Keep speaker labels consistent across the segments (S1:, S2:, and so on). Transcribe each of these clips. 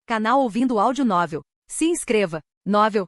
S1: Canal Ouvindo Áudio Novel. Se inscreva. Novel.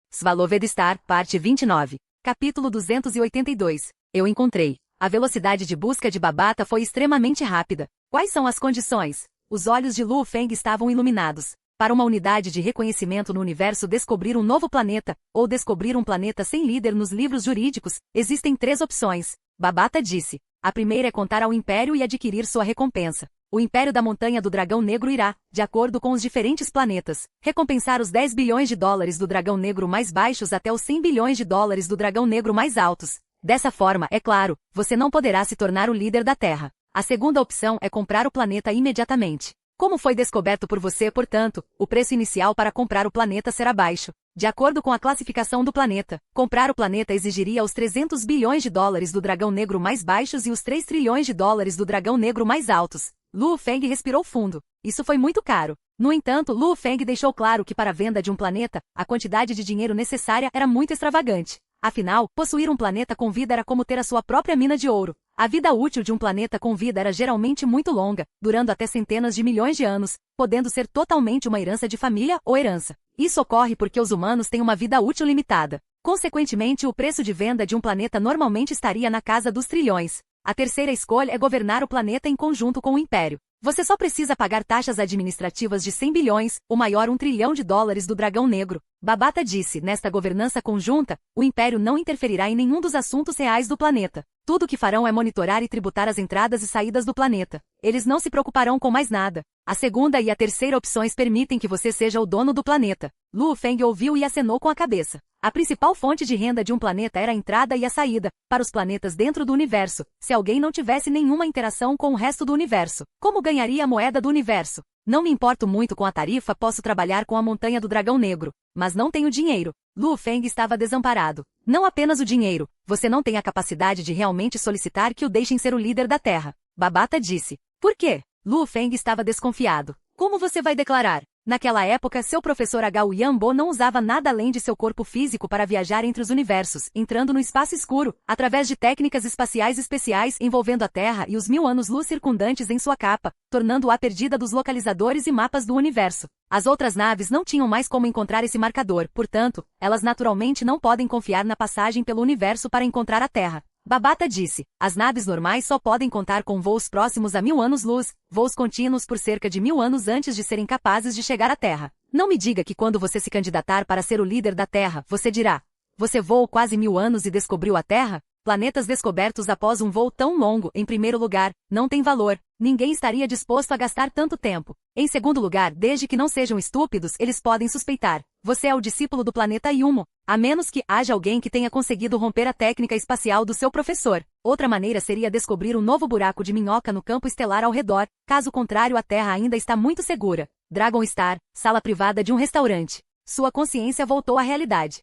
S1: Svalovedistar, parte 29. Capítulo 282. Eu encontrei. A velocidade de busca de Babata foi extremamente rápida. Quais são as condições? Os olhos de Lu Feng estavam iluminados. Para uma unidade de reconhecimento no universo descobrir um novo planeta, ou descobrir um planeta sem líder nos livros jurídicos, existem 3 opções. Babata disse. A primeira é contar ao Império e adquirir sua recompensa. O Império da Montanha do Dragão Negro irá, de acordo com os diferentes planetas, recompensar os 10 bilhões de dólares do Dragão Negro mais baixos até os 100 bilhões de dólares do Dragão Negro mais altos. Dessa forma, é claro, você não poderá se tornar o líder da Terra. A segunda opção é comprar o planeta imediatamente. Como foi descoberto por você, portanto, o preço inicial para comprar o planeta será baixo. De acordo com a classificação do planeta, comprar o planeta exigiria os 300 bilhões de dólares do Dragão Negro mais baixos e os 3 trilhões de dólares do Dragão Negro mais altos. Lu Feng respirou fundo. Isso foi muito caro. No entanto, Lu Feng deixou claro que para a venda de um planeta, a quantidade de dinheiro necessária era muito extravagante. Afinal, possuir um planeta com vida era como ter a sua própria mina de ouro. A vida útil de um planeta com vida era geralmente muito longa, durando até centenas de milhões de anos, podendo ser totalmente uma herança de família ou herança. Isso ocorre porque os humanos têm uma vida útil limitada. Consequentemente, o preço de venda de um planeta normalmente estaria na casa dos trilhões. A terceira escolha é governar o planeta em conjunto com o Império. Você só precisa pagar taxas administrativas de 100 bilhões, o maior 1 trilhão de dólares do Dragão Negro. Babata disse, nesta governança conjunta, o Império não interferirá em nenhum dos assuntos reais do planeta. Tudo o que farão é monitorar e tributar as entradas e saídas do planeta. Eles não se preocuparão com mais nada. A segunda e a terceira opções permitem que você seja o dono do planeta. Lu Feng ouviu e acenou com a cabeça. A principal fonte de renda de um planeta era a entrada e a saída, para os planetas dentro do universo, se alguém não tivesse nenhuma interação com o resto do universo. Como ganharia a moeda do universo? Não me importo muito com a tarifa, posso trabalhar com a Montanha do Dragão Negro, mas não tenho dinheiro. Lu Feng estava desamparado. Não apenas o dinheiro, você não tem a capacidade de realmente solicitar que o deixem ser o líder da Terra. Babata disse. Por quê? Lu Feng estava desconfiado. Como você vai declarar? Naquela época, seu professor Hou Yanbo não usava nada além de seu corpo físico para viajar entre os universos, entrando no espaço escuro, através de técnicas espaciais especiais envolvendo a Terra e os 1000 anos-luz circundantes em sua capa, tornando-a perdida dos localizadores e mapas do universo. As outras naves não tinham mais como encontrar esse marcador, portanto, elas naturalmente não podem confiar na passagem pelo universo para encontrar a Terra. Babata disse, as naves normais só podem contar com voos próximos a 1000 anos-luz, voos contínuos por cerca de 1000 anos antes de serem capazes de chegar à Terra. Não me diga que quando você se candidatar para ser o líder da Terra, você dirá, você voou quase 1000 anos e descobriu a Terra? Planetas descobertos após um voo tão longo, em primeiro lugar, não tem valor. Ninguém estaria disposto a gastar tanto tempo. Em segundo lugar, desde que não sejam estúpidos, eles podem suspeitar. Você é o discípulo do planeta Yumo, a menos que haja alguém que tenha conseguido romper a técnica espacial do seu professor. Outra maneira seria descobrir um novo buraco de minhoca no campo estelar ao redor, caso contrário a Terra ainda está muito segura. Dragon Star, sala privada de um restaurante. Sua consciência voltou à realidade.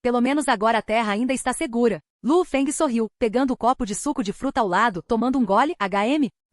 S1: Pelo menos agora a Terra ainda está segura. Lu Feng sorriu, pegando o copo de suco de fruta ao lado, tomando um gole,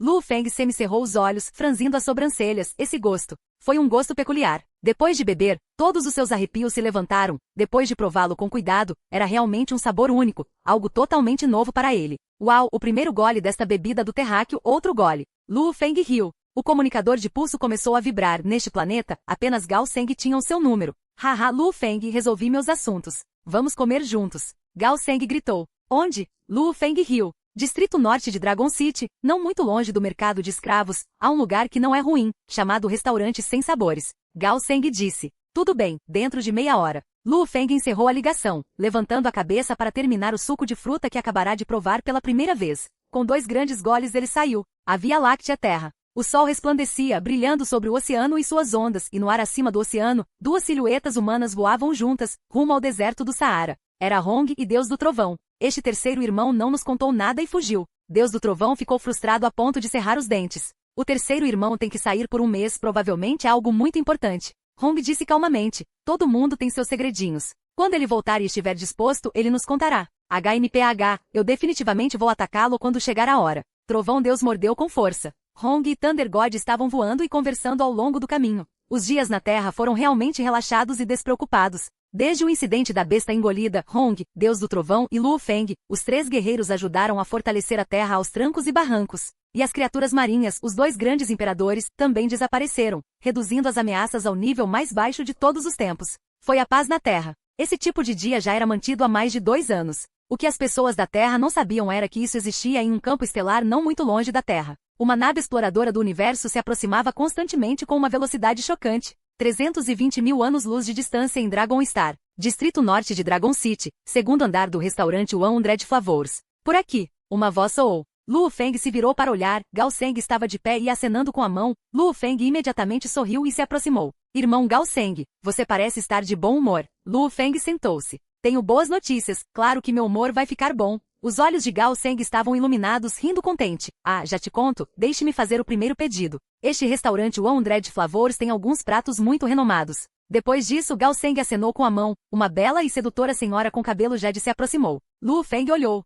S1: Lu Feng semicerrou os olhos, franzindo as sobrancelhas, esse gosto. Foi um gosto peculiar. Depois de beber, todos os seus arrepios se levantaram. Depois de prová-lo com cuidado, era realmente um sabor único, algo totalmente novo para ele. Uau, o primeiro gole desta bebida do terráqueo, outro gole. Lu Feng riu. O comunicador de pulso começou a vibrar. Neste planeta, apenas Gao Seng tinha o seu número. Haha, Lu Feng, resolvi meus assuntos. Vamos comer juntos. Gao Seng gritou. Onde? Lu Feng riu. Distrito Norte de Dragon City, não muito longe do mercado de escravos, há um lugar que não é ruim, chamado Restaurante Sem Sabores. Gao Seng disse. Tudo bem, dentro de meia hora. Lu Feng encerrou a ligação, levantando a cabeça para terminar o suco de fruta que acabará de provar pela primeira vez. Com 2 grandes goles ele saiu. A Via Láctea Terra. O sol resplandecia, brilhando sobre o oceano e suas ondas, e no ar acima do oceano, 2 silhuetas humanas voavam juntas, rumo ao deserto do Saara. Era Hong e Deus do Trovão. Este terceiro irmão não nos contou nada e fugiu. Deus do Trovão ficou frustrado a ponto de cerrar os dentes. O terceiro irmão tem que sair por um mês, provavelmente é algo muito importante. Hong disse calmamente, todo mundo tem seus segredinhos. Quando ele voltar e estiver disposto, ele nos contará. HMPH, eu definitivamente vou atacá-lo quando chegar a hora. Trovão Deus mordeu com força. Hong e Thunder God estavam voando e conversando ao longo do caminho. Os dias na Terra foram realmente relaxados e despreocupados. Desde o incidente da besta engolida, Hong, deus do trovão, e Luo Feng, os 3 guerreiros ajudaram a fortalecer a terra aos trancos e barrancos. E as criaturas marinhas, os 2 grandes imperadores, também desapareceram, reduzindo as ameaças ao nível mais baixo de todos os tempos. Foi a paz na Terra. Esse tipo de dia já era mantido há mais de 2 anos. O que as pessoas da Terra não sabiam era que isso existia em um campo estelar não muito longe da Terra. Uma nave exploradora do universo se aproximava constantemente com uma velocidade chocante. 320 mil anos-luz de distância em Dragon Star, distrito norte de Dragon City, segundo andar do restaurante 100 Flavors. Por aqui, uma voz soou. Luo Feng se virou para olhar, Gao Seng estava de pé e acenando com a mão. Luo Feng imediatamente sorriu e se aproximou. Irmão Gao Seng, você parece estar de bom humor. Luo Feng sentou-se. Tenho boas notícias, claro que meu humor vai ficar bom. Os olhos de Gao Seng estavam iluminados, rindo contente. Ah, já te conto, deixe-me fazer o primeiro pedido. Este restaurante 100 Flavors tem alguns pratos muito renomados. Depois disso, Gao Seng acenou com a mão. Uma bela e sedutora senhora com cabelo jade se aproximou. Luo Feng olhou.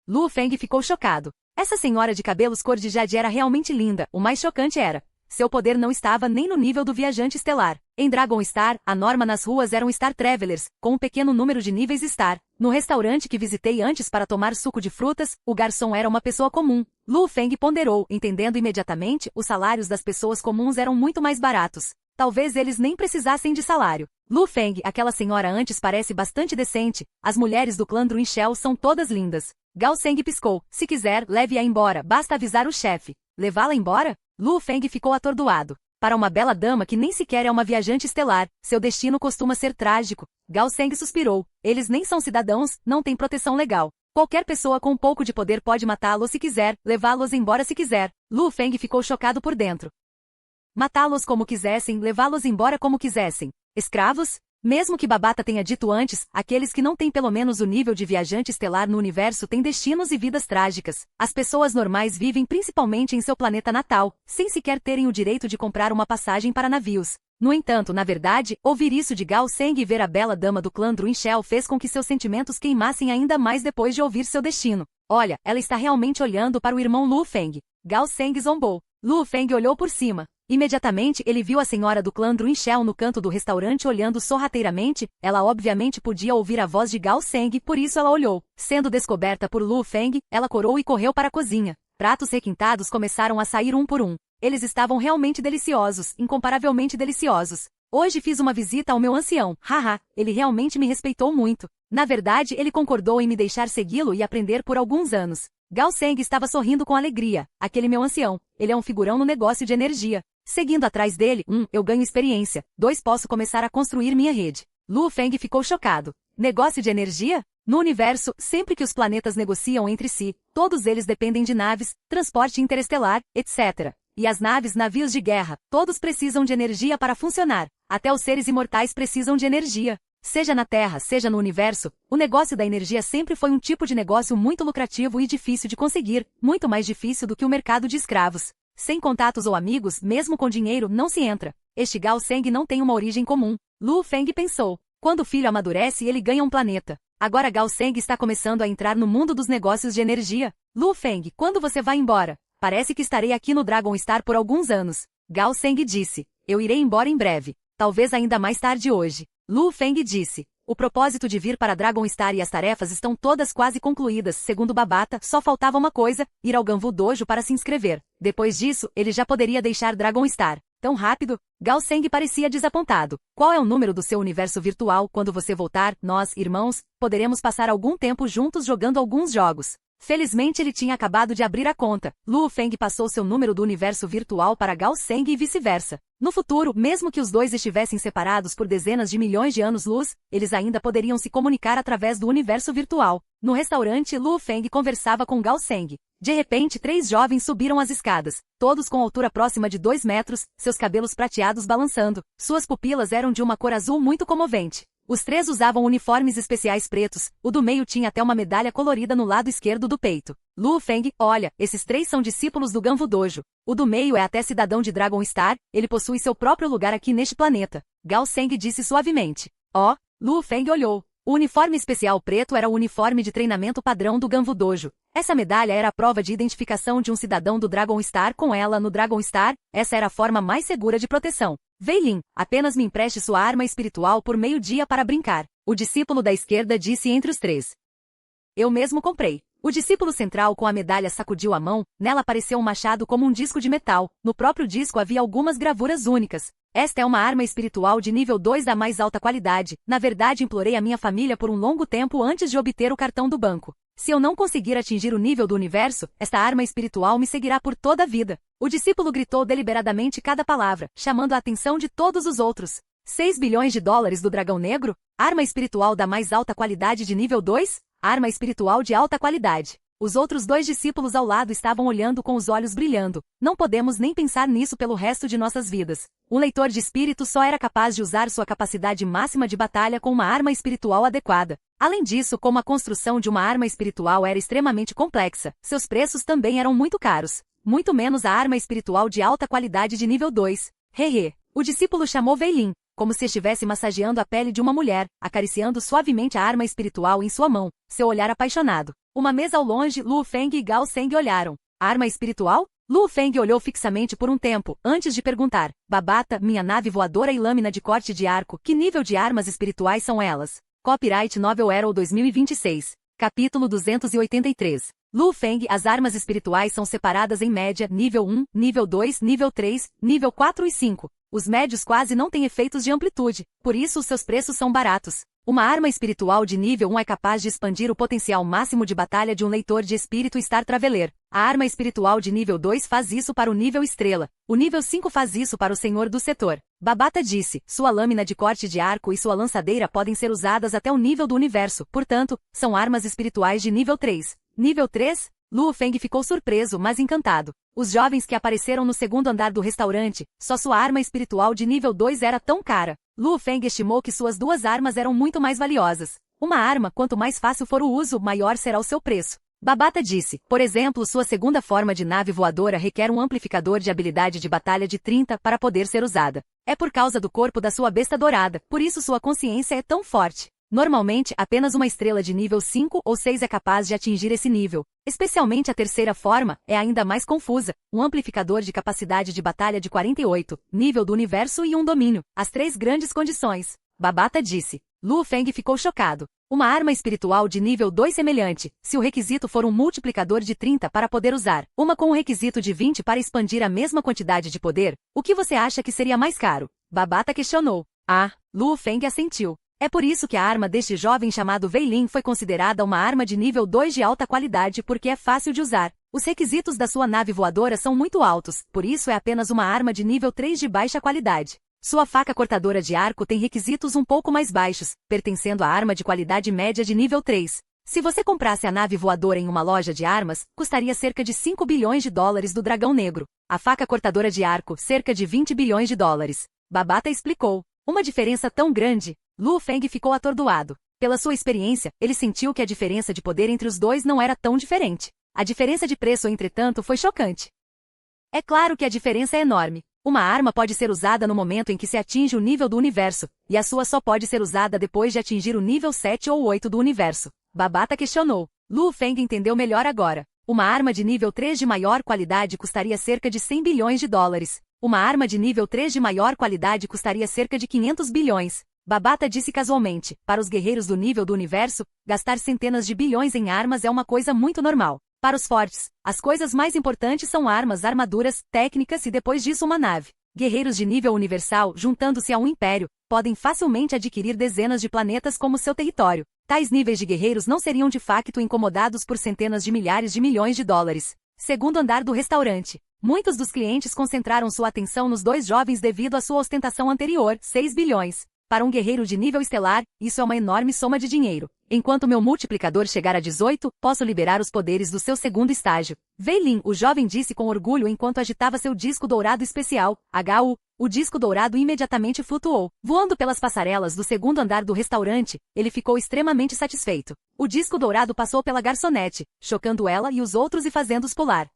S1: Luo Feng ficou chocado. Essa senhora de cabelos cor de jade era realmente linda. O mais chocante era: seu poder não estava nem no nível do viajante estelar. Em Dragon Star, a norma nas ruas eram Star Travelers, com um pequeno número de níveis Star. No restaurante que visitei antes para tomar suco de frutas, o garçom era uma pessoa comum. Luo Feng ponderou, entendendo imediatamente, os salários das pessoas comuns eram muito mais baratos. Talvez eles nem precisassem de salário. Luo Feng, aquela senhora antes parece bastante decente. As mulheres do clã Druinchel são todas lindas. Gao Seng piscou. Se quiser, leve-a embora, basta avisar o chefe. Levá-la embora? Luo Feng ficou atordoado. Para uma bela dama que nem sequer é uma viajante estelar, seu destino costuma ser trágico. Gao Seng suspirou. Eles nem são cidadãos, não têm proteção legal. Qualquer pessoa com um pouco de poder pode matá-los se quiser, levá-los embora se quiser. Luo Feng ficou chocado por dentro. Matá-los como quisessem, levá-los embora como quisessem. Escravos? Mesmo que Babata tenha dito antes, aqueles que não têm pelo menos o nível de viajante estelar no universo têm destinos e vidas trágicas. As pessoas normais vivem principalmente em seu planeta natal, sem sequer terem o direito de comprar uma passagem para navios. No entanto, na verdade, ouvir isso de Gao Seng e ver a bela dama do clã Druinchel fez com que seus sentimentos queimassem ainda mais depois de ouvir seu destino. Olha, ela está realmente olhando para o irmão Luo Feng. Gao Seng zombou. Luo Feng olhou por cima. Imediatamente ele viu a senhora do clã Druinchel no canto do restaurante olhando sorrateiramente. Ela obviamente podia ouvir a voz de Gao Seng, por isso ela olhou. Sendo descoberta por Luo Feng, ela corou e correu para a cozinha. Pratos requintados começaram a sair um por um. Eles estavam realmente deliciosos, incomparavelmente deliciosos. Hoje fiz uma visita ao meu ancião. Haha, ele realmente me respeitou muito. Na verdade, ele concordou em me deixar segui-lo e aprender por alguns anos. Gao Seng estava sorrindo com alegria. Aquele meu ancião. Ele é um figurão no negócio de energia. Seguindo atrás dele, eu ganho experiência. 2, posso começar a construir minha rede. Luo Feng ficou chocado. Negócio de energia? No universo, sempre que os planetas negociam entre si, todos eles dependem de naves, transporte interestelar, etc. E as naves, navios de guerra, todos precisam de energia para funcionar. Até os seres imortais precisam de energia. Seja na Terra, seja no universo, o negócio da energia sempre foi um tipo de negócio muito lucrativo e difícil de conseguir, muito mais difícil do que o mercado de escravos. Sem contatos ou amigos, mesmo com dinheiro, não se entra. Este Gao Seng não tem uma origem comum. Luo Feng pensou. Quando o filho amadurece, ele ganha um planeta. Agora Gao Seng está começando a entrar no mundo dos negócios de energia. Luo Feng, quando você vai embora? Parece que estarei aqui no Dragon Star por alguns anos. Gao Seng disse. Eu irei embora em breve. Talvez ainda mais tarde hoje. Luo Feng disse. O propósito de vir para Dragon Star e as tarefas estão todas quase concluídas, segundo Babata, só faltava uma coisa, ir ao Ganvu Dojo para se inscrever. Depois disso, ele já poderia deixar Dragon Star. Tão rápido? Gao Seng parecia desapontado. Qual é o número do seu universo virtual? Quando você voltar, nós, irmãos, poderemos passar algum tempo juntos jogando alguns jogos. Felizmente ele tinha acabado de abrir a conta. Luo Feng passou seu número do universo virtual para Gao Seng e vice-versa. No futuro, mesmo que os dois estivessem separados por dezenas de milhões de anos-luz, eles ainda poderiam se comunicar através do universo virtual. No restaurante, Luo Feng conversava com Gao Seng. De repente, 3 jovens subiram as escadas, todos com altura próxima de 2 metros, seus cabelos prateados balançando. Suas pupilas eram de uma cor azul muito comovente. Os 3 usavam uniformes especiais pretos, o do meio tinha até uma medalha colorida no lado esquerdo do peito. Luo Feng, olha, esses 3 são discípulos do Ganvu Dojo. O do meio é até cidadão de Dragon Star, ele possui seu próprio lugar aqui neste planeta. Gao Seng disse suavemente. Luo Feng olhou. O uniforme especial preto era o uniforme de treinamento padrão do Ganvu Dojo. Essa medalha era a prova de identificação de um cidadão do Dragon Star com ela no Dragon Star, essa era a forma mais segura de proteção. Wei Lin, apenas me empreste sua arma espiritual por meio-dia para brincar. O discípulo da esquerda disse entre os três. Eu mesmo comprei. O discípulo central com a medalha sacudiu a mão, nela apareceu um machado como um disco de metal, no próprio disco havia algumas gravuras únicas. Esta é uma arma espiritual de nível 2 da mais alta qualidade, na verdade implorei a minha família por um longo tempo antes de obter o cartão do banco. Se eu não conseguir atingir o nível do universo, esta arma espiritual me seguirá por toda a vida. O discípulo gritou deliberadamente cada palavra, chamando a atenção de todos os outros. 6 bilhões de dólares do dragão negro? Arma espiritual da mais alta qualidade de nível 2? Arma espiritual de alta qualidade. Os outros dois discípulos ao lado estavam olhando com os olhos brilhando. Não podemos nem pensar nisso pelo resto de nossas vidas. Um leitor de espírito só era capaz de usar sua capacidade máxima de batalha com uma arma espiritual adequada. Além disso, como a construção de uma arma espiritual era extremamente complexa, seus preços também eram muito caros. Muito menos a arma espiritual de alta qualidade de nível 2. Hehe. O discípulo chamou Wei Lin, como se estivesse massageando a pele de uma mulher, acariciando suavemente a arma espiritual em sua mão, seu olhar apaixonado. Uma mesa ao longe, Lu Feng e Gao Seng olharam. Arma espiritual? Lu Feng olhou fixamente por um tempo, antes de perguntar. Babata, minha nave voadora e lâmina de corte de arco, que nível de armas espirituais são elas? Copyright Novel Arrow 2026. Capítulo 283. Lu Feng, as armas espirituais são separadas em média, nível 1, nível 2, nível 3, nível 4 e 5. Os médios quase não têm efeitos de amplitude, por isso os seus preços são baratos. Uma arma espiritual de nível 1 é capaz de expandir o potencial máximo de batalha de um leitor de espírito Star Traveler. A arma espiritual de nível 2 faz isso para o nível estrela. O nível 5 faz isso para o senhor do setor. Babata disse, sua lâmina de corte de arco e sua lançadeira podem ser usadas até o nível do universo, portanto, são armas espirituais de nível 3. Nível 3? Lu Feng ficou surpreso, mas encantado. Os jovens que apareceram no segundo andar do restaurante, só sua arma espiritual de nível 2 era tão cara. Lu Feng estimou que suas duas armas eram muito mais valiosas. Uma arma, quanto mais fácil for o uso, maior será o seu preço. Babata disse, por exemplo, sua segunda forma de nave voadora requer um amplificador de habilidade de batalha de 30 para poder ser usada. É por causa do corpo da sua besta dourada, por isso sua consciência é tão forte. Normalmente, apenas uma estrela de nível 5 ou 6 é capaz de atingir esse nível. Especialmente a terceira forma, é ainda mais confusa. Um amplificador de capacidade de batalha de 48, nível do universo e um domínio. As três grandes condições. Babata disse. Lu Feng ficou chocado. Uma arma espiritual de nível 2 semelhante, se o requisito for um multiplicador de 30 para poder usar, uma com um requisito de 20 para expandir a mesma quantidade de poder, o que você acha que seria mais caro? Babata questionou. Ah, Lu Feng assentiu. É por isso que a arma deste jovem chamado Wei Lin foi considerada uma arma de nível 2 de alta qualidade porque é fácil de usar. Os requisitos da sua nave voadora são muito altos, por isso é apenas uma arma de nível 3 de baixa qualidade. Sua faca cortadora de arco tem requisitos um pouco mais baixos, pertencendo à arma de qualidade média de nível 3. Se você comprasse a nave voadora em uma loja de armas, custaria cerca de 5 bilhões de dólares do dragão negro. A faca cortadora de arco, cerca de 20 bilhões de dólares. Babata explicou. Uma diferença tão grande? Lu Feng ficou atordoado. Pela sua experiência, ele sentiu que a diferença de poder entre os dois não era tão diferente. A diferença de preço, entretanto, foi chocante. É claro que a diferença é enorme. Uma arma pode ser usada no momento em que se atinge o nível do universo, e a sua só pode ser usada depois de atingir o nível 7 ou 8 do universo. Babata questionou. Lu Feng entendeu melhor agora. Uma arma de nível 3 de maior qualidade custaria cerca de 100 bilhões de dólares. Uma arma de nível 3 de maior qualidade custaria cerca de 500 bilhões. Babata disse casualmente, para os guerreiros do nível do universo, gastar centenas de bilhões em armas é uma coisa muito normal. Para os fortes, as coisas mais importantes são armas, armaduras, técnicas e depois disso uma nave. Guerreiros de nível universal, juntando-se a um império, podem facilmente adquirir dezenas de planetas como seu território. Tais níveis de guerreiros não seriam de facto incomodados por centenas de milhares de milhões de dólares. Segundo andar do restaurante. Muitos dos clientes concentraram sua atenção nos dois jovens devido à sua ostentação anterior, 6 bilhões. Para um guerreiro de nível estelar, isso é uma enorme soma de dinheiro. Enquanto meu multiplicador chegar a 18, posso liberar os poderes do seu segundo estágio. Wei Lin, o jovem disse com orgulho enquanto agitava seu disco dourado especial, HU. O disco dourado imediatamente flutuou. Voando pelas passarelas do segundo andar do restaurante, ele ficou extremamente satisfeito. O disco dourado passou pela garçonete, chocando ela e os outros e fazendo-os pular.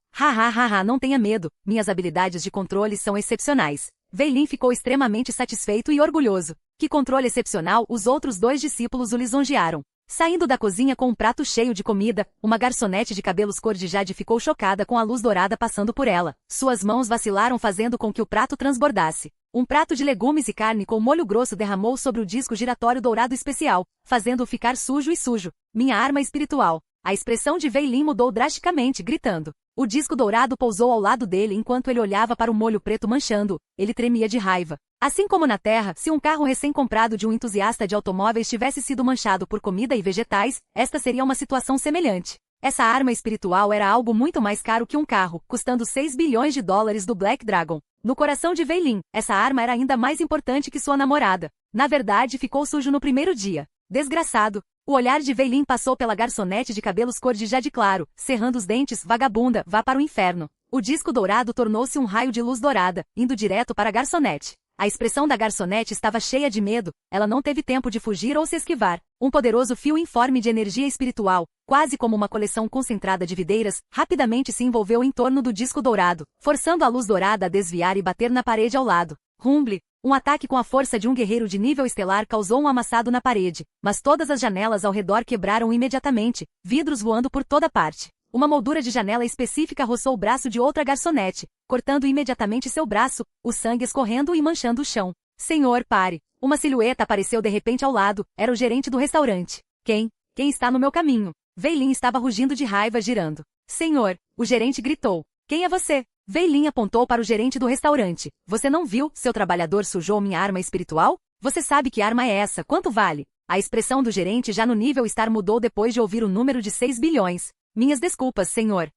S1: Não tenha medo, minhas habilidades de controle são excepcionais. Wei Lin ficou extremamente satisfeito e orgulhoso. Que controle excepcional, os outros 2 discípulos o lisonjearam. Saindo da cozinha com um prato cheio de comida, uma garçonete de cabelos cor de jade ficou chocada com a luz dourada passando por ela. Suas mãos vacilaram fazendo com que o prato transbordasse. Um prato de legumes e carne com molho grosso derramou sobre o disco giratório dourado especial, fazendo-o ficar sujo e sujo. Minha arma espiritual. A expressão de Wei Lin mudou drasticamente, gritando. O disco dourado pousou ao lado dele enquanto ele olhava para o molho preto manchando-o. Ele tremia de raiva. Assim como na Terra, se um carro recém-comprado de um entusiasta de automóveis tivesse sido manchado por comida e vegetais, esta seria uma situação semelhante. Essa arma espiritual era algo muito mais caro que um carro, custando 6 bilhões de dólares do Black Dragon. No coração de Wei Lin, essa arma era ainda mais importante que sua namorada. Na verdade, ficou sujo no primeiro dia. Desgraçado. O olhar de Wei Lin passou pela garçonete de cabelos cor de jade claro, cerrando os dentes, vagabunda, vá para o inferno. O disco dourado tornou-se um raio de luz dourada, indo direto para a garçonete. A expressão da garçonete estava cheia de medo, ela não teve tempo de fugir ou se esquivar. Um poderoso fio informe de energia espiritual, quase como uma coleção concentrada de videiras, rapidamente se envolveu em torno do disco dourado, forçando a luz dourada a desviar e bater na parede ao lado. Rumble! Um ataque com a força de um guerreiro de nível estelar causou um amassado na parede, mas todas as janelas ao redor quebraram imediatamente, vidros voando por toda parte. Uma moldura de janela específica roçou o braço de outra garçonete, cortando imediatamente seu braço, o sangue escorrendo e manchando o chão. Senhor, pare! Uma silhueta apareceu de repente ao lado, era o gerente do restaurante. Quem está no meu caminho? Wei Lin estava rugindo de raiva girando. Senhor, o gerente gritou. Quem é você? Wei Lin apontou para o gerente do restaurante. Você não viu, seu trabalhador sujou minha arma espiritual? Você sabe que arma é essa, quanto vale? A expressão do gerente já no nível estar mudou depois de ouvir o número de 6 bilhões. Minhas desculpas, senhor.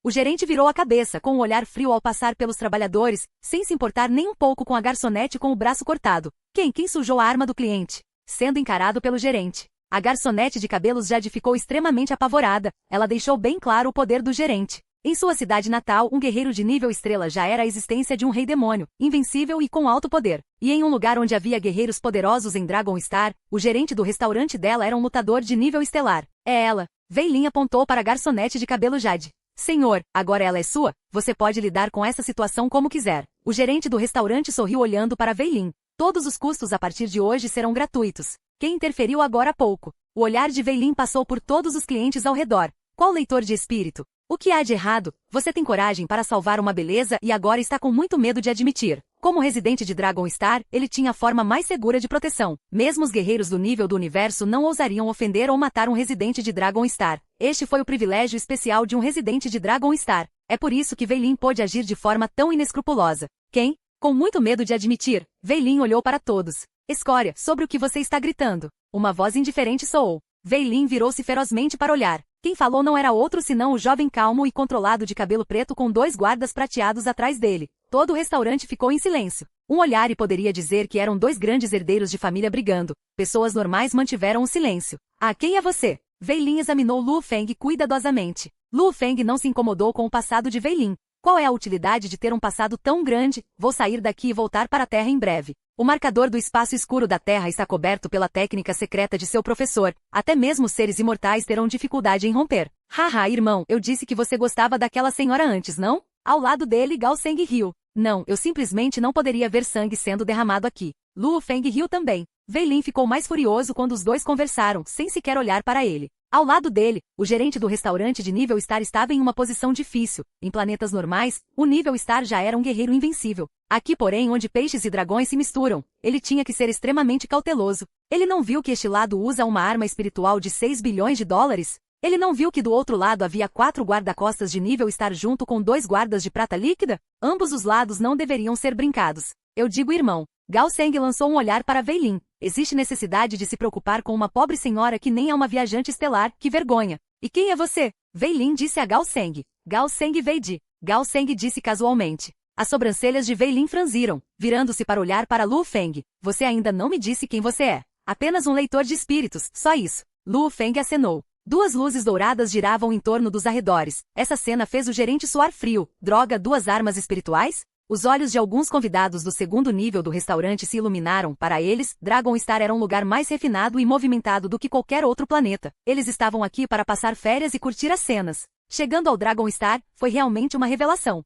S1: O gerente virou a cabeça com um olhar frio ao passar pelos trabalhadores, sem se importar nem um pouco com a garçonete com o braço cortado. Quem sujou a arma do cliente? Sendo encarado pelo gerente. A garçonete de cabelos jade ficou extremamente apavorada, ela deixou bem claro o poder do gerente. Em sua cidade natal, um guerreiro de nível estrela já era a existência de um rei demônio, invencível e com alto poder. E em um lugar onde havia guerreiros poderosos em Dragon Star, o gerente do restaurante dela era um lutador de nível estelar. É ela. Wei Lin apontou para a garçonete de cabelo jade. Senhor, agora ela é sua, você pode lidar com essa situação como quiser. O gerente do restaurante sorriu olhando para Wei Lin. Todos os custos a partir de hoje serão gratuitos. Quem interferiu agora há pouco? O olhar de Wei Lin passou por todos os clientes ao redor. Qual leitor de espírito? O que há de errado? Você tem coragem para salvar uma beleza e agora está com muito medo de admitir. Como residente de Dragon Star, ele tinha a forma mais segura de proteção. Mesmo os guerreiros do nível do universo não ousariam ofender ou matar um residente de Dragon Star. Este foi o privilégio especial de um residente de Dragon Star. É por isso que Wei Lin pôde agir de forma tão inescrupulosa. Quem? Com muito medo de admitir, Wei Lin olhou para todos. Escória, sobre o que você está gritando. Uma voz indiferente soou. Wei Lin virou-se ferozmente para olhar. Quem falou não era outro senão o jovem calmo e controlado de cabelo preto com 2 guardas prateados atrás dele. Todo o restaurante ficou em silêncio. Um olhar e poderia dizer que eram 2 grandes herdeiros de família brigando. Pessoas normais mantiveram o silêncio. Ah, quem é você? Wei Lin examinou Luo Feng cuidadosamente. Luo Feng não se incomodou com o passado de Wei Lin. Qual é a utilidade de ter um passado tão grande? Vou sair daqui e voltar para a Terra em breve. O marcador do espaço escuro da Terra está coberto pela técnica secreta de seu professor. Até mesmo seres imortais terão dificuldade em romper. Haha, irmão, eu disse que você gostava daquela senhora antes, não? Ao lado dele, Gao Seng riu. Não, eu simplesmente não poderia ver sangue sendo derramado aqui. Luo Feng riu também. Wei Lin ficou mais furioso quando os 2 conversaram, sem sequer olhar para ele. Ao lado dele, o gerente do restaurante de nível Star estava em uma posição difícil. Em planetas normais, o nível Star já era um guerreiro invencível. Aqui, porém, onde peixes e dragões se misturam, ele tinha que ser extremamente cauteloso. Ele não viu que este lado usa uma arma espiritual de 6 bilhões de dólares? Ele não viu que do outro lado havia 4 guarda-costas de nível Star junto com 2 guardas de prata líquida? Ambos os lados não deveriam ser brincados. Eu digo irmão. Gao Seng lançou um olhar para Wei Lin. Existe necessidade de se preocupar com uma pobre senhora que nem é uma viajante estelar, que vergonha. E quem é você? Wei Lin disse a Gao Seng. Gao Seng Weidi. Gao Seng disse casualmente. As sobrancelhas de Wei Lin franziram, virando-se para olhar para Luo Feng. Você ainda não me disse quem você é. Apenas um leitor de espíritos, só isso. Luo Feng acenou. 2 luzes douradas giravam em torno dos arredores. Essa cena fez o gerente suar frio. Droga, 2 armas espirituais? Os olhos de alguns convidados do segundo nível do restaurante se iluminaram. Para eles, Dragon Star era um lugar mais refinado e movimentado do que qualquer outro planeta. Eles estavam aqui para passar férias e curtir as cenas. Chegando ao Dragon Star, foi realmente uma revelação.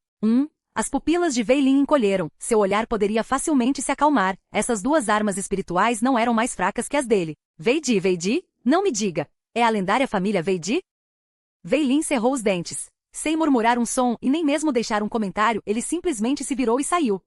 S1: As pupilas de Wei Lin encolheram, seu olhar poderia facilmente se acalmar, essas duas armas espirituais não eram mais fracas que as dele. Weidi? Não me diga, é a lendária família Weidi? Wei Lin cerrou os dentes. Sem murmurar um som e nem mesmo deixar um comentário, ele simplesmente se virou e saiu.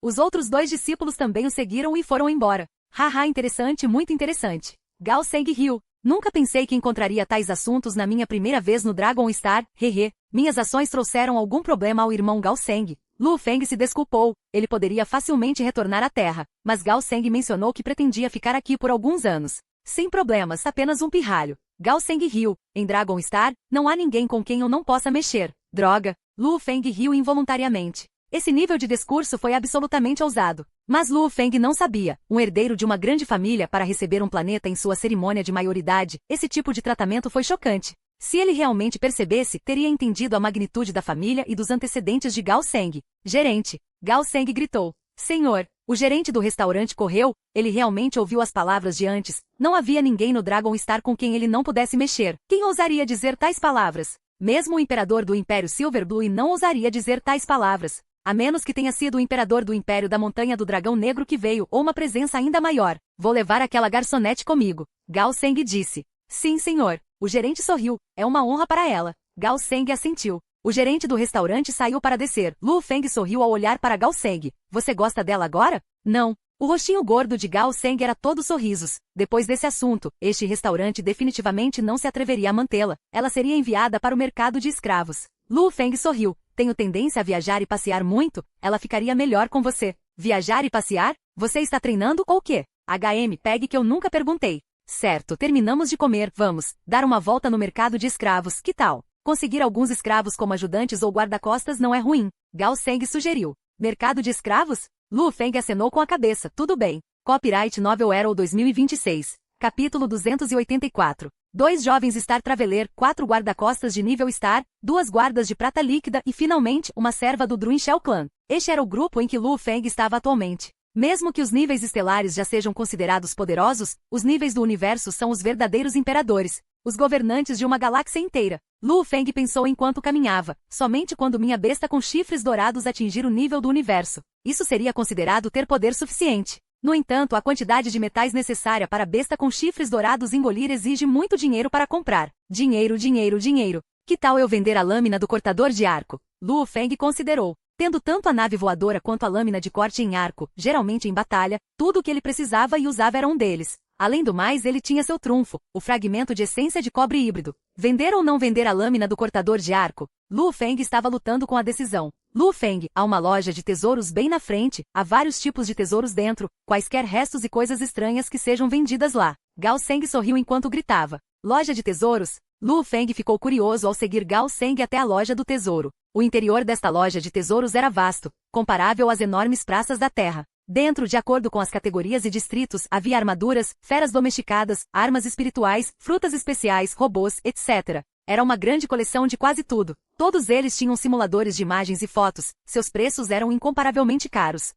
S1: Os outros dois discípulos também o seguiram e foram embora. Haha, interessante, muito interessante. Gao Seng riu. Nunca pensei que encontraria tais assuntos na minha primeira vez no Dragon Star, hehe. Minhas ações trouxeram algum problema ao irmão Gao Seng. Lu Feng se desculpou, ele poderia facilmente retornar à Terra, mas Gao Seng mencionou que pretendia ficar aqui por alguns anos. Sem problemas, apenas um pirralho. Gao Seng riu. Em Dragon Star, não há ninguém com quem eu não possa mexer. Droga. Lu Feng riu involuntariamente. Esse nível de discurso foi absolutamente ousado. Mas Lu Feng não sabia, um herdeiro de uma grande família para receber um planeta em sua cerimônia de maioridade, esse tipo de tratamento foi chocante. Se ele realmente percebesse, teria entendido a magnitude da família e dos antecedentes de Gao Seng. Gerente. Gao Seng gritou. Senhor, o gerente do restaurante correu, ele realmente ouviu as palavras de antes. Não havia ninguém no Dragon Star com quem ele não pudesse mexer. Quem ousaria dizer tais palavras? Mesmo o imperador do Império Silverblue não ousaria dizer tais palavras. A menos que tenha sido o imperador do Império da Montanha do Dragão Negro que veio, ou uma presença ainda maior. Vou levar aquela garçonete comigo. Gao Seng disse. Sim, senhor. O gerente sorriu. É uma honra para ela. Gao Seng assentiu. O gerente do restaurante saiu para descer. Lu Feng sorriu ao olhar para Gao Seng. Você gosta dela agora? Não. O rostinho gordo de Gao Seng era todo sorrisos. Depois desse assunto, este restaurante definitivamente não se atreveria a mantê-la. Ela seria enviada para o mercado de escravos. Lu Feng sorriu. Tenho tendência a viajar e passear muito, ela ficaria melhor com você. Viajar e passear? Você está treinando ou quê? Pegue que eu nunca perguntei. Certo, terminamos de comer, vamos, dar uma volta no mercado de escravos, que tal? Conseguir alguns escravos como ajudantes ou guarda-costas não é ruim, Gao Seng sugeriu. Mercado de escravos? Lu Feng acenou com a cabeça, tudo bem. Copyright Novel Arrow 2026. Capítulo 284. 2 jovens Star Traveler, 4 guarda-costas de nível Star, 2 guardas de prata líquida e finalmente uma serva do Druin Shell Clan. Este era o grupo em que Lu Feng estava atualmente. Mesmo que os níveis estelares já sejam considerados poderosos, os níveis do universo são os verdadeiros imperadores, os governantes de uma galáxia inteira. Lu Feng pensou enquanto caminhava, somente quando minha besta com chifres dourados atingir o nível do universo. Isso seria considerado ter poder suficiente. No entanto, a quantidade de metais necessária para a besta com chifres dourados engolir exige muito dinheiro para comprar. Dinheiro. Que tal eu vender a lâmina do cortador de arco? Lu Feng considerou. Tendo tanto a nave voadora quanto a lâmina de corte em arco, geralmente em batalha, tudo o que ele precisava e usava era um deles. Além do mais, ele tinha seu trunfo, o fragmento de essência de cobre híbrido. Vender ou não vender a lâmina do cortador de arco? Lu Feng estava lutando com a decisão. Lu Feng, há uma loja de tesouros bem na frente, há vários tipos de tesouros dentro, quaisquer restos e coisas estranhas que sejam vendidas lá. Gao Seng sorriu enquanto gritava. Loja de tesouros? Lu Feng ficou curioso ao seguir Gao Seng até a loja do tesouro. O interior desta loja de tesouros era vasto, comparável às enormes praças da Terra. Dentro, de acordo com as categorias e distritos, havia armaduras, feras domesticadas, armas espirituais, frutas especiais, robôs, etc. Era uma grande coleção de quase tudo. Todos eles tinham simuladores de imagens e fotos, seus preços eram incomparavelmente caros.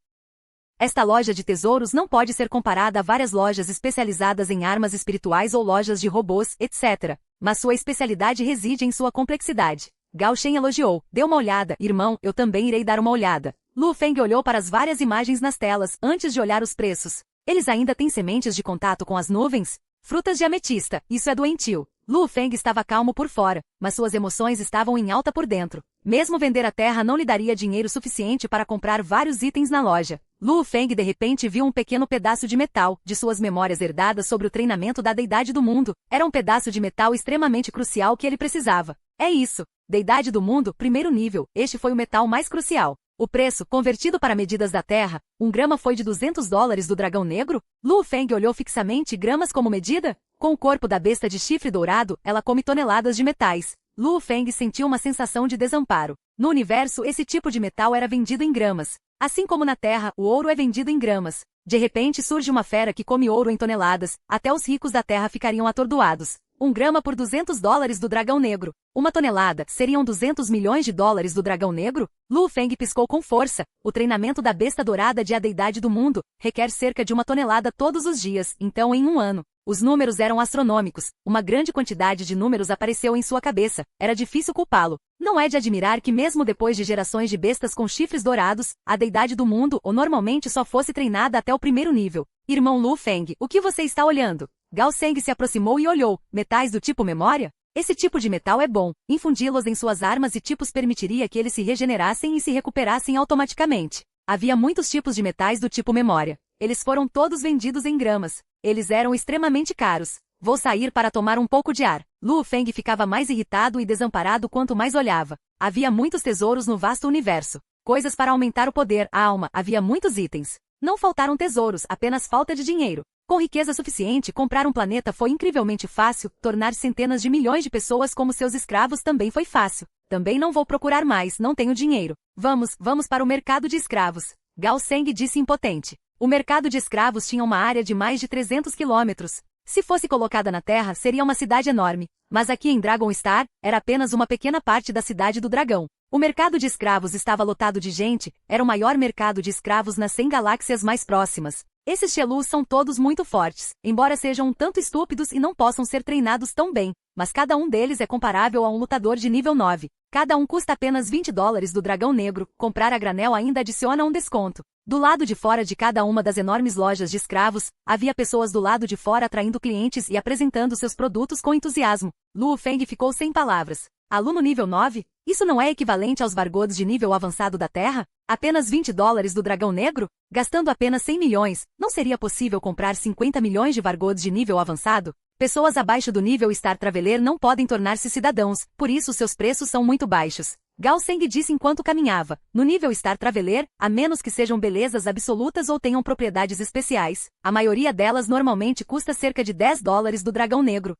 S1: Esta loja de tesouros não pode ser comparada a várias lojas especializadas em armas espirituais ou lojas de robôs, etc. Mas sua especialidade reside em sua complexidade. Gao Shen elogiou. Dê uma olhada, irmão, eu também irei dar uma olhada. Lu Feng olhou para as várias imagens nas telas, antes de olhar os preços. Eles ainda têm sementes de contato com as nuvens? Frutas de ametista, isso é doentio. Lu Feng estava calmo por fora, mas suas emoções estavam em alta por dentro. Mesmo vender a terra não lhe daria dinheiro suficiente para comprar vários itens na loja. Lu Feng de repente viu um pequeno pedaço de metal, de suas memórias herdadas sobre o treinamento da deidade do mundo. Era um pedaço de metal extremamente crucial que ele precisava. É isso. Deidade do mundo, primeiro nível, este foi o metal mais crucial. O preço, convertido para medidas da Terra, 1 grama foi de $200 do dragão negro? Lu Feng olhou fixamente gramas como medida? Com o corpo da besta de chifre dourado, ela come toneladas de metais. Lu Feng sentiu uma sensação de desamparo. No universo, esse tipo de metal era vendido em gramas. Assim como na Terra, o ouro é vendido em gramas. De repente surge uma fera que come ouro em toneladas, até os ricos da Terra ficariam atordoados. 1 grama por $200 do dragão negro. 1 tonelada, seriam $200 milhões do dragão negro? Lu Feng piscou com força. O treinamento da besta dourada de a deidade do mundo requer cerca de 1 tonelada todos os dias, então em 1 ano. Os números eram astronômicos, uma grande quantidade de números apareceu em sua cabeça, era difícil culpá-lo. Não é de admirar que mesmo depois de gerações de bestas com chifres dourados, a deidade do mundo ou normalmente só fosse treinada até o primeiro nível. Irmão Lu Feng, o que você está olhando? Gao Seng se aproximou e olhou. Metais do tipo memória? Esse tipo de metal é bom. Infundi-los em suas armas e tipos permitiria que eles se regenerassem e se recuperassem automaticamente. Havia muitos tipos de metais do tipo memória. Eles foram todos vendidos em gramas. Eles eram extremamente caros. Vou sair para tomar um pouco de ar. Lu Feng ficava mais irritado e desamparado quanto mais olhava. Havia muitos tesouros no vasto universo. Coisas para aumentar o poder, a alma, havia muitos itens. Não faltaram tesouros, apenas falta de dinheiro. Com riqueza suficiente, comprar um planeta foi incrivelmente fácil, tornar centenas de milhões de pessoas como seus escravos também foi fácil. Também não vou procurar mais, não tenho dinheiro. Vamos para o mercado de escravos. Gao Seng disse impotente. O mercado de escravos tinha uma área de mais de 300 quilômetros. Se fosse colocada na Terra, seria uma cidade enorme. Mas aqui em Dragon Star, era apenas uma pequena parte da cidade do dragão. O mercado de escravos estava lotado de gente, era o maior mercado de escravos nas 100 galáxias mais próximas. Esses Shelus são todos muito fortes, embora sejam um tanto estúpidos e não possam ser treinados tão bem, mas cada um deles é comparável a um lutador de nível 9. Cada um custa apenas $20 do dragão negro, comprar a granel ainda adiciona um desconto. Do lado de fora de cada uma das enormes lojas de escravos, havia pessoas do lado de fora atraindo clientes e apresentando seus produtos com entusiasmo. Lu Feng ficou sem palavras. Aluno nível 9? Isso não é equivalente aos Vargods de nível avançado da Terra? Apenas $20 do dragão negro? Gastando apenas 100 milhões, não seria possível comprar 50 milhões de Vargods de nível avançado? Pessoas abaixo do nível Star Traveler não podem tornar-se cidadãos, por isso seus preços são muito baixos. Gao Seng disse enquanto caminhava. No nível Star Traveler, a menos que sejam belezas absolutas ou tenham propriedades especiais, a maioria delas normalmente custa cerca de $10 do dragão negro.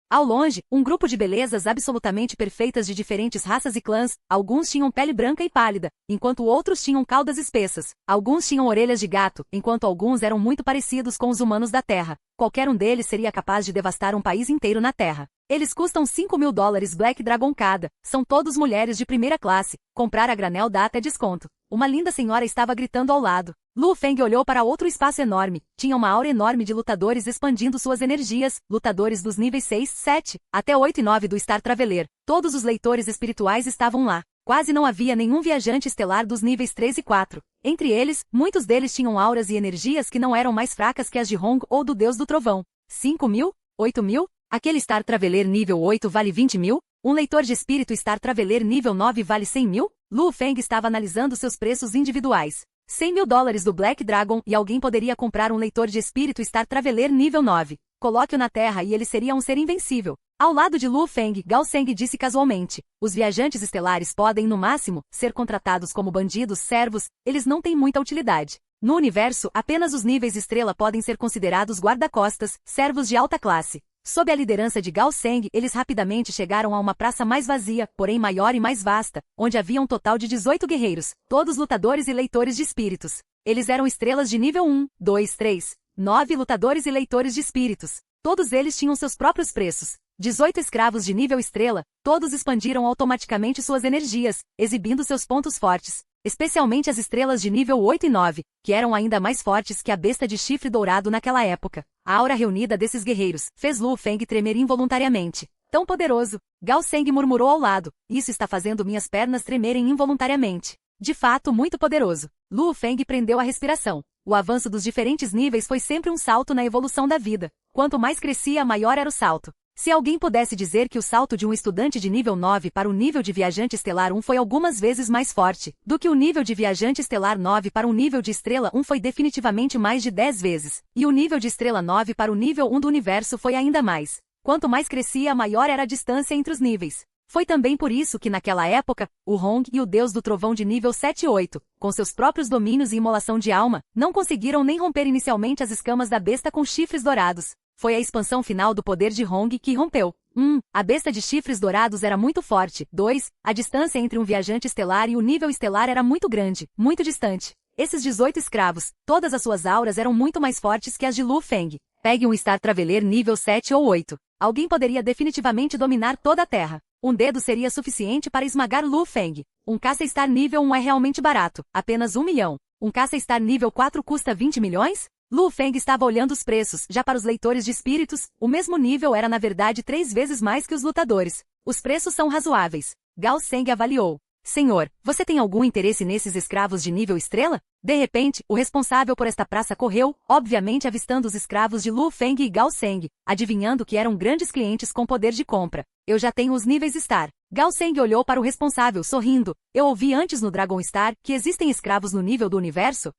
S1: Ao longe, um grupo de belezas absolutamente perfeitas de diferentes raças e clãs, alguns tinham pele branca e pálida, enquanto outros tinham caudas espessas. Alguns tinham orelhas de gato, enquanto alguns eram muito parecidos com os humanos da Terra. Qualquer um deles seria capaz de devastar um país inteiro na Terra. Eles custam $5.000 Black Dragon cada. São todos mulheres de primeira classe. Comprar a granel dá até desconto. Uma linda senhora estava gritando ao lado. Lu Feng olhou para outro espaço enorme. Tinha uma aura enorme de lutadores expandindo suas energias, lutadores dos níveis 6, 7, até 8 e 9 do Star Traveler. Todos os leitores espirituais estavam lá. Quase não havia nenhum viajante estelar dos níveis 3 e 4. Entre eles, muitos deles tinham auras e energias que não eram mais fracas que as de Hong ou do Deus do Trovão. 5 mil? 8 mil? Aquele Star Traveler nível 8 vale 20 mil? Um leitor de espírito Star Traveler nível 9 vale 100 mil? Lu Feng estava analisando seus preços individuais. $100.000 do Black Dragon e alguém poderia comprar um leitor de espírito Star Traveler nível 9. Coloque-o na Terra e ele seria um ser invencível. Ao lado de Lu Feng, Gao Seng disse casualmente. Os viajantes estelares podem, no máximo, ser contratados como bandidos, servos, eles não têm muita utilidade. No universo, apenas os níveis estrela podem ser considerados guarda-costas, servos de alta classe. Sob a liderança de Gao Seng, eles rapidamente chegaram a uma praça mais vazia, porém maior e mais vasta, onde havia um total de 18 guerreiros, todos lutadores e leitores de espíritos. Eles eram estrelas de nível 1, 2, 3, 9 lutadores e leitores de espíritos. Todos eles tinham seus próprios preços. 18 escravos de nível estrela, todos expandiram automaticamente suas energias, exibindo seus pontos fortes. Especialmente as estrelas de nível 8 e 9, que eram ainda mais fortes que a besta de chifre dourado naquela época. A aura reunida desses guerreiros fez Lu Feng tremer involuntariamente. Tão poderoso! Gao Seng murmurou ao lado. Isso está fazendo minhas pernas tremerem involuntariamente. De fato, muito poderoso. Lu Feng prendeu a respiração. O avanço dos diferentes níveis foi sempre um salto na evolução da vida. Quanto mais crescia, maior era o salto. Se alguém pudesse dizer que o salto de um estudante de nível 9 para o nível de viajante estelar 1 foi algumas vezes mais forte do que o nível de viajante estelar 9 para o nível de estrela 1 foi definitivamente mais de 10 vezes, e o nível de estrela 9 para o nível 1 do universo foi ainda mais. Quanto mais crescia, maior era a distância entre os níveis. Foi também por isso que naquela época, o Hong e o Deus do Trovão de nível 7 e 8, com seus próprios domínios e imolação de alma, não conseguiram nem romper inicialmente as escamas da besta com chifres dourados. Foi a expansão final do poder de Hong que rompeu. 1. A besta de chifres dourados era muito forte. 2. A distância entre um viajante estelar e o nível estelar era muito grande, muito distante. Esses 18 escravos, todas as suas auras eram muito mais fortes que as de Lu Feng. Pegue um Star Traveler nível 7 ou 8. Alguém poderia definitivamente dominar toda a Terra. Um dedo seria suficiente para esmagar Lu Feng. Um caça-star nível 1 é realmente barato, apenas 1 milhão. Um caça-star nível 4 custa 20 milhões? Lu Feng estava olhando os preços. Já para os leitores de espíritos, o mesmo nível era na verdade 3 vezes mais que os lutadores. Os preços são razoáveis. Gao Seng avaliou. Senhor, você tem algum interesse nesses escravos de nível estrela? De repente, o responsável por esta praça correu, obviamente avistando os escravos de Lu Feng e Gao Seng, adivinhando que eram grandes clientes com poder de compra. Eu já tenho os níveis Star. Gao Seng olhou para o responsável, sorrindo. Eu ouvi antes no Dragon Star que existem escravos no nível do universo?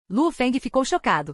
S1: Lu Feng ficou chocado.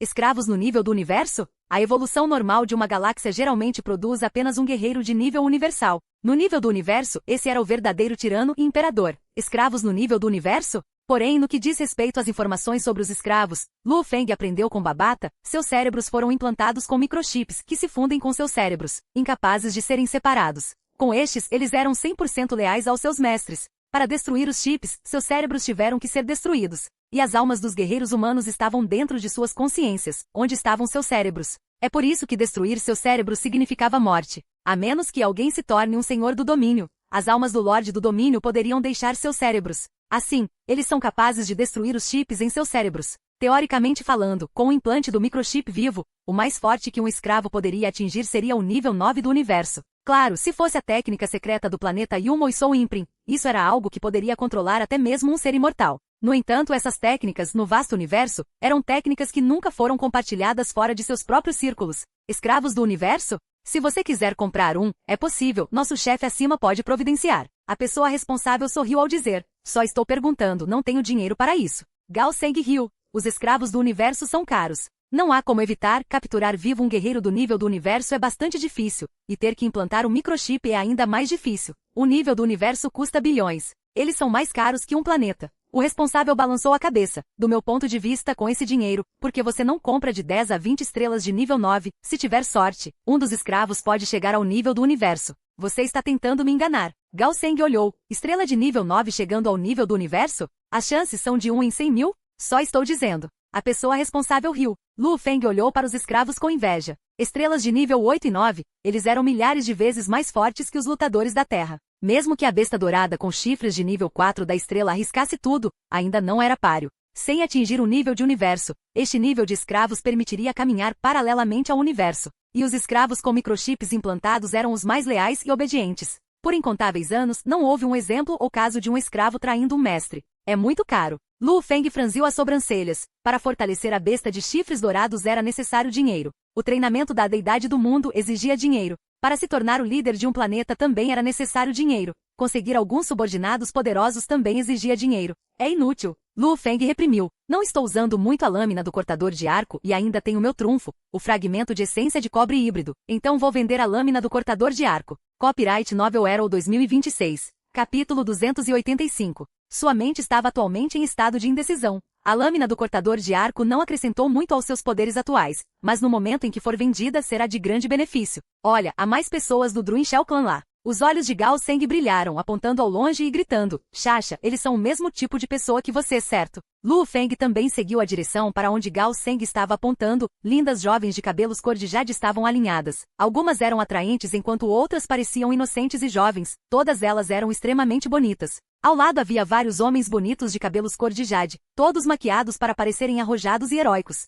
S1: Escravos no nível do universo? A evolução normal de uma galáxia geralmente produz apenas um guerreiro de nível universal. No nível do universo, esse era o verdadeiro tirano e imperador. Escravos no nível do universo? Porém, no que diz respeito às informações sobre os escravos, Lu Feng aprendeu com Babata, seus cérebros foram implantados com microchips que se fundem com seus cérebros, incapazes de serem separados. Com estes, eles eram 100% leais aos seus mestres. Para destruir os chips, seus cérebros tiveram que ser destruídos. E as almas dos guerreiros humanos estavam dentro de suas consciências, onde estavam seus cérebros. É por isso que destruir seus cérebros significava morte. A menos que alguém se torne um senhor do domínio, as almas do Lorde do domínio poderiam deixar seus cérebros. Assim, eles são capazes de destruir os chips em seus cérebros. Teoricamente falando, com o implante do microchip vivo, o mais forte que um escravo poderia atingir seria o nível 9 do universo. Claro, se fosse a técnica secreta do planeta Yumoi Soul Imprim, isso era algo que poderia controlar até mesmo um ser imortal. No entanto, essas técnicas, no vasto universo, eram técnicas que nunca foram compartilhadas fora de seus próprios círculos. Escravos do universo? Se você quiser comprar um, é possível, nosso chefe acima pode providenciar. A pessoa responsável sorriu ao dizer, só estou perguntando, não tenho dinheiro para isso. Gao Seng riu, os escravos do universo são caros. Não há como evitar, capturar vivo um guerreiro do nível do universo é bastante difícil, e ter que implantar um microchip é ainda mais difícil. O nível do universo custa bilhões. Eles são mais caros que um planeta. O responsável balançou a cabeça. Do meu ponto de vista, com esse dinheiro, porque você não compra de 10 a 20 estrelas de nível 9, se tiver sorte, um dos escravos pode chegar ao nível do universo. Você está tentando me enganar. Gao Seng olhou. Estrela de nível 9 chegando ao nível do universo? As chances são de 1 em 100 mil? Só estou dizendo. A pessoa responsável riu. Lu Feng olhou para os escravos com inveja. Estrelas de nível 8 e 9, eles eram milhares de vezes mais fortes que os lutadores da Terra. Mesmo que a besta dourada com chifres de nível 4 da estrela arriscasse tudo, ainda não era páreo. Sem atingir o nível de universo, este nível de escravos permitiria caminhar paralelamente ao universo. E os escravos com microchips implantados eram os mais leais e obedientes. Por incontáveis anos, não houve um exemplo ou caso de um escravo traindo um mestre. É muito caro. Lu Feng franziu as sobrancelhas. Para fortalecer a besta de chifres dourados era necessário dinheiro. O treinamento da deidade do mundo exigia dinheiro. Para se tornar o líder de um planeta também era necessário dinheiro. Conseguir alguns subordinados poderosos também exigia dinheiro. É inútil. Lu Feng reprimiu. Não estou usando muito a lâmina do cortador de arco e ainda tenho meu trunfo, o fragmento de essência de cobre híbrido. Então vou vender a lâmina do cortador de arco. Copyright Novel Arrow 2026. Capítulo 285. Sua mente estava atualmente em estado de indecisão. A lâmina do cortador de arco não acrescentou muito aos seus poderes atuais, mas no momento em que for vendida será de grande benefício. Olha, há mais pessoas do Druin Shell Clan lá. Os olhos de Gao Seng brilharam, apontando ao longe e gritando, Chacha, eles são o mesmo tipo de pessoa que você, certo? Lu Feng também seguiu a direção para onde Gao Seng estava apontando, lindas jovens de cabelos cor de jade estavam alinhadas. Algumas eram atraentes enquanto outras pareciam inocentes e jovens, todas elas eram extremamente bonitas. Ao lado havia vários homens bonitos de cabelos cor de jade, todos maquiados para parecerem arrojados e heróicos.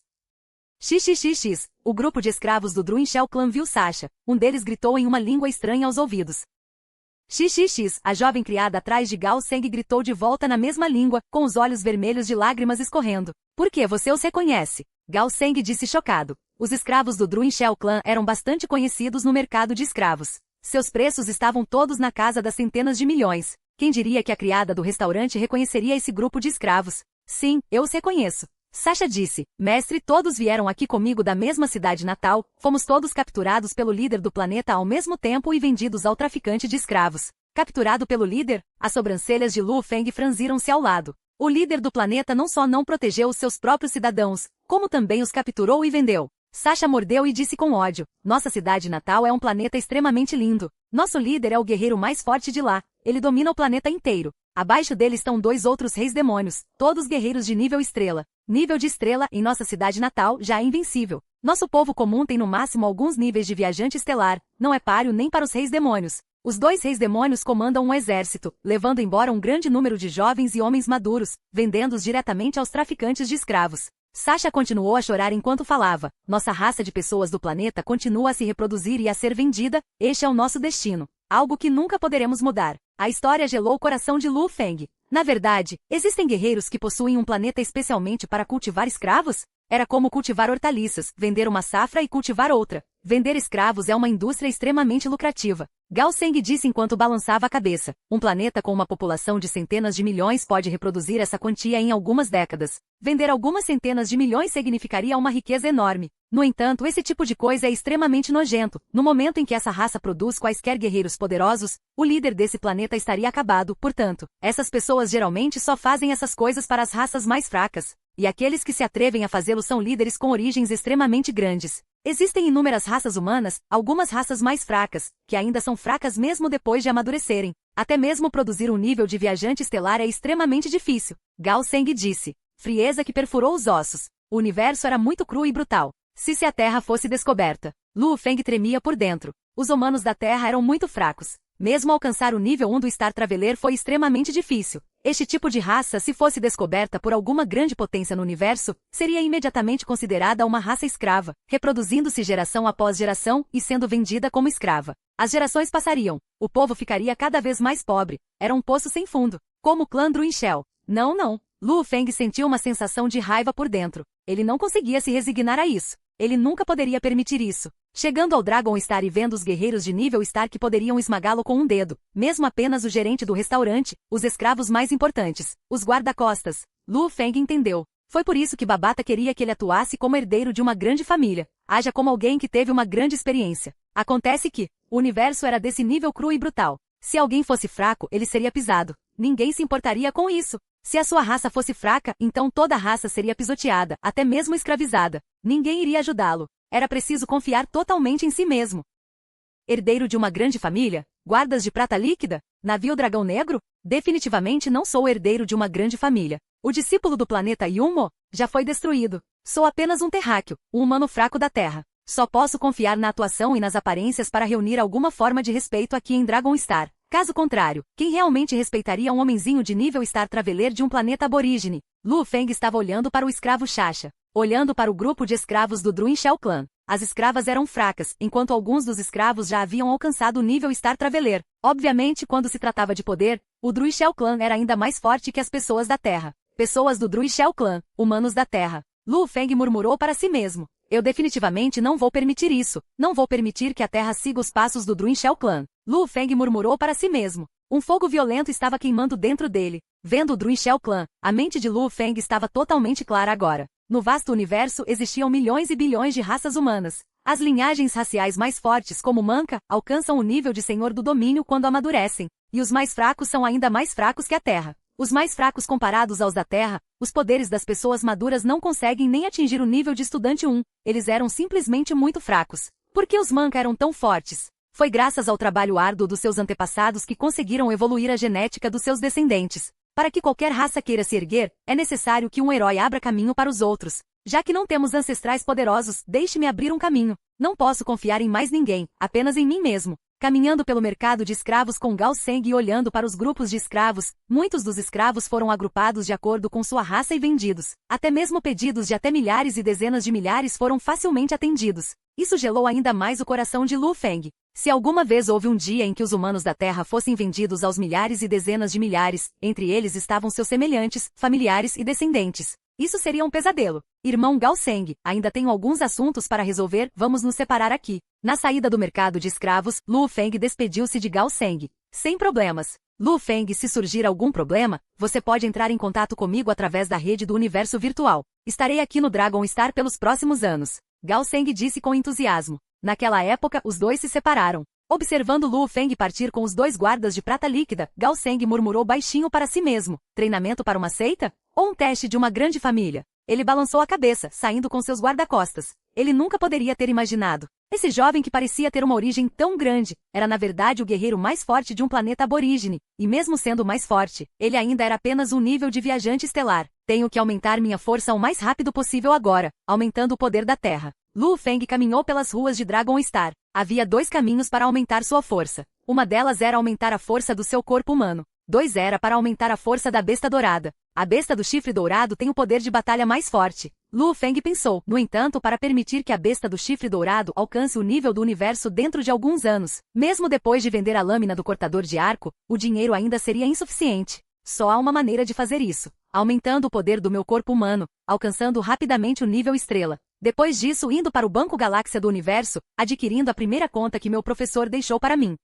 S1: XXXX, o grupo de escravos do Druin Shell Clan viu Sasha. Um deles gritou em uma língua estranha aos ouvidos. XXX, a jovem criada atrás de Gao Seng gritou de volta na mesma língua, com os olhos vermelhos de lágrimas escorrendo. Por que você os reconhece? Gao Seng disse chocado. Os escravos do Druin Shell Clan eram bastante conhecidos no mercado de escravos. Seus preços estavam todos na casa das centenas de milhões. Quem diria que a criada do restaurante reconheceria esse grupo de escravos? Sim, eu os reconheço. Sasha disse, mestre, todos vieram aqui comigo da mesma cidade natal, fomos todos capturados pelo líder do planeta ao mesmo tempo e vendidos ao traficante de escravos. Capturado pelo líder? As sobrancelhas de Lu Feng franziram-se ao lado. O líder do planeta não só não protegeu os seus próprios cidadãos, como também os capturou e vendeu. Sasha mordeu e disse com ódio, nossa cidade natal é um planeta extremamente lindo. Nosso líder é o guerreiro mais forte de lá, ele domina o planeta inteiro. Abaixo dele estão 2 outros reis demônios, todos guerreiros de nível estrela. Nível de estrela, em nossa cidade natal, já é invencível. Nosso povo comum tem no máximo alguns níveis de viajante estelar, não é páreo nem para os reis demônios. Os 2 reis demônios comandam um exército, levando embora um grande número de jovens e homens maduros, vendendo-os diretamente aos traficantes de escravos. Sasha continuou a chorar enquanto falava. Nossa raça de pessoas do planeta continua a se reproduzir e a ser vendida, este é o nosso destino. Algo que nunca poderemos mudar. A história gelou o coração de Lu Feng. Na verdade, existem guerreiros que possuem um planeta especialmente para cultivar escravos? Era como cultivar hortaliças, vender uma safra e cultivar outra. Vender escravos é uma indústria extremamente lucrativa. Gao Seng disse enquanto balançava a cabeça. Um planeta com uma população de centenas de milhões pode reproduzir essa quantia em algumas décadas. Vender algumas centenas de milhões significaria uma riqueza enorme. No entanto, esse tipo de coisa é extremamente nojento. No momento em que essa raça produz quaisquer guerreiros poderosos, o líder desse planeta estaria acabado. Portanto, essas pessoas geralmente só fazem essas coisas para as raças mais fracas. E aqueles que se atrevem a fazê-lo são líderes com origens extremamente grandes. Existem inúmeras raças humanas, algumas raças mais fracas, que ainda são fracas mesmo depois de amadurecerem. Até mesmo produzir um nível de viajante estelar é extremamente difícil. Gao Seng disse. Frieza que perfurou os ossos. O universo era muito cru e brutal. Se a Terra fosse descoberta, Lu Feng tremia por dentro. Os humanos da Terra eram muito fracos. Mesmo alcançar o nível 1 do Star Traveler foi extremamente difícil. Este tipo de raça, se fosse descoberta por alguma grande potência no universo, seria imediatamente considerada uma raça escrava, reproduzindo-se geração após geração e sendo vendida como escrava. As gerações passariam. O povo ficaria cada vez mais pobre. Era um poço sem fundo. Como o clã Druinchel. Não. Lu Feng sentiu uma sensação de raiva por dentro. Ele não conseguia se resignar a isso. Ele nunca poderia permitir isso. Chegando ao Dragon Star e vendo os guerreiros de nível Star que poderiam esmagá-lo com um dedo, mesmo apenas o gerente do restaurante, os escravos mais importantes, os guarda-costas. Lu Feng entendeu. Foi por isso que Babata queria que ele atuasse como herdeiro de uma grande família. Haja como alguém que teve uma grande experiência. Acontece que o universo era desse nível cru e brutal. Se alguém fosse fraco, ele seria pisado. Ninguém se importaria com isso. Se a sua raça fosse fraca, então toda a raça seria pisoteada, até mesmo escravizada. Ninguém iria ajudá-lo. Era preciso confiar totalmente em si mesmo. Herdeiro de uma grande família? Guardas de prata líquida? Navio Dragão Negro? Definitivamente não sou herdeiro de uma grande família. O discípulo do planeta Yumo já foi destruído. Sou apenas um terráqueo, um humano fraco da Terra. Só posso confiar na atuação e nas aparências para reunir alguma forma de respeito aqui em Dragon Star. Caso contrário, quem realmente respeitaria um homenzinho de nível Star Traveler de um planeta aborígene? Lu Feng estava olhando para o escravo Sasha, olhando para o grupo de escravos do Druinchel Clan. As escravas eram fracas, enquanto alguns dos escravos já haviam alcançado o nível Star Traveler. Obviamente, quando se tratava de poder, o Druinchel Clan era ainda mais forte que as pessoas da Terra. Pessoas do Druinchel Clan, humanos da Terra. Lu Feng murmurou para si mesmo. Eu definitivamente não vou permitir isso. Não vou permitir que a Terra siga os passos do Druinchel Clan. Lu Feng murmurou para si mesmo. Um fogo violento estava queimando dentro dele. Vendo o Druinchel Clan, a mente de Lu Feng estava totalmente clara agora. No vasto universo existiam milhões e bilhões de raças humanas. As linhagens raciais mais fortes, como Manca, alcançam o nível de Senhor do Domínio quando amadurecem. E os mais fracos são ainda mais fracos que a Terra. Os mais fracos comparados aos da Terra, os poderes das pessoas maduras não conseguem nem atingir o nível de Estudante 1. Eles eram simplesmente muito fracos. Por que os Manca eram tão fortes? Foi graças ao trabalho árduo dos seus antepassados que conseguiram evoluir a genética dos seus descendentes. Para que qualquer raça queira se erguer, é necessário que um herói abra caminho para os outros. Já que não temos ancestrais poderosos, deixe-me abrir um caminho. Não posso confiar em mais ninguém, apenas em mim mesmo. Caminhando pelo mercado de escravos com Gao Seng e olhando para os grupos de escravos, muitos dos escravos foram agrupados de acordo com sua raça e vendidos. Até mesmo pedidos de até milhares e dezenas de milhares foram facilmente atendidos. Isso gelou ainda mais o coração de Lu Feng. Se alguma vez houve um dia em que os humanos da Terra fossem vendidos aos milhares e dezenas de milhares, entre eles estavam seus semelhantes, familiares e descendentes. Isso seria um pesadelo. Irmão Gao Seng, ainda tenho alguns assuntos para resolver, vamos nos separar aqui. Na saída do mercado de escravos, Lu Feng despediu-se de Gao Seng. Sem problemas. Lu Feng, se surgir algum problema, você pode entrar em contato comigo através da rede do universo virtual. Estarei aqui no Dragon Star pelos próximos anos. Gao Seng disse com entusiasmo. Naquela época, os dois se separaram. Observando Lu Feng partir com os dois guardas de prata líquida, Gao Seng murmurou baixinho para si mesmo. Treinamento para uma seita? Ou um teste de uma grande família? Ele balançou a cabeça, saindo com seus guarda-costas. Ele nunca poderia ter imaginado. Esse jovem que parecia ter uma origem tão grande, era na verdade o guerreiro mais forte de um planeta aborígene. E mesmo sendo mais forte, ele ainda era apenas um nível de viajante estelar. Tenho que aumentar minha força o mais rápido possível agora, aumentando o poder da Terra. Lu Feng caminhou pelas ruas de Dragon Star. Havia dois caminhos para aumentar sua força. Uma delas era aumentar a força do seu corpo humano. 2 era para aumentar a força da besta dourada. A besta do chifre dourado tem o poder de batalha mais forte. Lu Feng pensou, no entanto, para permitir que a besta do chifre dourado alcance o nível do universo dentro de alguns anos. Mesmo depois de vender a lâmina do cortador de arco, o dinheiro ainda seria insuficiente. Só há uma maneira de fazer isso. Aumentando o poder do meu corpo humano, alcançando rapidamente o nível estrela. Depois disso, indo para o Banco Galáxia do Universo, adquirindo a primeira conta que meu professor deixou para mim.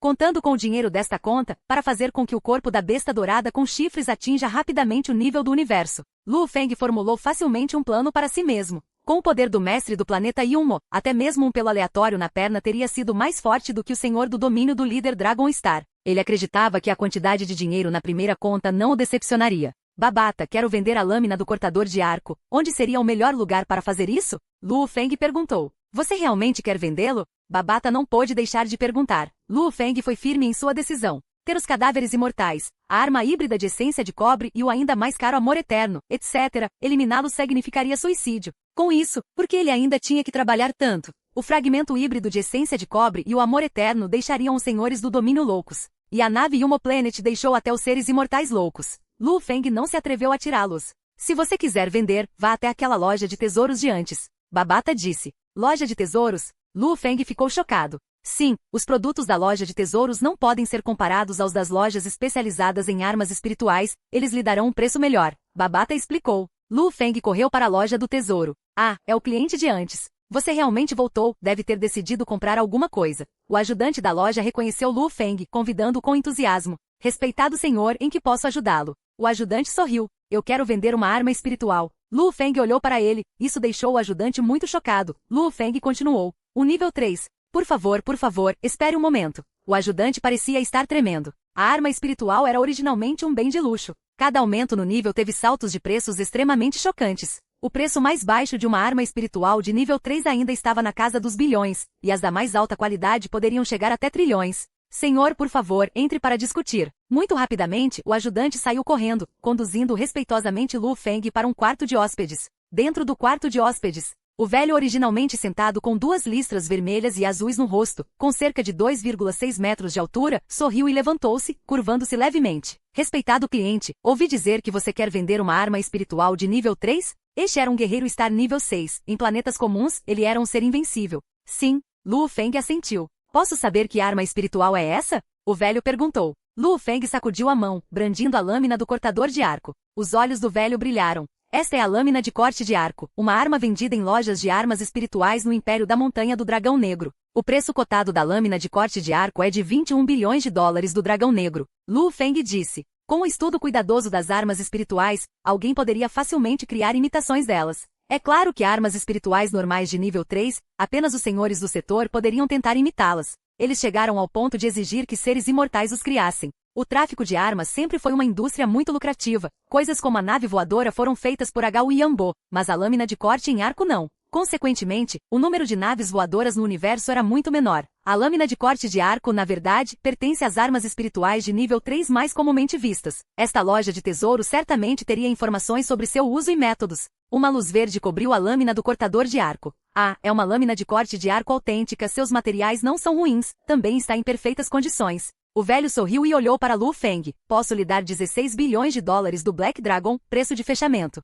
S1: Contando com o dinheiro desta conta, para fazer com que o corpo da besta dourada com chifres atinja rapidamente o nível do universo. Lu Feng formulou facilmente um plano para si mesmo. Com o poder do mestre do planeta Yunmo, até mesmo um pelo aleatório na perna teria sido mais forte do que o senhor do domínio do líder Dragon Star. Ele acreditava que a quantidade de dinheiro na primeira conta não o decepcionaria. Babata, quero vender a lâmina do cortador de arco. Onde seria o melhor lugar para fazer isso? Lu Feng perguntou. Você realmente quer vendê-lo? Babata não pôde deixar de perguntar. Lu Feng foi firme em sua decisão. Ter os cadáveres imortais, a arma híbrida de essência de cobre e o ainda mais caro amor eterno, etc., eliminá-lo significaria suicídio. Com isso, porque ele ainda tinha que trabalhar tanto? O fragmento híbrido de essência de cobre e o amor eterno deixariam os senhores do domínio loucos. E a nave Yumo Planet deixou até os seres imortais loucos. Lu Feng não se atreveu a tirá-los. Se você quiser vender, vá até aquela loja de tesouros de antes. Babata disse. Loja de tesouros? Lu Feng ficou chocado. Sim, os produtos da loja de tesouros não podem ser comparados aos das lojas especializadas em armas espirituais, eles lhe darão um preço melhor. Babata explicou. Lu Feng correu para a loja do tesouro. Ah, é o cliente de antes. Você realmente voltou, deve ter decidido comprar alguma coisa. O ajudante da loja reconheceu Lu Feng, convidando-o com entusiasmo. Respeitado senhor, em que posso ajudá-lo? O ajudante sorriu. Eu quero vender uma arma espiritual. Lu Feng olhou para ele, isso deixou o ajudante muito chocado. Lu Feng continuou. O nível 3. Por favor, espere um momento. O ajudante parecia estar tremendo. A arma espiritual era originalmente um bem de luxo. Cada aumento no nível teve saltos de preços extremamente chocantes. O preço mais baixo de uma arma espiritual de nível 3 ainda estava na casa dos bilhões, e as da mais alta qualidade poderiam chegar até trilhões. Senhor, por favor, entre para discutir. Muito rapidamente, o ajudante saiu correndo, conduzindo respeitosamente Lu Feng para um quarto de hóspedes. Dentro do quarto de hóspedes, o velho originalmente sentado com 2 listras vermelhas e azuis no rosto, com cerca de 2,6 metros de altura, sorriu e levantou-se, curvando-se levemente. Respeitado cliente, ouvi dizer que você quer vender uma arma espiritual de nível 3? Este era um guerreiro Star nível 6. Em planetas comuns, ele era um ser invencível. Sim, Lu Feng assentiu. Posso saber que arma espiritual é essa? O velho perguntou. Lu Feng sacudiu a mão, brandindo a lâmina do cortador de arco. Os olhos do velho brilharam. Esta é a lâmina de corte de arco, uma arma vendida em lojas de armas espirituais no Império da Montanha do Dragão Negro. O preço cotado da lâmina de corte de arco é de 21 bilhões de dólares do Dragão Negro. Lu Feng disse. Com o estudo cuidadoso das armas espirituais, alguém poderia facilmente criar imitações delas. É claro que armas espirituais normais de nível 3, apenas os senhores do setor poderiam tentar imitá-las. Eles chegaram ao ponto de exigir que seres imortais os criassem. O tráfico de armas sempre foi uma indústria muito lucrativa. Coisas como a nave voadora foram feitas por H.U. Yambo, mas a lâmina de corte em arco não. Consequentemente, o número de naves voadoras no universo era muito menor. A lâmina de corte de arco, na verdade, pertence às armas espirituais de nível 3 mais comumente vistas. Esta loja de tesouro certamente teria informações sobre seu uso e métodos. Uma luz verde cobriu a lâmina do cortador de arco. Ah, é uma lâmina de corte de arco autêntica, seus materiais não são ruins, também está em perfeitas condições. O velho sorriu e olhou para Lu Feng. Posso lhe dar 16 bilhões de dólares do Black Dragon, preço de fechamento.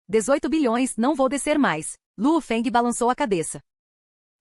S1: 18 bilhões, não vou descer mais. Lu Feng balançou a cabeça.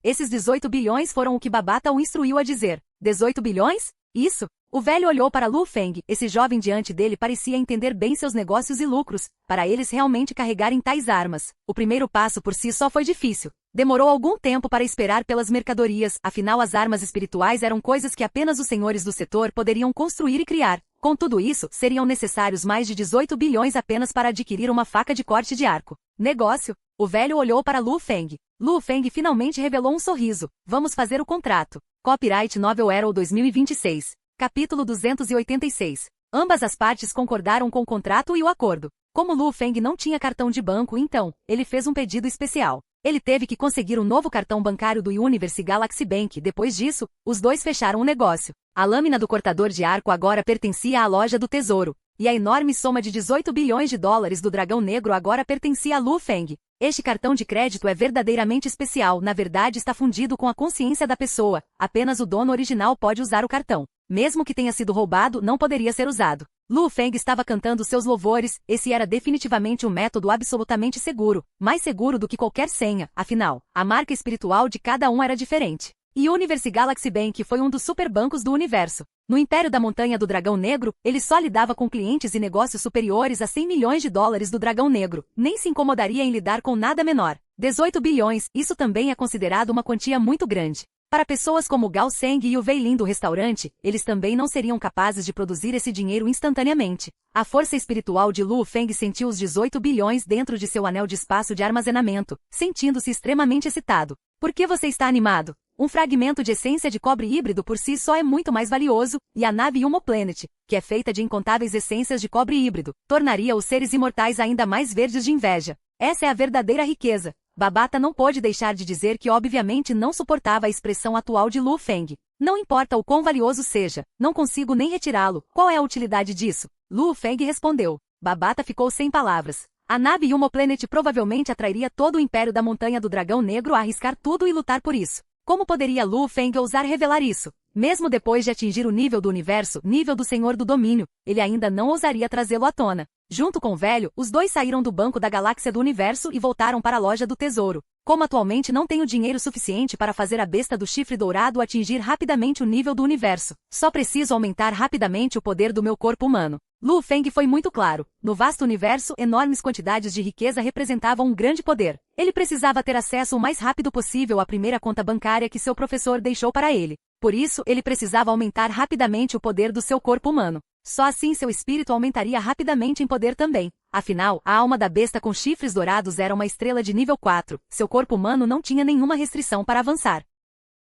S1: Esses 18 bilhões foram o que Babata o instruiu a dizer. 18 bilhões? Isso? O velho olhou para Lu Feng. Esse jovem diante dele parecia entender bem seus negócios e lucros, para eles realmente carregarem tais armas. O primeiro passo por si só foi difícil. Demorou algum tempo para esperar pelas mercadorias, afinal as armas espirituais eram coisas que apenas os senhores do setor poderiam construir e criar. Com tudo isso, seriam necessários mais de 18 bilhões apenas para adquirir uma faca de corte de arco. Negócio? O velho olhou para Lu Feng. Lu Feng finalmente revelou um sorriso. Vamos fazer o contrato. Copyright Novel Arrow 2026. Capítulo 286. Ambas as partes concordaram com o contrato e o acordo. Como Lu Feng não tinha cartão de banco então, ele fez um pedido especial. Ele teve que conseguir um novo cartão bancário do Universe Galaxy Bank. Depois disso, os dois fecharam o negócio. A lâmina do cortador de arco agora pertencia à loja do tesouro. e a enorme soma de 18 bilhões de dólares do Dragão Negro agora pertencia a Lu Feng. Este cartão de crédito é verdadeiramente especial, na verdade está fundido com a consciência da pessoa, apenas o dono original pode usar o cartão. Mesmo que tenha sido roubado, não poderia ser usado. Lu Feng estava cantando seus louvores, esse era definitivamente um método absolutamente seguro, mais seguro do que qualquer senha, afinal, a marca espiritual de cada um era diferente. E Universe Galaxy Bank foi um dos superbancos do universo. No Império da Montanha do Dragão Negro, ele só lidava com clientes e negócios superiores a 100 milhões de dólares do Dragão Negro, nem se incomodaria em lidar com nada menor. 18 bilhões, isso também é considerado uma quantia muito grande. Para pessoas como Gao Seng e o Wei Lin do restaurante, eles também não seriam capazes de produzir esse dinheiro instantaneamente. A força espiritual de Lu Feng sentiu os 18 bilhões dentro de seu anel de espaço de armazenamento, sentindo-se extremamente excitado. Por que você está animado? Um fragmento de essência de cobre híbrido por si só é muito mais valioso, e a nave Humo Planet, que é feita de incontáveis essências de cobre híbrido, tornaria os seres imortais ainda mais verdes de inveja. Essa é a verdadeira riqueza. Babata não pôde deixar de dizer que obviamente não suportava a expressão atual de Lu Feng. Não importa o quão valioso seja, não consigo nem retirá-lo, qual é a utilidade disso? Lu Feng respondeu. Babata ficou sem palavras. A nave Humo Planet provavelmente atrairia todo o Império da Montanha do Dragão Negro a arriscar tudo e lutar por isso. Como poderia Lu Feng ousar revelar isso? Mesmo depois de atingir o nível do universo, nível do Senhor do Domínio, ele ainda não ousaria trazê-lo à tona. Junto com o velho, os dois saíram do Banco da Galáxia do Universo e voltaram para a Loja do Tesouro. Como atualmente não tenho dinheiro suficiente para fazer a besta do chifre dourado atingir rapidamente o nível do universo, só preciso aumentar rapidamente o poder do meu corpo humano. Lu Feng foi muito claro. No vasto universo, enormes quantidades de riqueza representavam um grande poder. Ele precisava ter acesso o mais rápido possível à primeira conta bancária que seu professor deixou para ele. Por isso, ele precisava aumentar rapidamente o poder do seu corpo humano. Só assim seu espírito aumentaria rapidamente em poder também. Afinal, a alma da besta com chifres dourados era uma estrela de nível 4. Seu corpo humano não tinha nenhuma restrição para avançar.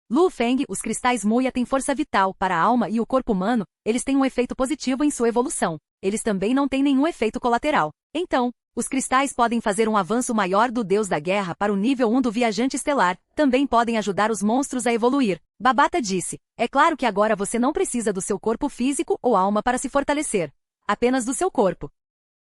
S1: Lu Feng, os cristais Muya têm força vital para a alma e o corpo humano, eles têm um efeito positivo em sua evolução. Eles também não têm nenhum efeito colateral. Então, os cristais podem fazer um avanço maior do Deus da Guerra para o nível 1 do Viajante Estelar, também podem ajudar os monstros a evoluir. Babata disse, é claro que agora você não precisa do seu corpo físico ou alma para se fortalecer. Apenas do seu corpo.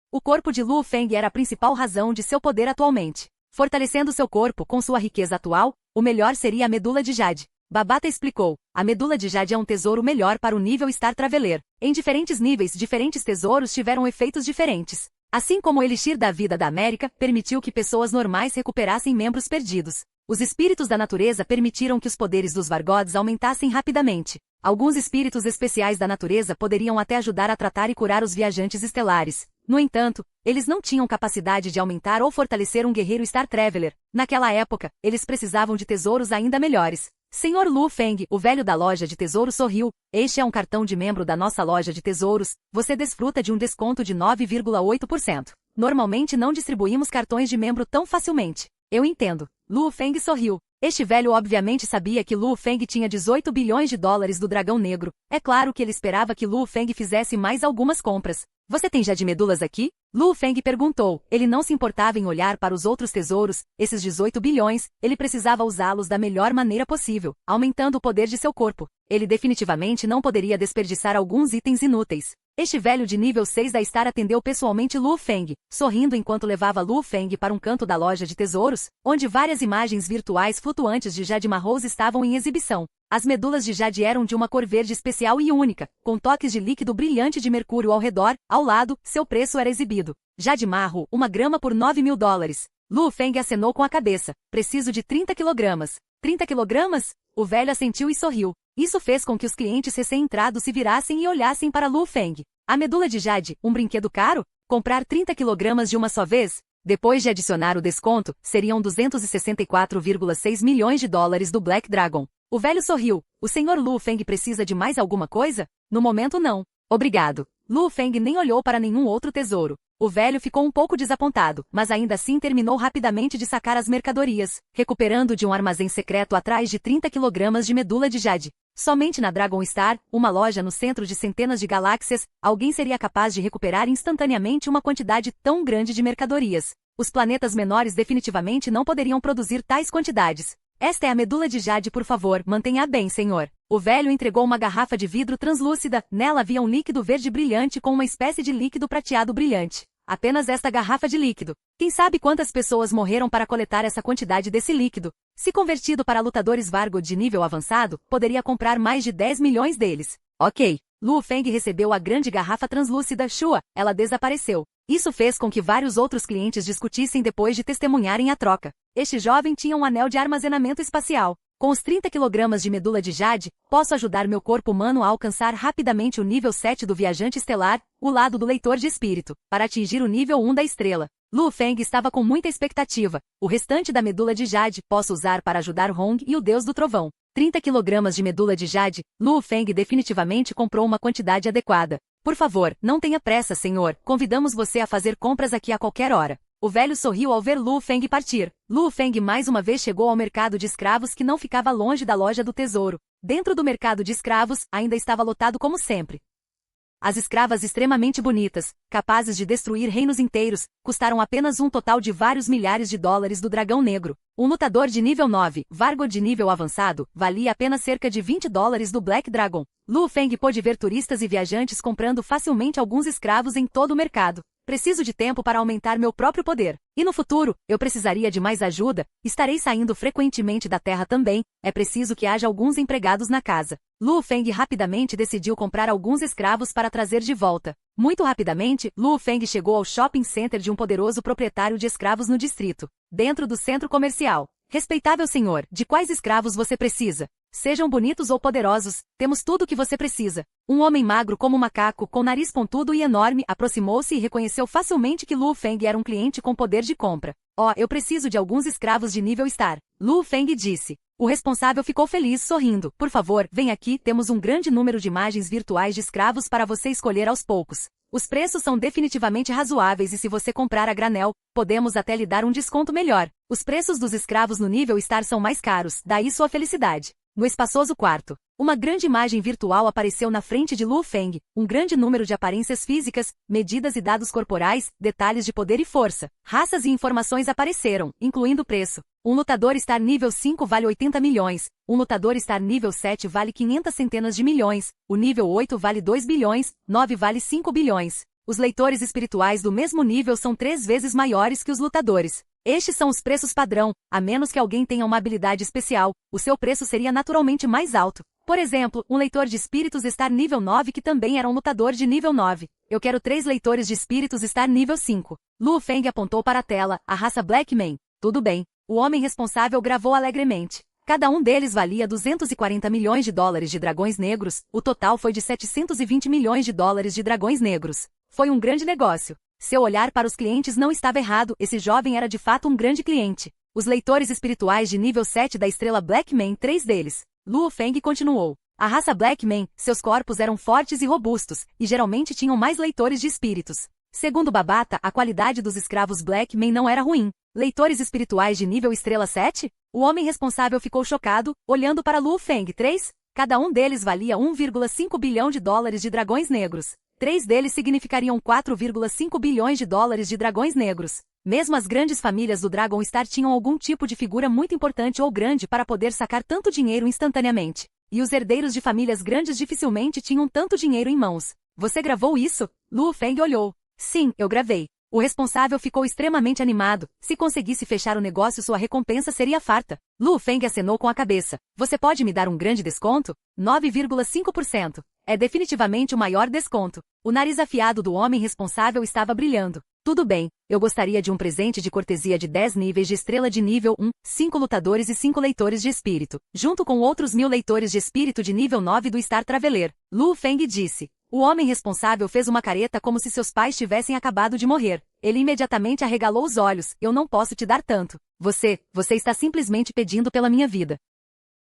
S1: O corpo de Lu Feng era a principal razão de seu poder atualmente. Fortalecendo seu corpo com sua riqueza atual, o melhor seria a medula de Jade. Babata explicou, a medula de Jade é um tesouro melhor para o nível Star Traveler. Em diferentes níveis, diferentes tesouros tiveram efeitos diferentes. Assim como o Elixir da Vida da América permitiu que pessoas normais recuperassem membros perdidos. Os espíritos da natureza permitiram que os poderes dos Vargods aumentassem rapidamente. Alguns espíritos especiais da natureza poderiam até ajudar a tratar e curar os viajantes estelares. No entanto, eles não tinham capacidade de aumentar ou fortalecer um guerreiro Star Traveler. Naquela época, eles precisavam de tesouros ainda melhores. Senhor Lu Feng, o velho da loja de tesouros sorriu. Este é um cartão de membro da nossa loja de tesouros. Você desfruta de um desconto de 9,8%. Normalmente não distribuímos cartões de membro tão facilmente. Eu entendo. Lu Feng sorriu. Este velho obviamente sabia que Lu Feng tinha 18 bilhões de dólares do Dragão Negro. É claro que ele esperava que Lu Feng fizesse mais algumas compras. Você tem já de medulas aqui? Lu Feng perguntou. Ele não se importava em olhar para os outros tesouros, esses 18 bilhões, ele precisava usá-los da melhor maneira possível, aumentando o poder de seu corpo. Ele definitivamente não poderia desperdiçar alguns itens inúteis. Este velho de nível 6 da Star atendeu pessoalmente Lu Feng, sorrindo enquanto levava Lu Feng para um canto da loja de tesouros, onde várias imagens virtuais flutuantes de Jade Marrous estavam em exibição. As medulas de Jade eram de uma cor verde especial e única, com toques de líquido brilhante de mercúrio ao redor, ao lado, seu preço era exibido. Jade Marro, 1 grama por 9 mil dólares. Lu Feng acenou com a cabeça. Preciso de 30 quilogramas. 30 quilogramas? O velho assentiu e sorriu. Isso fez com que os clientes recém-entrados se virassem e olhassem para Lu Feng. A medula de Jade, um brinquedo caro? Comprar 30 quilogramas de uma só vez? Depois de adicionar o desconto, seriam 264,6 milhões de dólares do Black Dragon. O velho sorriu. O senhor Lu Feng precisa de mais alguma coisa? No momento não. Obrigado. Lu Feng nem olhou para nenhum outro tesouro. O velho ficou um pouco desapontado, mas ainda assim terminou rapidamente de sacar as mercadorias, recuperando de um armazém secreto atrás de 30 quilogramas de medula de Jade. Somente na Dragon Star, uma loja no centro de centenas de galáxias, alguém seria capaz de recuperar instantaneamente uma quantidade tão grande de mercadorias. Os planetas menores definitivamente não poderiam produzir tais quantidades. Esta é a medula de jade, por favor, mantenha-a bem, senhor. O velho entregou uma garrafa de vidro translúcida, nela havia um líquido verde brilhante com uma espécie de líquido prateado brilhante. Apenas esta garrafa de líquido. Quem sabe quantas pessoas morreram para coletar essa quantidade desse líquido? Se convertido para lutadores Vargold de nível avançado, poderia comprar mais de 10 milhões deles. Ok. Lu Feng recebeu a grande garrafa translúcida Shua, ela desapareceu. Isso fez com que vários outros clientes discutissem depois de testemunharem a troca. Este jovem tinha um anel de armazenamento espacial. Com os 30 kg de medula de jade, posso ajudar meu corpo humano a alcançar rapidamente o nível 7 do viajante estelar, o lado do leitor de espírito, para atingir o nível 1 da estrela. Lu Feng estava com muita expectativa. O restante da medula de jade posso usar para ajudar Hong e o deus do trovão. 30 kg de medula de jade, Lu Feng definitivamente comprou uma quantidade adequada. Por favor, não tenha pressa, senhor. Convidamos você a fazer compras aqui a qualquer hora. O velho sorriu ao ver Lu Feng partir. Lu Feng mais uma vez chegou ao mercado de escravos que não ficava longe da loja do tesouro. Dentro do mercado de escravos, ainda estava lotado como sempre. As escravas extremamente bonitas, capazes de destruir reinos inteiros, custaram apenas um total de vários milhares de dólares do dragão negro. Um lutador de nível 9, Vargold de nível avançado, valia apenas cerca de 20 dólares do Black Dragon. Lu Feng pôde ver turistas e viajantes comprando facilmente alguns escravos em todo o mercado. Preciso de tempo para aumentar meu próprio poder. E no futuro, eu precisaria de mais ajuda, estarei saindo frequentemente da Terra também, é preciso que haja alguns empregados na casa. Lu Feng rapidamente decidiu comprar alguns escravos para trazer de volta. Muito rapidamente, Lu Feng chegou ao shopping center de um poderoso proprietário de escravos no distrito, dentro do centro comercial. Respeitável senhor, de quais escravos você precisa? Sejam bonitos ou poderosos, temos tudo o que você precisa. Um homem magro como um macaco, com nariz pontudo e enorme, aproximou-se e reconheceu facilmente que Lu Feng era um cliente com poder de compra. Oh, eu preciso de alguns escravos de nível Star. Lu Feng disse. O responsável ficou feliz, sorrindo. Por favor, vem aqui, temos um grande número de imagens virtuais de escravos para você escolher aos poucos. Os preços são definitivamente razoáveis e se você comprar a granel, podemos até lhe dar um desconto melhor. Os preços dos escravos no nível Star são mais caros, daí sua felicidade. No espaçoso quarto, uma grande imagem virtual apareceu na frente de Lu Feng, um grande número de aparências físicas, medidas e dados corporais, detalhes de poder e força, raças e informações apareceram, incluindo preço. Um lutador Star nível 5 vale 80 milhões, um lutador Star nível 7 vale 500 centenas de milhões, o nível 8 vale 2 bilhões, 9 vale 5 bilhões. Os leitores espirituais do mesmo nível são 3 vezes maiores que os lutadores. Estes são os preços padrão, a menos que alguém tenha uma habilidade especial, o seu preço seria naturalmente mais alto. Por exemplo, um leitor de espíritos Star nível 9 que também era um lutador de nível 9. Eu quero 3 leitores de espíritos Star nível 5. Lu Feng apontou para a tela, a raça Black Man. Tudo bem. O homem responsável gravou alegremente. Cada um deles valia 240 milhões de dólares de dragões negros, o total foi de 720 milhões de dólares de dragões negros. Foi um grande negócio. Seu olhar para os clientes não estava errado, esse jovem era de fato um grande cliente. Os leitores espirituais de nível 7 da estrela Black Man, 3 deles. Lu Feng continuou. A raça Black Man, seus corpos eram fortes e robustos, e geralmente tinham mais leitores de espíritos. Segundo Babata, a qualidade dos escravos Black Man não era ruim. Leitores espirituais de nível estrela 7? O homem responsável ficou chocado, olhando para Lu Feng, 3? Cada um deles valia 1,5 bilhão de dólares de dragões negros. 3 deles significariam 4,5 bilhões de dólares de dragões negros. Mesmo as grandes famílias do Dragon Star tinham algum tipo de figura muito importante ou grande para poder sacar tanto dinheiro instantaneamente. E os herdeiros de famílias grandes dificilmente tinham tanto dinheiro em mãos. Você gravou isso? Lu Feng olhou. Sim, eu gravei. O responsável ficou extremamente animado. Se conseguisse fechar o negócio, sua recompensa seria farta. Lu Feng acenou com a cabeça. Você pode me dar um grande desconto? 9,5%. É definitivamente o maior desconto. O nariz afiado do homem responsável estava brilhando. Tudo bem, eu gostaria de um presente de cortesia de 10 níveis de estrela de nível 1, 5 lutadores e 5 leitores de espírito, junto com outros 1000 leitores de espírito de nível 9 do Star Traveler. Lu Feng disse. O homem responsável fez uma careta como se seus pais tivessem acabado de morrer. Ele imediatamente arregalou os olhos. Eu não posso te dar tanto. Você está simplesmente pedindo pela minha vida.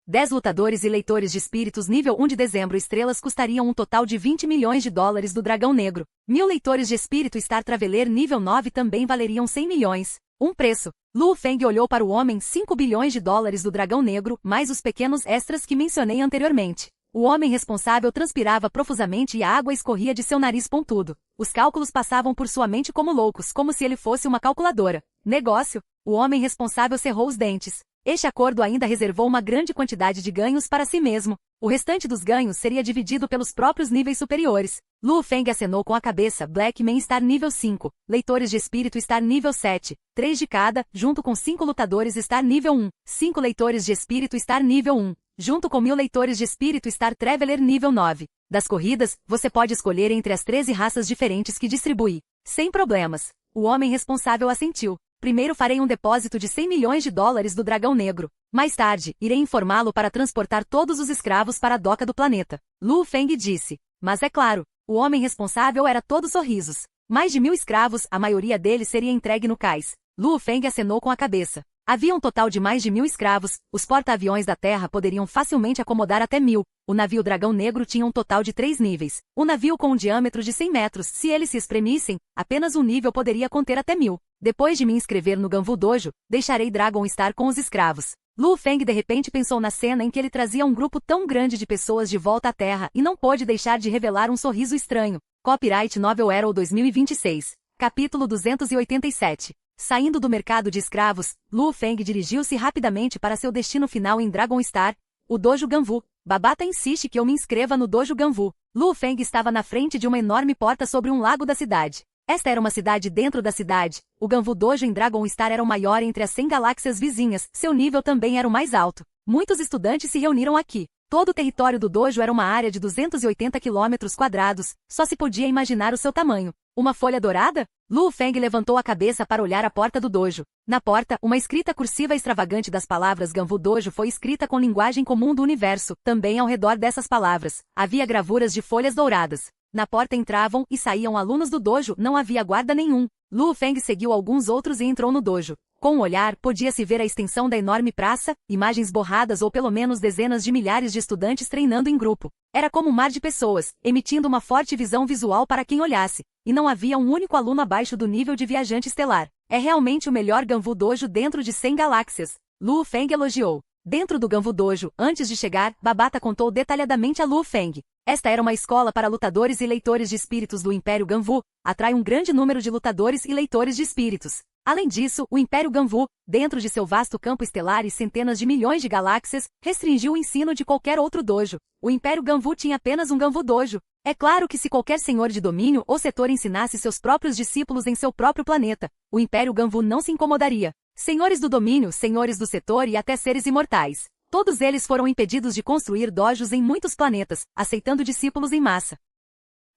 S1: 10 lutadores e leitores de espíritos nível 1 de dezembro estrelas custariam um total de 20 milhões de dólares do dragão negro. 1000 leitores de espírito Star Traveler nível 9 também valeriam 100 milhões. Um preço. Lu Feng olhou para o homem 5 bilhões de dólares do dragão negro, mais os pequenos extras que mencionei anteriormente. O homem responsável transpirava profusamente e a água escorria de seu nariz pontudo. Os cálculos passavam por sua mente como loucos, como se ele fosse uma calculadora. Negócio? O homem responsável cerrou os dentes. Este acordo ainda reservou uma grande quantidade de ganhos para si mesmo. O restante dos ganhos seria dividido pelos próprios níveis superiores. Lu Feng acenou com a cabeça. Black Man Star nível 5, leitores de espírito Star nível 7, 3 de cada, junto com 5 lutadores Star nível 1, 5 leitores de espírito Star nível 1, junto com 1000 leitores de espírito Star Traveler nível 9. Das corridas, você pode escolher entre as 13 raças diferentes que distribui. Sem problemas. O homem responsável assentiu. Primeiro farei um depósito de 100 milhões de dólares do Dragão Negro. Mais tarde, irei informá-lo para transportar todos os escravos para a doca do planeta. Lu Feng disse. Mas é claro, o homem responsável era todo sorrisos. Mais de 1000 escravos, a maioria deles seria entregue no cais. Lu Feng acenou com a cabeça. Havia um total de mais de 1000 escravos, os porta-aviões da Terra poderiam facilmente acomodar até 1000. O navio Dragão Negro tinha um total de 3 níveis. Um navio com um diâmetro de 100 metros, se eles se espremissem, apenas um nível poderia conter até 1000. Depois de me inscrever no Ganvu Dojo, deixarei Dragon estar com os escravos. Lu Feng de repente pensou na cena em que ele trazia um grupo tão grande de pessoas de volta à Terra e não pôde deixar de revelar um sorriso estranho. Copyright Novel Arrow 2026. Capítulo 287. Saindo do mercado de escravos, Lu Feng dirigiu-se rapidamente para seu destino final em Dragon Star, o Dojo Ganvu. Babata insiste que eu me inscreva no Dojo Ganvu. Lu Feng estava na frente de uma enorme porta sobre um lago da cidade. Esta era uma cidade dentro da cidade. O Ganvu Dojo em Dragon Star era o maior entre as 100 galáxias vizinhas, seu nível também era o mais alto. Muitos estudantes se reuniram aqui. Todo o território do dojo era uma área de 280 km², só se podia imaginar o seu tamanho. Uma folha dourada? Lu Feng levantou a cabeça para olhar a porta do dojo. Na porta, uma escrita cursiva extravagante das palavras Ganvu Dojo foi escrita com linguagem comum do universo. Também ao redor dessas palavras, havia gravuras de folhas douradas. Na porta entravam e saíam alunos do dojo, não havia guarda nenhum. Lu Feng seguiu alguns outros e entrou no dojo. Com um olhar, podia-se ver a extensão da enorme praça, imagens borradas ou pelo menos dezenas de milhares de estudantes treinando em grupo. Era como um mar de pessoas, emitindo uma forte visão visual para quem olhasse. E não havia um único aluno abaixo do nível de viajante estelar. É realmente o melhor Ganvu Dojo dentro de 100 galáxias. Lu Feng elogiou. Dentro do Ganvu Dojo, antes de chegar, Babata contou detalhadamente a Lu Feng. Esta era uma escola para lutadores e leitores de espíritos do Império Ganvu, atrai um grande número de lutadores e leitores de espíritos. Além disso, o Império Ganvu, dentro de seu vasto campo estelar e centenas de milhões de galáxias, restringiu o ensino de qualquer outro dojo. O Império Ganvu tinha apenas um Ganvu Dojo. É claro que se qualquer senhor de domínio ou setor ensinasse seus próprios discípulos em seu próprio planeta, o Império Ganvu não se incomodaria. Senhores do domínio, senhores do setor e até seres imortais. Todos eles foram impedidos de construir dojos em muitos planetas, aceitando discípulos em massa.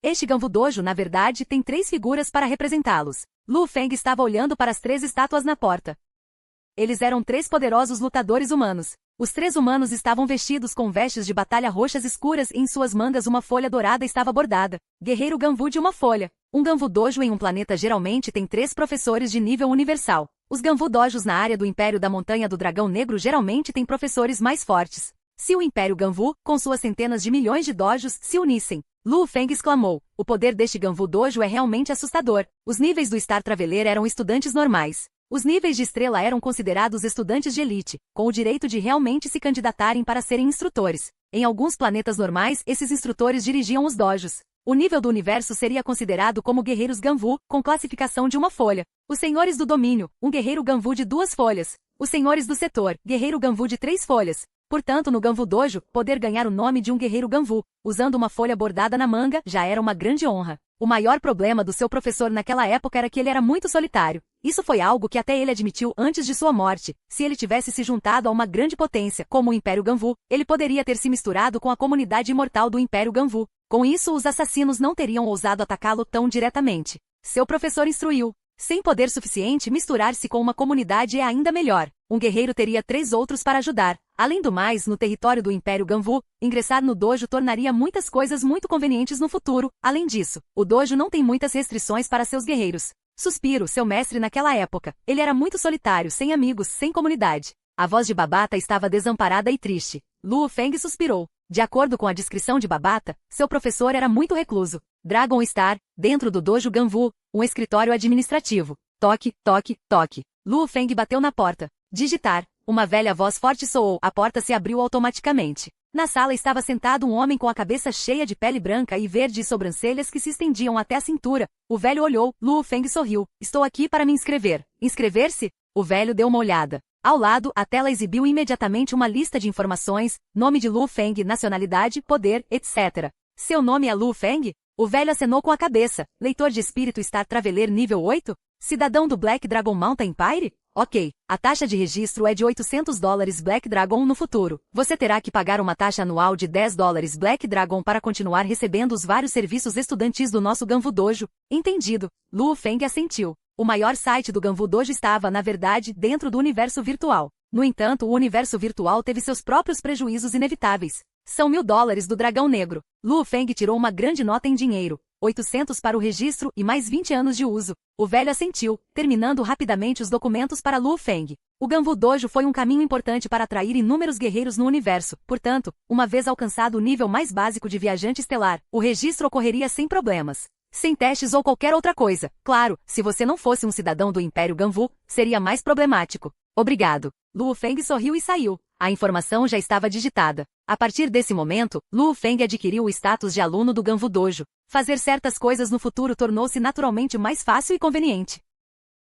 S1: Este Ganvu Dojo, na verdade, tem 3 figuras para representá-los. Lu Feng estava olhando para as 3 estátuas na porta. Eles eram 3 poderosos lutadores humanos. Os 3 humanos estavam vestidos com vestes de batalha roxas escuras e em suas mangas uma folha dourada estava bordada. Guerreiro Ganvu de uma folha. Um Ganvu Dojo em um planeta geralmente tem 3 professores de nível universal. Os Ganvu Dojos na área do Império da Montanha do Dragão Negro geralmente têm professores mais fortes. Se o Império Ganvu, com suas centenas de milhões de dojos, se unissem, Lu Feng exclamou, o poder deste Ganvu Dojo é realmente assustador. Os níveis do Star Traveler eram estudantes normais. Os níveis de estrela eram considerados estudantes de elite, com o direito de realmente se candidatarem para serem instrutores. Em alguns planetas normais, esses instrutores dirigiam os dojos. O nível do universo seria considerado como guerreiros Ganvu, com classificação de uma folha. Os senhores do domínio, um guerreiro Ganvu de 2 folhas. Os senhores do setor, guerreiro Ganvu de 3 folhas. Portanto, no Ganvu Dojo, poder ganhar o nome de um guerreiro Ganvu, usando uma folha bordada na manga, já era uma grande honra. O maior problema do seu professor naquela época era que ele era muito solitário. Isso foi algo que até ele admitiu antes de sua morte. Se ele tivesse se juntado a uma grande potência, como o Império Ganvu, ele poderia ter se misturado com a comunidade imortal do Império Ganvu. Com isso, os assassinos não teriam ousado atacá-lo tão diretamente. Seu professor instruiu. Sem poder suficiente, misturar-se com uma comunidade é ainda melhor. Um guerreiro teria 3 outros para ajudar. Além do mais, no território do Império Ganvu, ingressar no dojo tornaria muitas coisas muito convenientes no futuro. Além disso, o dojo não tem muitas restrições para seus guerreiros. Suspiro, seu mestre naquela época. Ele era muito solitário, sem amigos, sem comunidade. A voz de Babata estava desamparada e triste. Lu Feng suspirou. De acordo com a descrição de Babata, seu professor era muito recluso. Dragon Star, dentro do dojo Ganvu, um escritório administrativo. Toque, toque, toque. Lu Feng bateu na porta. Digitar. Uma velha voz forte soou. A porta se abriu automaticamente. Na sala estava sentado um homem com a cabeça cheia de pele branca e verde e sobrancelhas que se estendiam até a cintura. O velho olhou. Lu Feng sorriu. Estou aqui para me inscrever. Inscrever-se? O velho deu uma olhada. Ao lado, a tela exibiu imediatamente uma lista de informações, nome de Lu Feng, nacionalidade, poder, etc. Seu nome é Lu Feng? O velho acenou com a cabeça. Leitor de espírito Star Traveler nível 8? Cidadão do Black Dragon Mountain Empire? Ok, a taxa de registro é de $800 Black Dragon no futuro. Você terá que pagar uma taxa anual de $10 Black Dragon para continuar recebendo os vários serviços estudantis do nosso Ganvu Dojo. Entendido. Lu Feng assentiu. O maior site do Ganvu Dojo estava, na verdade, dentro do universo virtual. No entanto, o universo virtual teve seus próprios prejuízos inevitáveis. São $1000 do Dragão Negro. Lu Feng tirou uma grande nota em dinheiro. 800 para o registro e mais 20 anos de uso. O velho assentiu, terminando rapidamente os documentos para Lu Feng. O Ganvu Dojo foi um caminho importante para atrair inúmeros guerreiros no universo. Portanto, uma vez alcançado o nível mais básico de viajante estelar, o registro ocorreria sem problemas. Sem testes ou qualquer outra coisa. Claro, se você não fosse um cidadão do Império Ganvu, seria mais problemático. Obrigado. Lu Feng sorriu e saiu. A informação já estava digitada. A partir desse momento, Lu Feng adquiriu o status de aluno do Ganvu Dojo. Fazer certas coisas no futuro tornou-se naturalmente mais fácil e conveniente.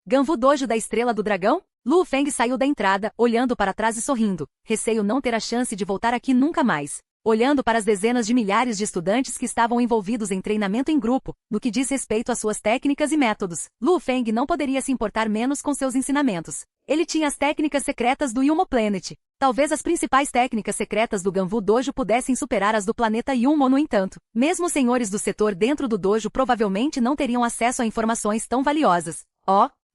S1: Ganvu Dojo da Estrela do Dragão? Lu Feng saiu da entrada, olhando para trás e sorrindo. Receio não ter a chance de voltar aqui nunca mais. Olhando para as dezenas de milhares de estudantes que estavam envolvidos em treinamento em grupo, no que diz respeito às suas técnicas e métodos, Lu Feng não poderia se importar menos com seus ensinamentos. Ele tinha as técnicas secretas do Yumo Planet. Talvez as principais técnicas secretas do Ganvu Dojo pudessem superar as do planeta Yumo, no entanto. Mesmo os senhores do setor dentro do dojo provavelmente não teriam acesso a informações tão valiosas.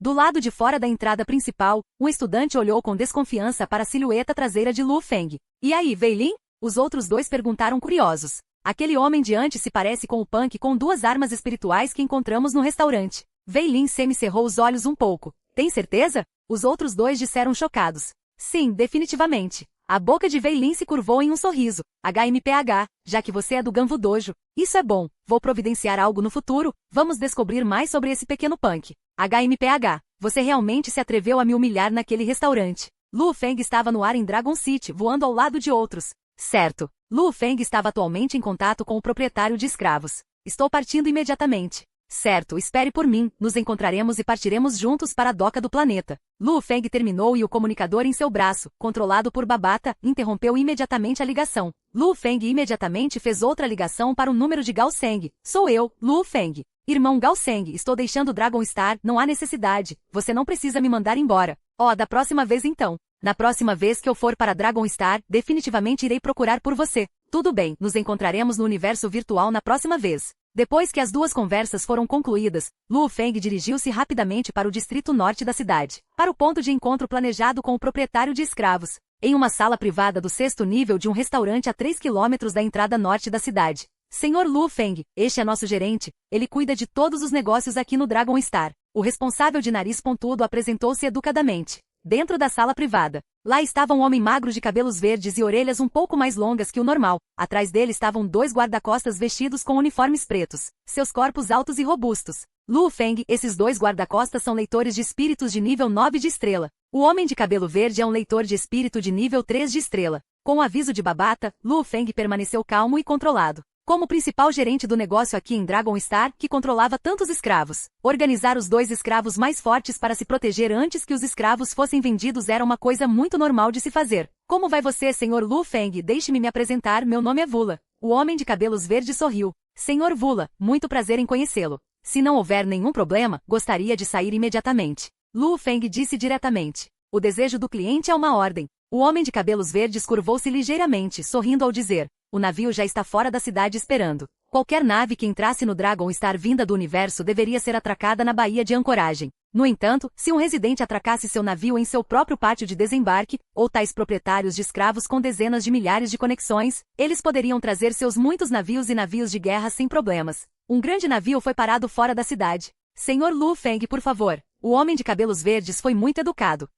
S1: Do lado de fora da entrada principal, um estudante olhou com desconfiança para a silhueta traseira de Lu Feng. E aí, Weilin? Os outros dois perguntaram curiosos. Aquele homem diante se parece com o punk com 2 armas espirituais que encontramos no restaurante. Weilin semicerrou os olhos um pouco. Tem certeza? Os outros dois disseram chocados. Sim, definitivamente. A boca de Weilin se curvou em um sorriso. HMPH, já que você é do Ganvu Dojo. Isso é bom. Vou providenciar algo no futuro. Vamos descobrir mais sobre esse pequeno punk. HMPH, você realmente se atreveu a me humilhar naquele restaurante. Lu Feng estava no ar em Dragon City, voando ao lado de outros. Certo. Lu Feng estava atualmente em contato com o proprietário de escravos. Estou partindo imediatamente. Certo, espere por mim, nos encontraremos e partiremos juntos para a doca do planeta. Lu Feng terminou e o comunicador em seu braço, controlado por Babata, interrompeu imediatamente a ligação. Lu Feng imediatamente fez outra ligação para o número de Gao Seng. Sou eu, Lu Feng. Irmão Gao Seng, estou deixando Dragon Star, não há necessidade. Você não precisa me mandar embora. Da próxima vez então. Na próxima vez que eu for para Dragon Star, definitivamente irei procurar por você. Tudo bem, nos encontraremos no universo virtual na próxima vez. Depois que as duas conversas foram concluídas, Lu Feng dirigiu-se rapidamente para o distrito norte da cidade, para o ponto de encontro planejado com o proprietário de escravos, em uma sala privada do 6º nível de um restaurante a 3 quilômetros da entrada norte da cidade. Senhor Lu Feng, este é nosso gerente, ele cuida de todos os negócios aqui no Dragon Star. O responsável de nariz pontudo apresentou-se educadamente. Dentro da sala privada, lá estava um homem magro de cabelos verdes e orelhas um pouco mais longas que o normal. Atrás dele estavam 2 guarda-costas vestidos com uniformes pretos, seus corpos altos e robustos. Lu Feng, esses 2 guarda-costas são leitores de espíritos de nível 9 de estrela. O homem de cabelo verde é um leitor de espírito de nível 3 de estrela. Com o aviso de Babata, Lu Feng permaneceu calmo e controlado. Como principal gerente do negócio aqui em Dragon Star, que controlava tantos escravos, organizar os 2 escravos mais fortes para se proteger antes que os escravos fossem vendidos era uma coisa muito normal de se fazer. Como vai você, Sr. Lu Feng? Deixe-me me apresentar, meu nome é Vula. O homem de cabelos verdes sorriu. Sr. Vula, muito prazer em conhecê-lo. Se não houver nenhum problema, gostaria de sair imediatamente. Lu Feng disse diretamente. O desejo do cliente é uma ordem. O homem de cabelos verdes curvou-se ligeiramente, sorrindo ao dizer. O navio já está fora da cidade esperando. Qualquer nave que entrasse no Dragon Star vinda do universo deveria ser atracada na baía de ancoragem. No entanto, se um residente atracasse seu navio em seu próprio pátio de desembarque, ou tais proprietários de escravos com dezenas de milhares de conexões, eles poderiam trazer seus muitos navios e navios de guerra sem problemas. Um grande navio foi parado fora da cidade. Senhor Lu Feng, por favor. O homem de cabelos verdes foi muito educado.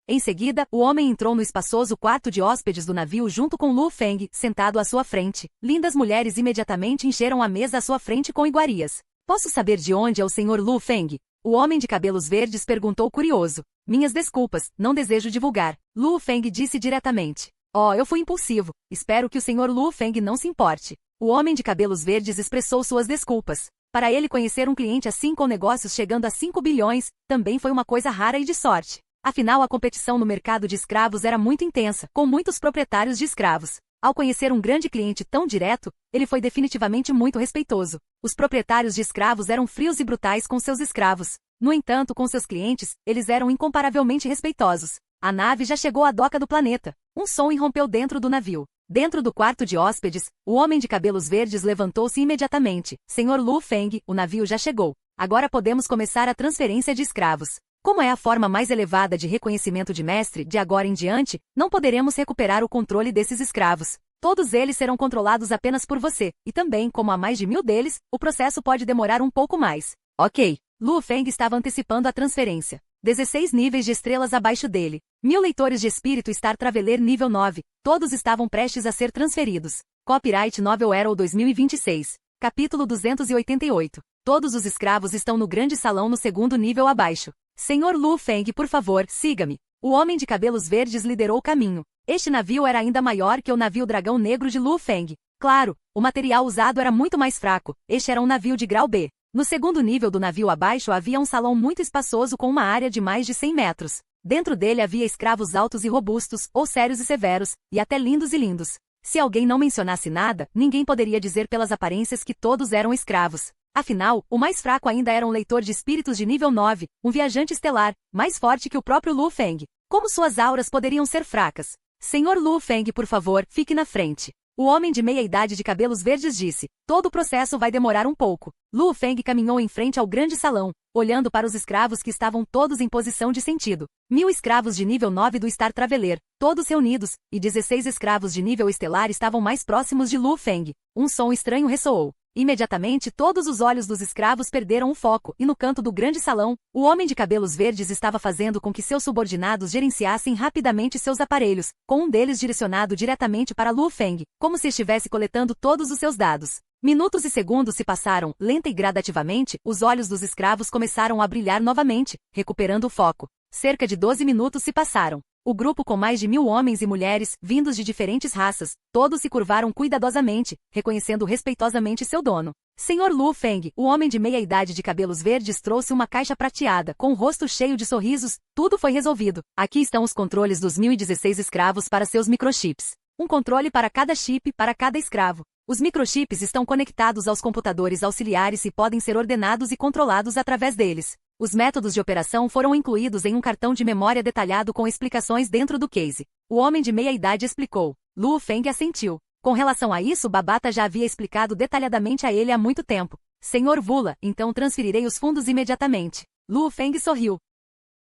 S1: Em seguida, o homem entrou no espaçoso quarto de hóspedes do navio junto com Lu Feng, sentado à sua frente. Lindas mulheres imediatamente encheram a mesa à sua frente com iguarias. Posso saber de onde é o Sr. Lu Feng? O homem de cabelos verdes perguntou curioso. Minhas desculpas, não desejo divulgar. Lu Feng disse diretamente. Eu fui impulsivo. Espero que o Sr. Lu Feng não se importe. O homem de cabelos verdes expressou suas desculpas. Para ele conhecer um cliente assim com negócios chegando a 5 bilhões, também foi uma coisa rara e de sorte. Afinal, a competição no mercado de escravos era muito intensa, com muitos proprietários de escravos. Ao conhecer um grande cliente tão direto, ele foi definitivamente muito respeitoso. Os proprietários de escravos eram frios e brutais com seus escravos. No entanto, com seus clientes, eles eram incomparavelmente respeitosos. A nave já chegou à doca do planeta. Um som irrompeu dentro do navio. Dentro do quarto de hóspedes, o homem de cabelos verdes levantou-se imediatamente. Senhor Lu Feng, o navio já chegou. Agora podemos começar a transferência de escravos. Como é a forma mais elevada de reconhecimento de mestre, de agora em diante, não poderemos recuperar o controle desses escravos. Todos eles serão controlados apenas por você, e também, como há mais de 1000 deles, o processo pode demorar um pouco mais. Ok. Lu Feng estava antecipando a transferência. 16 níveis de estrelas abaixo dele. 1000 leitores de espírito Star Traveler nível 9. Todos estavam prestes a ser transferidos. Copyright Novel Arrow 2026. Capítulo 288. Todos os escravos estão no grande salão no segundo nível abaixo. Senhor Lu Feng, por favor, siga-me. O homem de cabelos verdes liderou o caminho. Este navio era ainda maior que o navio Dragão Negro de Lu Feng. Claro, o material usado era muito mais fraco. Este era um navio de grau B. No segundo nível do navio abaixo havia um salão muito espaçoso com uma área de mais de 100 metros. Dentro dele havia escravos altos e robustos, ou sérios e severos, e até lindos e lindos. Se alguém não mencionasse nada, ninguém poderia dizer pelas aparências que todos eram escravos. Afinal, o mais fraco ainda era um leitor de espíritos de nível 9, um viajante estelar, mais forte que o próprio Lu Feng. Como suas auras poderiam ser fracas? Senhor Lu Feng, por favor, fique na frente. O homem de meia-idade de cabelos verdes disse. Todo o processo vai demorar um pouco. Lu Feng caminhou em frente ao grande salão, olhando para os escravos que estavam todos em posição de sentido. 1000 escravos de nível 9 do Star Traveler, todos reunidos, e 16 escravos de nível estelar estavam mais próximos de Lu Feng. Um som estranho ressoou. Imediatamente todos os olhos dos escravos perderam o foco, e no canto do grande salão, o homem de cabelos verdes estava fazendo com que seus subordinados gerenciassem rapidamente seus aparelhos, com um deles direcionado diretamente para Lu Feng, como se estivesse coletando todos os seus dados. Minutos e segundos se passaram, lenta e gradativamente, os olhos dos escravos começaram a brilhar novamente, recuperando o foco. Cerca de 12 minutos se passaram. O grupo com mais de 1000 homens e mulheres, vindos de diferentes raças, todos se curvaram cuidadosamente, reconhecendo respeitosamente seu dono. Senhor Lu Feng, o homem de meia-idade de cabelos verdes trouxe uma caixa prateada, com o rosto cheio de sorrisos. Tudo foi resolvido. Aqui estão os controles dos 1016 escravos para seus microchips. Um controle para cada chip, para cada escravo. Os microchips estão conectados aos computadores auxiliares e podem ser ordenados e controlados através deles. Os métodos de operação foram incluídos em um cartão de memória detalhado com explicações dentro do case. O homem de meia-idade explicou. Lu Feng assentiu. Com relação a isso, Babata já havia explicado detalhadamente a ele há muito tempo. Senhor Vula, então transferirei os fundos imediatamente. Lu Feng sorriu.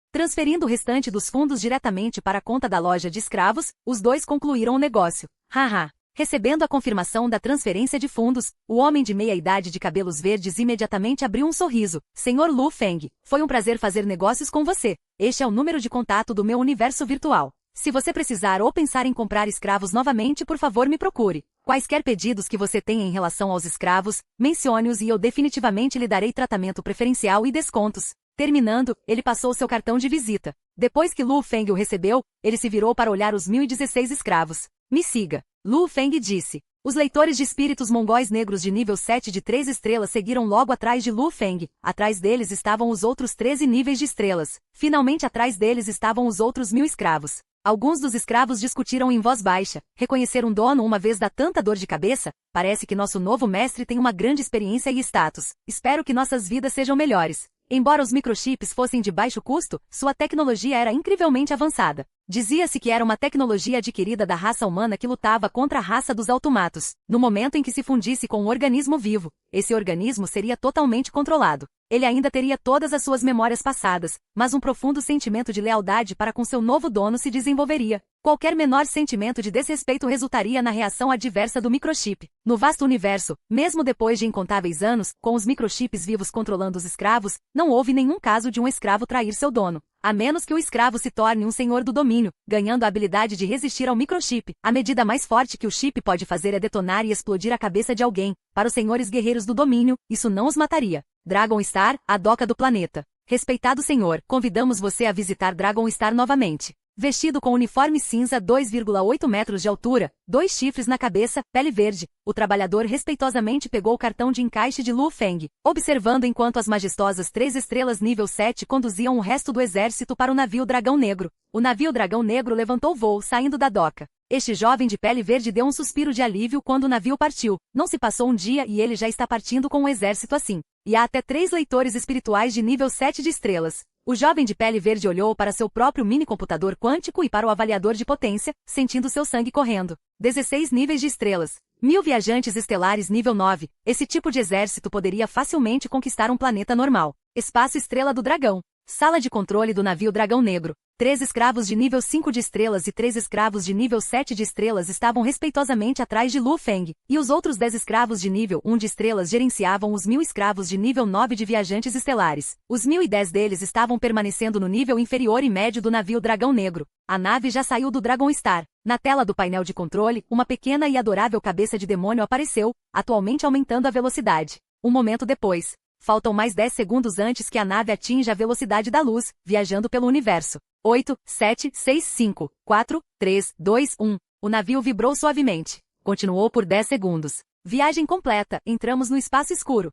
S1: Transferindo o restante dos fundos diretamente para a conta da loja de escravos, os dois concluíram o negócio. Haha. Recebendo a confirmação da transferência de fundos, o homem de meia-idade de cabelos verdes imediatamente abriu um sorriso. Senhor Lu Feng, foi um prazer fazer negócios com você. Este é o número de contato do meu universo virtual. Se você precisar ou pensar em comprar escravos novamente, por favor me procure. Quaisquer pedidos que você tenha em relação aos escravos, mencione-os e eu definitivamente lhe darei tratamento preferencial e descontos. Terminando, ele passou seu cartão de visita. Depois que Lu Feng o recebeu, ele se virou para olhar os 1016 escravos. Me siga. Lu Feng disse. Os leitores de espíritos mongóis negros de nível 7 de 3 estrelas seguiram logo atrás de Lu Feng. Atrás deles estavam os outros 13 níveis de estrelas. Finalmente atrás deles estavam os outros 1000 escravos. Alguns dos escravos discutiram em voz baixa. Reconhecer um dono uma vez dá tanta dor de cabeça? Parece que nosso novo mestre tem uma grande experiência e status. Espero que nossas vidas sejam melhores. Embora os microchips fossem de baixo custo, sua tecnologia era incrivelmente avançada. Dizia-se que era uma tecnologia adquirida da raça humana que lutava contra a raça dos automatos. No momento em que se fundisse com um organismo vivo, esse organismo seria totalmente controlado. Ele ainda teria todas as suas memórias passadas, mas um profundo sentimento de lealdade para com seu novo dono se desenvolveria. Qualquer menor sentimento de desrespeito resultaria na reação adversa do microchip. No vasto universo, mesmo depois de incontáveis anos, com os microchips vivos controlando os escravos, não houve nenhum caso de um escravo trair seu dono. A menos que o escravo se torne um senhor do domínio, ganhando a habilidade de resistir ao microchip. A medida mais forte que o chip pode fazer é detonar e explodir a cabeça de alguém. Para os senhores guerreiros do domínio, isso não os mataria. Dragon Star, a doca do planeta. Respeitado senhor, convidamos você a visitar Dragon Star novamente. Vestido com uniforme cinza 2,8 metros de altura, 2 chifres na cabeça, pele verde, o trabalhador respeitosamente pegou o cartão de encaixe de Lu Feng, observando enquanto as majestosas 3 estrelas nível 7 conduziam o resto do exército para o navio Dragão Negro. O navio Dragão Negro levantou voo saindo da doca. Este jovem de pele verde deu um suspiro de alívio quando o navio partiu. Não se passou um dia e ele já está partindo com um exército assim. E há até 3 leitores espirituais de nível 7 de estrelas. O jovem de pele verde olhou para seu próprio mini-computador quântico e para o avaliador de potência, sentindo seu sangue correndo. 16 níveis de estrelas. 1000 viajantes estelares nível 9. Esse tipo de exército poderia facilmente conquistar um planeta normal. Espaço Estrela do Dragão. Sala de controle do navio Dragão Negro. 3 escravos de nível 5 de estrelas e 3 escravos de nível 7 de estrelas estavam respeitosamente atrás de Lu Feng, e os outros 10 escravos de nível 1 de estrelas gerenciavam os 1000 escravos de nível 9 de viajantes estelares. Os 1010 deles estavam permanecendo no nível inferior e médio do navio Dragão Negro. A nave já saiu do Dragon Star. Na tela do painel de controle, uma pequena e adorável cabeça de demônio apareceu, atualmente aumentando a velocidade. Um momento depois. Faltam mais 10 segundos antes que a nave atinja a velocidade da luz, viajando pelo universo. 8, 7, 6, 5, 4, 3, 2, 1. O navio vibrou suavemente. Continuou por 10 segundos. Viagem completa, entramos no espaço escuro.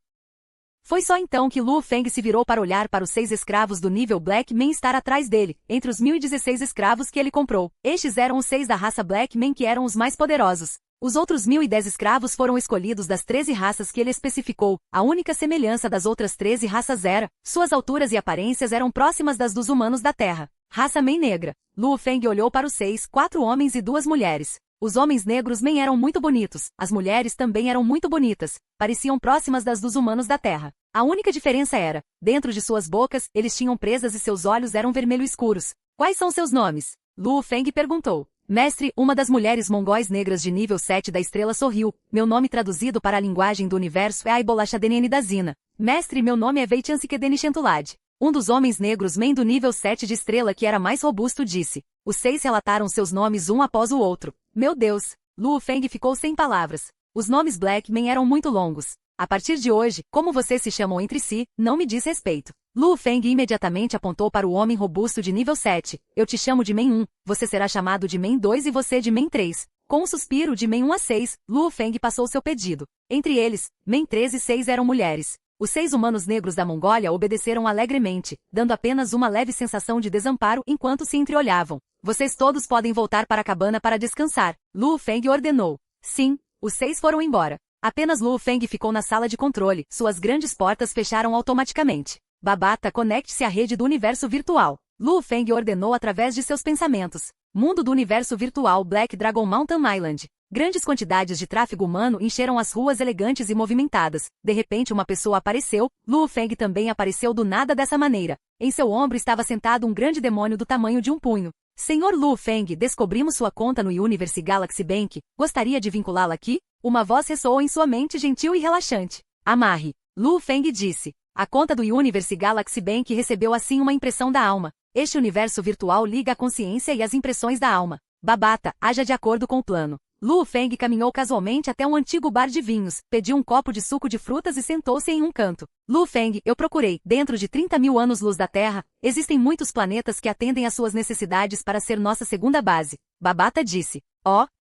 S1: Foi só então que Lu Feng se virou para olhar para os 6 escravos do nível Black Man estar atrás dele, entre os 1016 escravos que ele comprou. Estes eram os 6 da raça Black Man que eram os mais poderosos. Os outros 1010 escravos foram escolhidos das 13 raças que ele especificou. A única semelhança das outras 13 raças era, suas alturas e aparências eram próximas das dos humanos da Terra. Raça Man negra. Lu Feng olhou para os 4 homens e 2 mulheres. Os homens negros Man eram muito bonitos, as mulheres também eram muito bonitas, pareciam próximas das dos humanos da Terra. A única diferença era, dentro de suas bocas, eles tinham presas e seus olhos eram vermelho escuros. Quais são seus nomes? Lu Feng perguntou. Mestre, uma das mulheres mongóis negras de nível 7 da estrela sorriu. Meu nome traduzido para a linguagem do universo é Aibolachadeniani da Zina. Mestre, meu nome é Veitiansikedeni Shentulad. Um dos homens negros Men do nível 7 de estrela que era mais robusto disse. Os 6 relataram seus nomes um após o outro. Meu Deus! Lu Feng ficou sem palavras. Os nomes Black Man eram muito longos. A partir de hoje, como vocês se chamam entre si, não me diz respeito. Lu Feng imediatamente apontou para o homem robusto de nível 7. Eu te chamo de Men 1, você será chamado de Men 2 e você de Men 3. Com um suspiro de Men 1 a 6, Lu Feng passou seu pedido. Entre eles, Men 3 e 6 eram mulheres. Os 6 humanos negros da Mongólia obedeceram alegremente, dando apenas uma leve sensação de desamparo enquanto se entreolhavam. Vocês todos podem voltar para a cabana para descansar. Lu Feng ordenou. Sim, os 6 foram embora. Apenas Lu Feng ficou na sala de controle, suas grandes portas fecharam automaticamente. Babata, conecte-se à rede do universo virtual. Lu Feng ordenou através de seus pensamentos. Mundo do universo virtual Black Dragon Mountain Island. Grandes quantidades de tráfego humano encheram as ruas elegantes e movimentadas. De repente uma pessoa apareceu, Lu Feng também apareceu do nada dessa maneira. Em seu ombro estava sentado um grande demônio do tamanho de um punho. Senhor Lu Feng, descobrimos sua conta no Universe Galaxy Bank. Gostaria de vinculá-la aqui? Uma voz ressoou em sua mente gentil e relaxante. Amarre. Lu Feng disse. A conta do Universe Galaxy Bank recebeu assim uma impressão da alma. Este universo virtual liga a consciência e as impressões da alma. Babata, haja de acordo com o plano. Lu Feng caminhou casualmente até um antigo bar de vinhos, pediu um copo de suco de frutas e sentou-se em um canto. Lu Feng, eu procurei. Dentro de 30.000 anos-luz da Terra, existem muitos planetas que atendem às suas necessidades para ser nossa segunda base. Babata disse.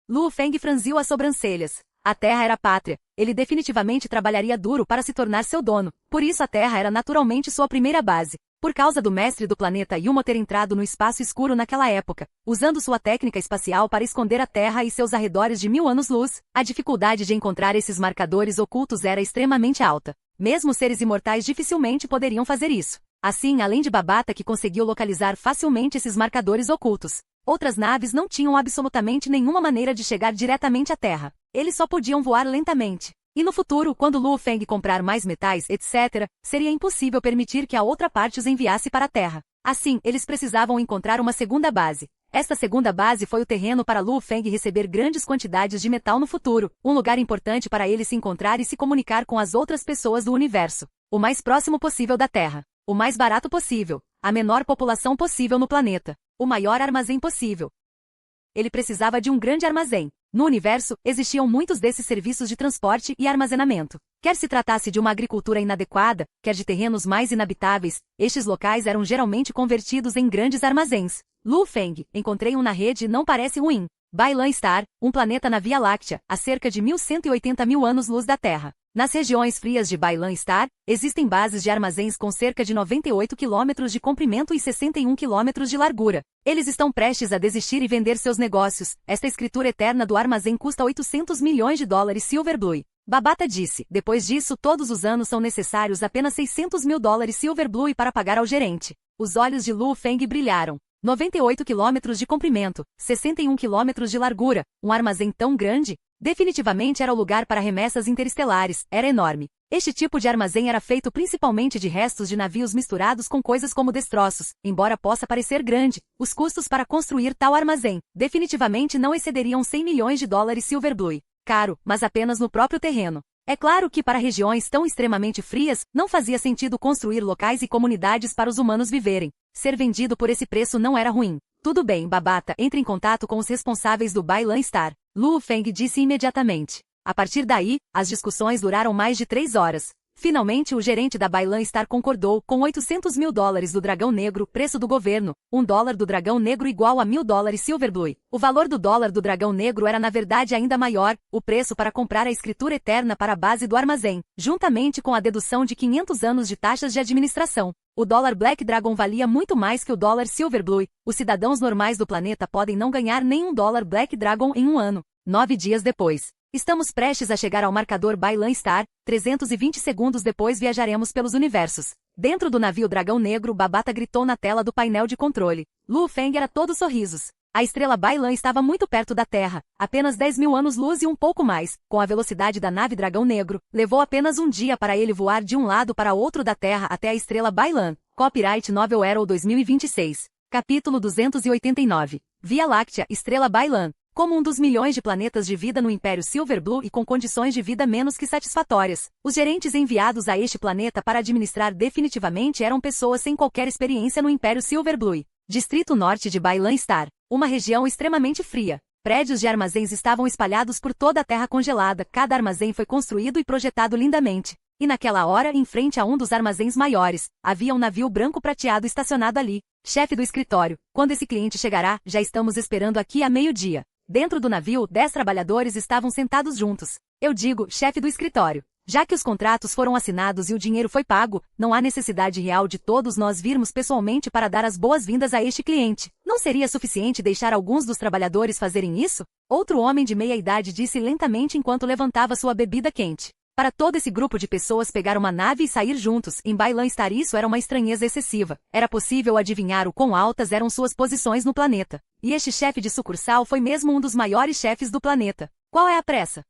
S1: Lu Feng franziu as sobrancelhas. A Terra era pátria. Ele definitivamente trabalharia duro para se tornar seu dono. Por isso a Terra era naturalmente sua primeira base. Por causa do mestre do planeta Yumo ter entrado no espaço escuro naquela época, usando sua técnica espacial para esconder a Terra e seus arredores de 1000 anos-luz, a dificuldade de encontrar esses marcadores ocultos era extremamente alta. Mesmo seres imortais dificilmente poderiam fazer isso. Assim, além de Babata que conseguiu localizar facilmente esses marcadores ocultos, outras naves não tinham absolutamente nenhuma maneira de chegar diretamente à Terra. Eles só podiam voar lentamente. E no futuro, quando Lu Feng comprar mais metais, etc., seria impossível permitir que a outra parte os enviasse para a Terra. Assim, eles precisavam encontrar uma segunda base. Esta segunda base foi o terreno para Lu Feng receber grandes quantidades de metal no futuro, um lugar importante para ele se encontrar e se comunicar com as outras pessoas do universo. O mais próximo possível da Terra. O mais barato possível. A menor população possível no planeta. O maior armazém possível. Ele precisava de um grande armazém. No universo, existiam muitos desses serviços de transporte e armazenamento. Quer se tratasse de uma agricultura inadequada, quer de terrenos mais inabitáveis, estes locais eram geralmente convertidos em grandes armazéns. Lu Feng, encontrei um na rede e não parece ruim. Bailan Star, um planeta na Via Láctea, a cerca de 1180 mil anos-luz da Terra. Nas regiões frias de Bailan Star, existem bases de armazéns com cerca de 98 km de comprimento e 61 km de largura. Eles estão prestes a desistir e vender seus negócios. Esta escritura eterna do armazém custa 800 milhões de dólares Silverblue. Babata disse, depois disso todos os anos são necessários apenas 600 mil dólares Silverblue para pagar ao gerente. Os olhos de Lu Feng brilharam. 98 km de comprimento, 61 km de largura, um armazém tão grande? Definitivamente era o lugar para remessas interestelares, era enorme. Este tipo de armazém era feito principalmente de restos de navios misturados com coisas como destroços. Embora possa parecer grande, os custos para construir tal armazém definitivamente não excederiam 100 milhões de dólares Silverblue. Caro, mas apenas no próprio terreno. É claro que para regiões tão extremamente frias, não fazia sentido construir locais e comunidades para os humanos viverem. Ser vendido por esse preço não era ruim. Tudo bem, Babata, entre em contato com os responsáveis do Bailan Star. Lu Feng disse imediatamente. A partir daí, as discussões duraram mais de 3 horas. Finalmente o gerente da Bailan Star concordou com 800 mil dólares do dragão negro, preço do governo, $1 do dragão negro igual a 1.000 dólares Silverblue. O valor do dólar do dragão negro era na verdade ainda maior, o preço para comprar a escritura eterna para a base do armazém, juntamente com a dedução de 500 anos de taxas de administração. O dólar Black Dragon valia muito mais que o dólar Silverblue. Os cidadãos normais do planeta podem não ganhar nem $1 Black Dragon em um ano. 9 dias depois. Estamos prestes a chegar ao marcador Bailan Star, 320 segundos depois viajaremos pelos universos. Dentro do navio Dragão Negro, Babata gritou na tela do painel de controle. Lu Feng era todo sorrisos. A estrela Bailan estava muito perto da Terra, apenas 10 mil anos-luz e um pouco mais. Com a velocidade da nave Dragão Negro, levou apenas um dia para ele voar de um lado para outro da Terra até a estrela Bailan. Copyright Novel Arrow 2026. Capítulo 289. Via Láctea, estrela Bailan. Como um dos milhões de planetas de vida no Império Silverblue e com condições de vida menos que satisfatórias, os gerentes enviados a este planeta para administrar definitivamente eram pessoas sem qualquer experiência no Império Silverblue. Distrito Norte de Bailan Star, uma região extremamente fria. Prédios de armazéns estavam espalhados por toda a terra congelada, cada armazém foi construído e projetado lindamente. E naquela hora, em frente a um dos armazéns maiores, havia um navio branco prateado estacionado ali. Chefe do escritório, quando esse cliente chegará, já estamos esperando aqui a meio-dia. Dentro do navio, 10 trabalhadores estavam sentados juntos. Eu digo, chefe do escritório. Já que os contratos foram assinados e o dinheiro foi pago, não há necessidade real de todos nós virmos pessoalmente para dar as boas-vindas a este cliente. Não seria suficiente deixar alguns dos trabalhadores fazerem isso? Outro homem de meia idade disse lentamente enquanto levantava sua bebida quente. Para todo esse grupo de pessoas pegar uma nave e sair juntos, em Bailan Star isso era uma estranheza excessiva. Era possível adivinhar o quão altas eram suas posições no planeta. E este chefe de sucursal foi mesmo um dos maiores chefes do planeta. Qual é a pressa?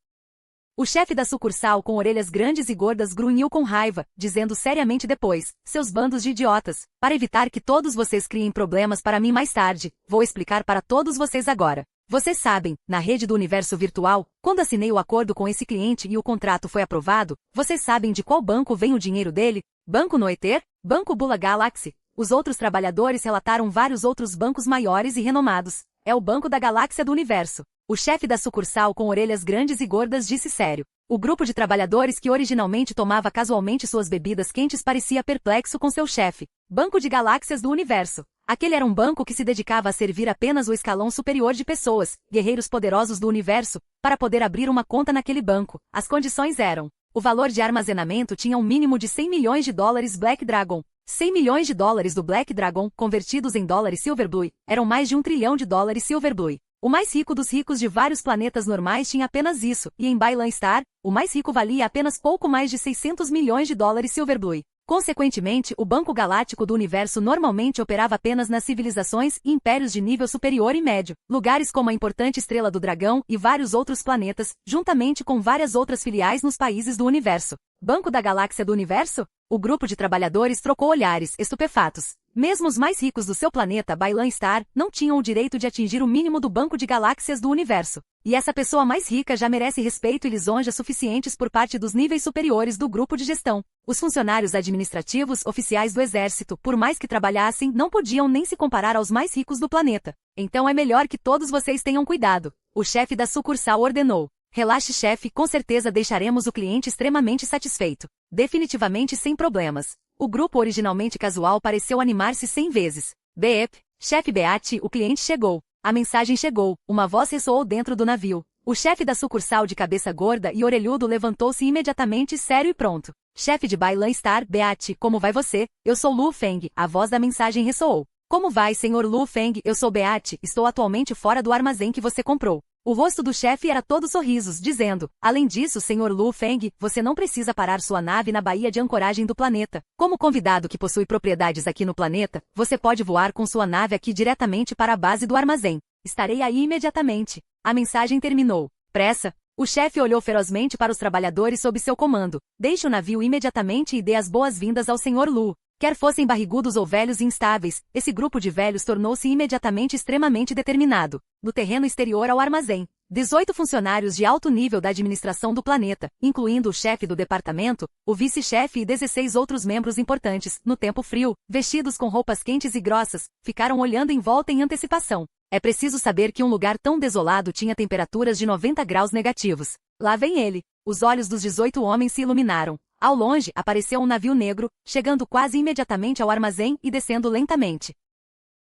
S1: O chefe da sucursal com orelhas grandes e gordas grunhiu com raiva, dizendo seriamente depois, seus bandos de idiotas, para evitar que todos vocês criem problemas para mim mais tarde, vou explicar para todos vocês agora. Vocês sabem, na rede do universo virtual, quando assinei o acordo com esse cliente e o contrato foi aprovado, vocês sabem de qual banco vem o dinheiro dele? Banco Noether? Banco Bula Galaxy? Os outros trabalhadores relataram vários outros bancos maiores e renomados. É o Banco da Galáxia do Universo. O chefe da sucursal com orelhas grandes e gordas disse sério. O grupo de trabalhadores que originalmente tomava casualmente suas bebidas quentes parecia perplexo com seu chefe. Banco de Galáxias do Universo. Aquele era um banco que se dedicava a servir apenas o escalão superior de pessoas, guerreiros poderosos do universo, para poder abrir uma conta naquele banco. As condições eram: o valor de armazenamento tinha um mínimo de 100 milhões de dólares Black Dragon. 100 milhões de dólares do Black Dragon, convertidos em dólares Silverblue, eram mais de $1 trilhão de dólares Silverblue. O mais rico dos ricos de vários planetas normais tinha apenas isso, e em Bailan Star, o mais rico valia apenas pouco mais de 600 milhões de dólares Silverblue. Consequentemente, o Banco Galáctico do Universo normalmente operava apenas nas civilizações e impérios de nível superior e médio, lugares como a importante Estrela do Dragão e vários outros planetas, juntamente com várias outras filiais nos países do universo. Banco da Galáxia do Universo? O grupo de trabalhadores trocou olhares, estupefatos. Mesmo os mais ricos do seu planeta Bailan Star não tinham o direito de atingir o mínimo do Banco de Galáxias do Universo. E essa pessoa mais rica já merece respeito e lisonjas suficientes por parte dos níveis superiores do grupo de gestão. Os funcionários administrativos oficiais do exército, por mais que trabalhassem, não podiam nem se comparar aos mais ricos do planeta. Então é melhor que todos vocês tenham cuidado. O chefe da sucursal ordenou. Relaxe, chefe, com certeza deixaremos o cliente extremamente satisfeito. Definitivamente sem problemas. O grupo originalmente casual pareceu animar-se 100 vezes. Beep, chefe Beate, o cliente chegou. A mensagem chegou, uma voz ressoou dentro do navio. O chefe da sucursal de cabeça gorda e orelhudo levantou-se imediatamente sério e pronto. Chefe de Bailan Star, Beate, como vai você? Eu sou Lu Feng, a voz da mensagem ressoou. Como vai, senhor Lu Feng? Eu sou Beate, estou atualmente fora do armazém que você comprou. O rosto do chefe era todo sorrisos, dizendo, além disso, senhor Lu Feng, você não precisa parar sua nave na baía de ancoragem do planeta. Como convidado que possui propriedades aqui no planeta, você pode voar com sua nave aqui diretamente para a base do armazém. Estarei aí imediatamente. A mensagem terminou. Pressa. O chefe olhou ferozmente para os trabalhadores sob seu comando. Deixe o navio imediatamente e dê as boas-vindas ao senhor Lu. Quer fossem barrigudos ou velhos e instáveis, esse grupo de velhos tornou-se imediatamente extremamente determinado. No terreno exterior ao armazém, 18 funcionários de alto nível da administração do planeta, incluindo o chefe do departamento, o vice-chefe e 16 outros membros importantes, no tempo frio, vestidos com roupas quentes e grossas, ficaram olhando em volta em antecipação. É preciso saber que um lugar tão desolado tinha temperaturas de 90 graus negativos. Lá vem ele. Os olhos dos 18 homens se iluminaram. Ao longe, apareceu um navio negro, chegando quase imediatamente ao armazém e descendo lentamente.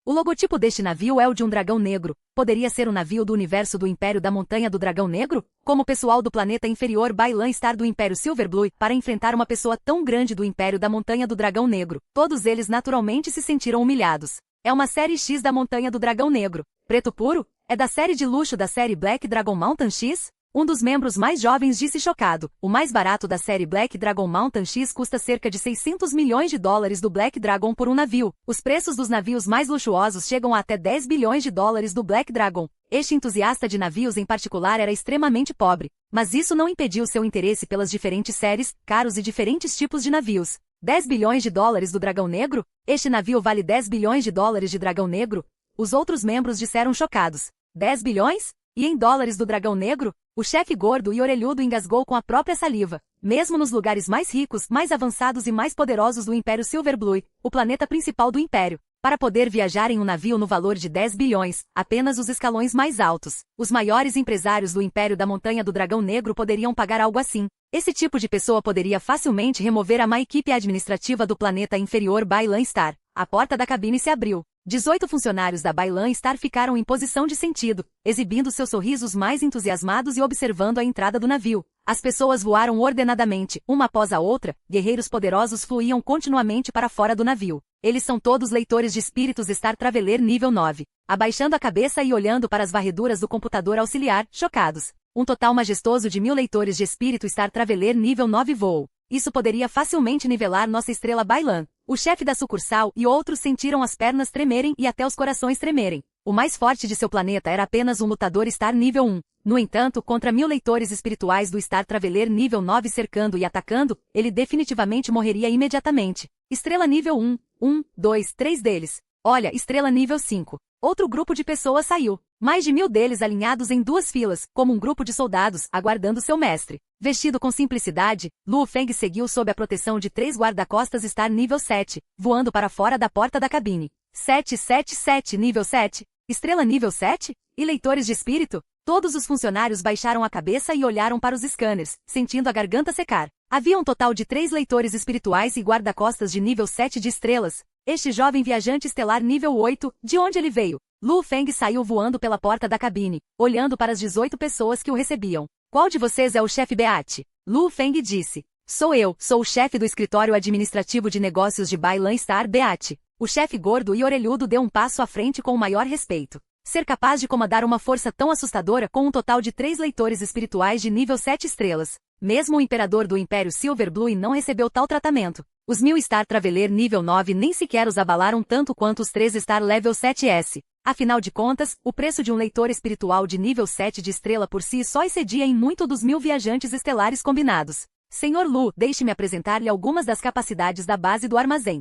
S1: O logotipo deste navio é o de um dragão negro. Poderia ser um navio do universo do Império da Montanha do Dragão Negro? Como o pessoal do planeta inferior Bailan Star do Império Silverblue, para enfrentar uma pessoa tão grande do Império da Montanha do Dragão Negro, todos eles naturalmente se sentiram humilhados. É uma série X da Montanha do Dragão Negro. Preto puro? É da série de luxo da série Black Dragon Mountain X? Um dos membros mais jovens disse chocado. O mais barato da série Black Dragon Mountain X custa cerca de 600 milhões de dólares do Black Dragon por um navio. Os preços dos navios mais luxuosos chegam a até 10 bilhões de dólares do Black Dragon. Este entusiasta de navios em particular era extremamente pobre. Mas isso não impediu seu interesse pelas diferentes séries, caros e diferentes tipos de navios. 10 bilhões de dólares do Dragão Negro? Este navio vale 10 bilhões de dólares de Dragão Negro? Os outros membros disseram chocados. 10 bilhões? E em dólares do Dragão Negro? O chefe gordo e orelhudo engasgou com a própria saliva. Mesmo nos lugares mais ricos, mais avançados e mais poderosos do Império Silverblue, o planeta principal do Império, para poder viajar em um navio no valor de 10 bilhões, apenas os escalões mais altos, os maiores empresários do Império da Montanha do Dragão Negro poderiam pagar algo assim. Esse tipo de pessoa poderia facilmente remover a má equipe administrativa do planeta inferior Bailan Star. A porta da cabine se abriu. 18 funcionários da Bailan Star ficaram em posição de sentido, exibindo seus sorrisos mais entusiasmados e observando a entrada do navio. As pessoas voaram ordenadamente, uma após a outra, guerreiros poderosos fluíam continuamente para fora do navio. Eles são todos leitores de espíritos Star Traveler nível 9. Abaixando a cabeça e olhando para as varreduras do computador auxiliar, chocados. Um total majestoso de 1000 leitores de espírito Star Traveler nível 9 voou. Isso poderia facilmente nivelar nossa estrela Bailan. O chefe da sucursal e outros sentiram as pernas tremerem e até os corações tremerem. O mais forte de seu planeta era apenas um lutador Star nível 1. No entanto, contra 1000 leitores espirituais do Star Traveler nível 9 cercando e atacando, ele definitivamente morreria imediatamente. Estrela nível 1. 1, 2, 3 deles. Olha, estrela nível 5. Outro grupo de pessoas saiu. Mais de 1000 deles alinhados em duas filas, como um grupo de soldados, aguardando seu mestre. Vestido com simplicidade, Lu Feng seguiu sob a proteção de 3 guarda-costas Star nível 7, voando para fora da porta da cabine. 777 nível 7. Estrela nível 7? E leitores de espírito? Todos os funcionários baixaram a cabeça e olharam para os scanners, sentindo a garganta secar. Havia um total de 3 leitores espirituais e guarda-costas de nível 7 de estrelas. Este jovem viajante estelar nível 8, de onde ele veio? Lu Feng saiu voando pela porta da cabine, olhando para as 18 pessoas que o recebiam. Qual de vocês é o chefe Beate? Lu Feng disse. Sou eu, sou o chefe do escritório administrativo de negócios de Bailan Star Beate. O chefe gordo e orelhudo deu um passo à frente com o maior respeito. Ser capaz de comandar uma força tão assustadora com um total de 3 leitores espirituais de nível 7 estrelas. Mesmo o imperador do Império Silverblue não recebeu tal tratamento. Os 1000 Star Traveler nível 9 nem sequer os abalaram tanto quanto os 3 Star Level 7S. Afinal de contas, o preço de um leitor espiritual de nível 7 de estrela por si só excedia em muito dos 1000 viajantes estelares combinados. Senhor Lu, deixe-me apresentar-lhe algumas das capacidades da base do armazém.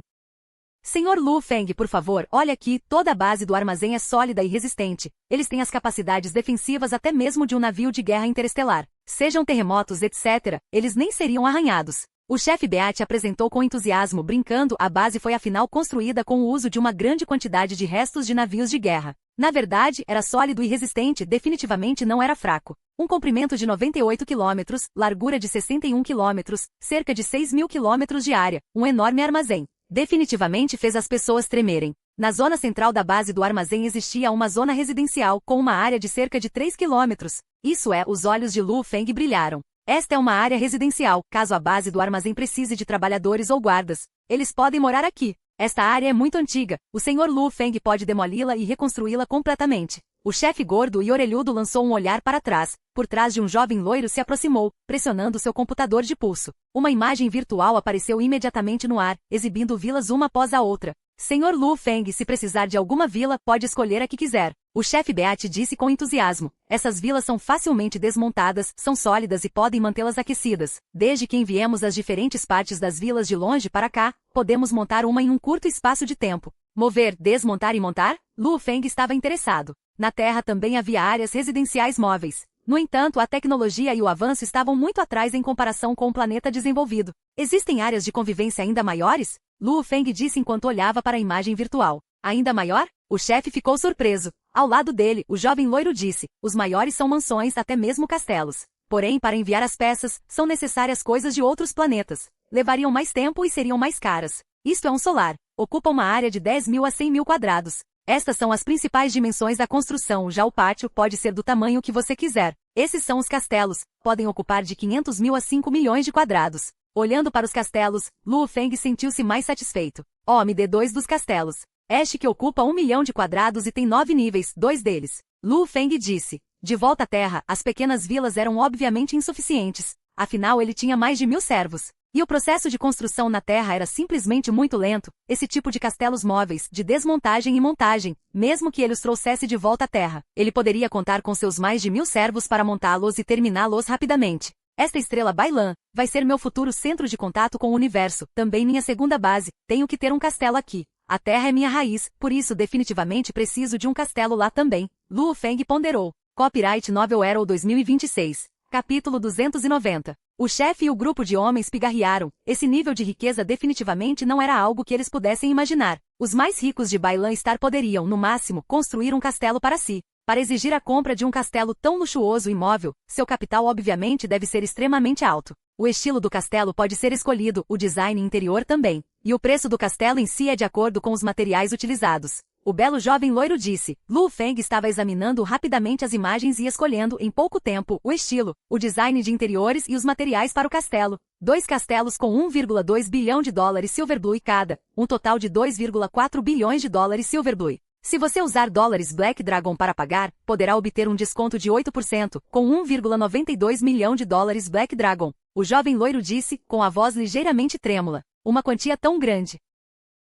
S1: Senhor Lu Feng, por favor, olha aqui, toda a base do armazém é sólida e resistente. Eles têm as capacidades defensivas até mesmo de um navio de guerra interestelar. Sejam terremotos, etc., eles nem seriam arranhados. O chefe Beat apresentou com entusiasmo, brincando, a base foi afinal construída com o uso de uma grande quantidade de restos de navios de guerra. Na verdade, era sólido e resistente, definitivamente não era fraco. Um comprimento de 98 km, largura de 61 km, cerca de 6.000 km de área, um enorme armazém. Definitivamente fez as pessoas tremerem. Na zona central da base do armazém existia uma zona residencial com uma área de cerca de 3 km. Isso é, os olhos de Lu Feng brilharam. Esta é uma área residencial, caso a base do armazém precise de trabalhadores ou guardas. Eles podem morar aqui. Esta área é muito antiga. O Sr. Lu Feng pode demoli-la e reconstruí-la completamente. O chefe gordo e orelhudo lançou um olhar para trás. Por trás de um jovem loiro se aproximou, pressionando seu computador de pulso. Uma imagem virtual apareceu imediatamente no ar, exibindo vilas uma após a outra. Sr. Lu Feng, se precisar de alguma vila, pode escolher a que quiser. O chefe Beat disse com entusiasmo. Essas vilas são facilmente desmontadas, são sólidas e podem mantê-las aquecidas. Desde que enviemos as diferentes partes das vilas de longe para cá, podemos montar uma em um curto espaço de tempo. Mover, desmontar e montar? Lu Feng estava interessado. Na Terra também havia áreas residenciais móveis. No entanto, a tecnologia e o avanço estavam muito atrás em comparação com o planeta desenvolvido. Existem áreas de convivência ainda maiores? Lu Feng disse enquanto olhava para a imagem virtual. Ainda maior? O chefe ficou surpreso. Ao lado dele, o jovem loiro disse, os maiores são mansões, até mesmo castelos. Porém, para enviar as peças, são necessárias coisas de outros planetas. Levariam mais tempo e seriam mais caras. Isto é um solar. Ocupa uma área de 10.000 a 100.000 quadrados. Estas são as principais dimensões da construção, já o pátio pode ser do tamanho que você quiser. Esses são os castelos, podem ocupar de 500.000 a 5 milhões de quadrados. Olhando para os castelos, Lu Feng sentiu-se mais satisfeito. Oh, me dê 2 dos castelos. Este que ocupa 1 milhão de quadrados e tem 9 níveis, 2 deles. Lu Feng disse. De volta à terra, as pequenas vilas eram obviamente insuficientes. Afinal, ele tinha mais de 1.000 servos. E o processo de construção na Terra era simplesmente muito lento, esse tipo de castelos móveis, de desmontagem e montagem, mesmo que ele os trouxesse de volta à Terra. Ele poderia contar com seus mais de 1.000 servos para montá-los e terminá-los rapidamente. Esta estrela Bailan vai ser meu futuro centro de contato com o universo, também minha segunda base, tenho que ter um castelo aqui. A Terra é minha raiz, por isso definitivamente preciso de um castelo lá também. Lu Feng ponderou. Copyright Novel Arrow 2026. Capítulo 290. O chefe e o grupo de homens pigarrearam. Esse nível de riqueza definitivamente não era algo que eles pudessem imaginar. Os mais ricos de Bailan Star poderiam, no máximo, construir um castelo para si. Para exigir a compra de um castelo tão luxuoso e móvel, seu capital obviamente deve ser extremamente alto. O estilo do castelo pode ser escolhido, o design interior também. E o preço do castelo em si é de acordo com os materiais utilizados. O belo jovem loiro disse. Lu Feng estava examinando rapidamente as imagens e escolhendo, em pouco tempo, o estilo, o design de interiores e os materiais para o castelo. 2 castelos com 1,2 bilhão de dólares Silverblue cada, um total de 2,4 bilhões de dólares Silverblue. Se você usar dólares Black Dragon para pagar, poderá obter um desconto de 8%, com 1,92 milhão de dólares Black Dragon. O jovem loiro disse, com a voz ligeiramente trêmula. Uma quantia tão grande.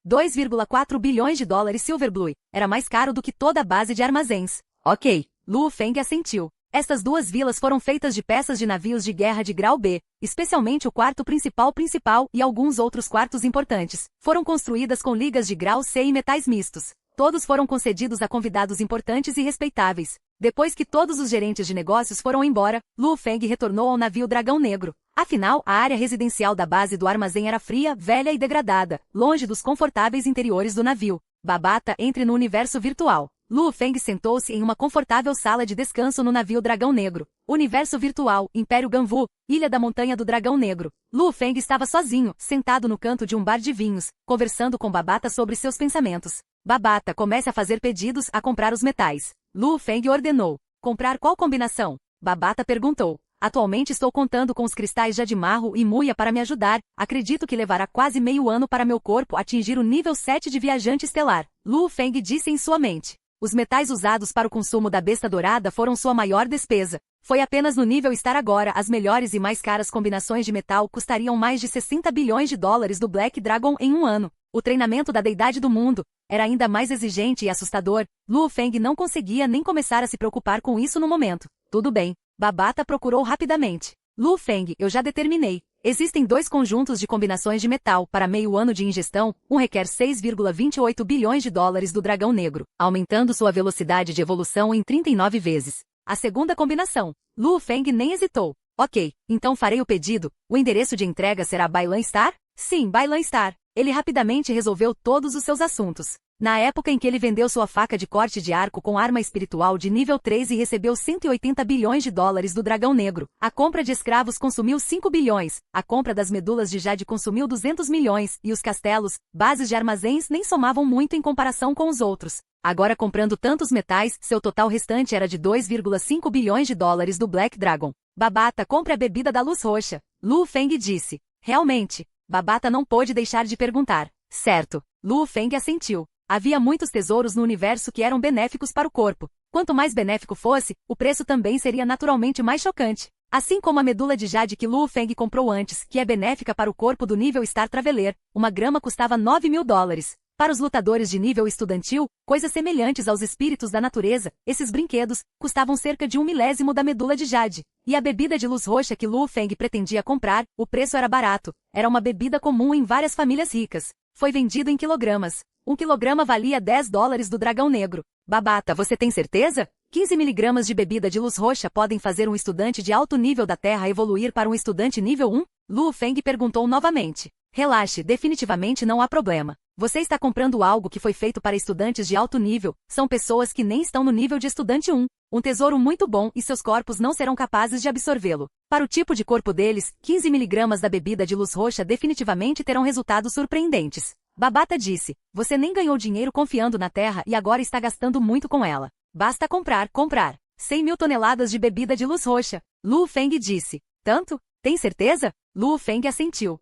S1: 2,4 bilhões de dólares Silverblue. Era mais caro do que toda a base de armazéns. Ok. Lu Feng assentiu. Estas 2 vilas foram feitas de peças de navios de guerra de grau B, especialmente o quarto principal e alguns outros quartos importantes. Foram construídas com ligas de grau C e metais mistos. Todos foram concedidos a convidados importantes e respeitáveis. Depois que todos os gerentes de negócios foram embora, Lu Feng retornou ao navio Dragão Negro. Afinal, a área residencial da base do armazém era fria, velha e degradada, longe dos confortáveis interiores do navio. Babata, entre no universo virtual. Lu Feng sentou-se em uma confortável sala de descanso no navio Dragão Negro. Universo virtual, Império Ganvu, Ilha da Montanha do Dragão Negro. Lu Feng estava sozinho, sentado no canto de um bar de vinhos, conversando com Babata sobre seus pensamentos. Babata, comece a fazer pedidos a comprar os metais. Lu Feng ordenou. Comprar qual combinação? Babata perguntou. Atualmente estou contando com os cristais Jadimarro e Muia para me ajudar. Acredito que levará quase meio ano para meu corpo atingir o nível 7 de viajante estelar. Lu Feng disse em sua mente. Os metais usados para o consumo da besta dourada foram sua maior despesa. Foi apenas no nível estar agora. As melhores e mais caras combinações de metal custariam mais de 60 bilhões de dólares do Black Dragon em um ano. O treinamento da deidade do mundo era ainda mais exigente e assustador. Lu Feng não conseguia nem começar a se preocupar com isso no momento. Tudo bem. Babata procurou rapidamente. Lu Feng, eu já determinei. Existem 2 conjuntos de combinações de metal para meio ano de ingestão, um requer 6,28 bilhões de dólares do Dragão Negro, aumentando sua velocidade de evolução em 39 vezes. A segunda combinação. Lu Feng nem hesitou. Ok, então farei o pedido. O endereço de entrega será Bailan Star? Sim, Bailan Star. Ele rapidamente resolveu todos os seus assuntos. Na época em que ele vendeu sua faca de corte de arco com arma espiritual de nível 3 e recebeu 180 bilhões de dólares do Dragão Negro, a compra de escravos consumiu 5 bilhões, a compra das medulas de jade consumiu 200 milhões, e os castelos, bases de armazéns nem somavam muito em comparação com os outros. Agora comprando tantos metais, seu total restante era de 2,5 bilhões de dólares do Black Dragon. Babata, compre a bebida da luz roxa. Lu Feng disse. Realmente. Babata não pôde deixar de perguntar. Certo. Lu Feng assentiu. Havia muitos tesouros no universo que eram benéficos para o corpo. Quanto mais benéfico fosse, o preço também seria naturalmente mais chocante. Assim como a medula de jade que Lu Feng comprou antes, que é benéfica para o corpo do nível Star Traveler, uma grama custava 9 mil dólares. Para os lutadores de nível estudantil, coisas semelhantes aos espíritos da natureza, esses brinquedos, custavam cerca de 1/1000 da medula de jade. E a bebida de luz roxa que Lu Feng pretendia comprar, o preço era barato. Era uma bebida comum em várias famílias ricas. Foi vendido em quilogramas. 1 quilograma valia 10 dólares do Dragão Negro. Babata, você tem certeza? 15 miligramas de bebida de luz roxa podem fazer um estudante de alto nível da Terra evoluir para um estudante nível 1? Lu Feng perguntou novamente. Relaxe, definitivamente não há problema. Você está comprando algo que foi feito para estudantes de alto nível, são pessoas que nem estão no nível de estudante 1. Um tesouro muito bom e seus corpos não serão capazes de absorvê-lo. Para o tipo de corpo deles, 15 miligramas da bebida de luz roxa definitivamente terão resultados surpreendentes. Babata disse, você nem ganhou dinheiro confiando na Terra e agora está gastando muito com ela. Basta comprar. 100 mil toneladas de bebida de luz roxa. Lu Feng disse. Tanto? Tem certeza? Lu Feng assentiu.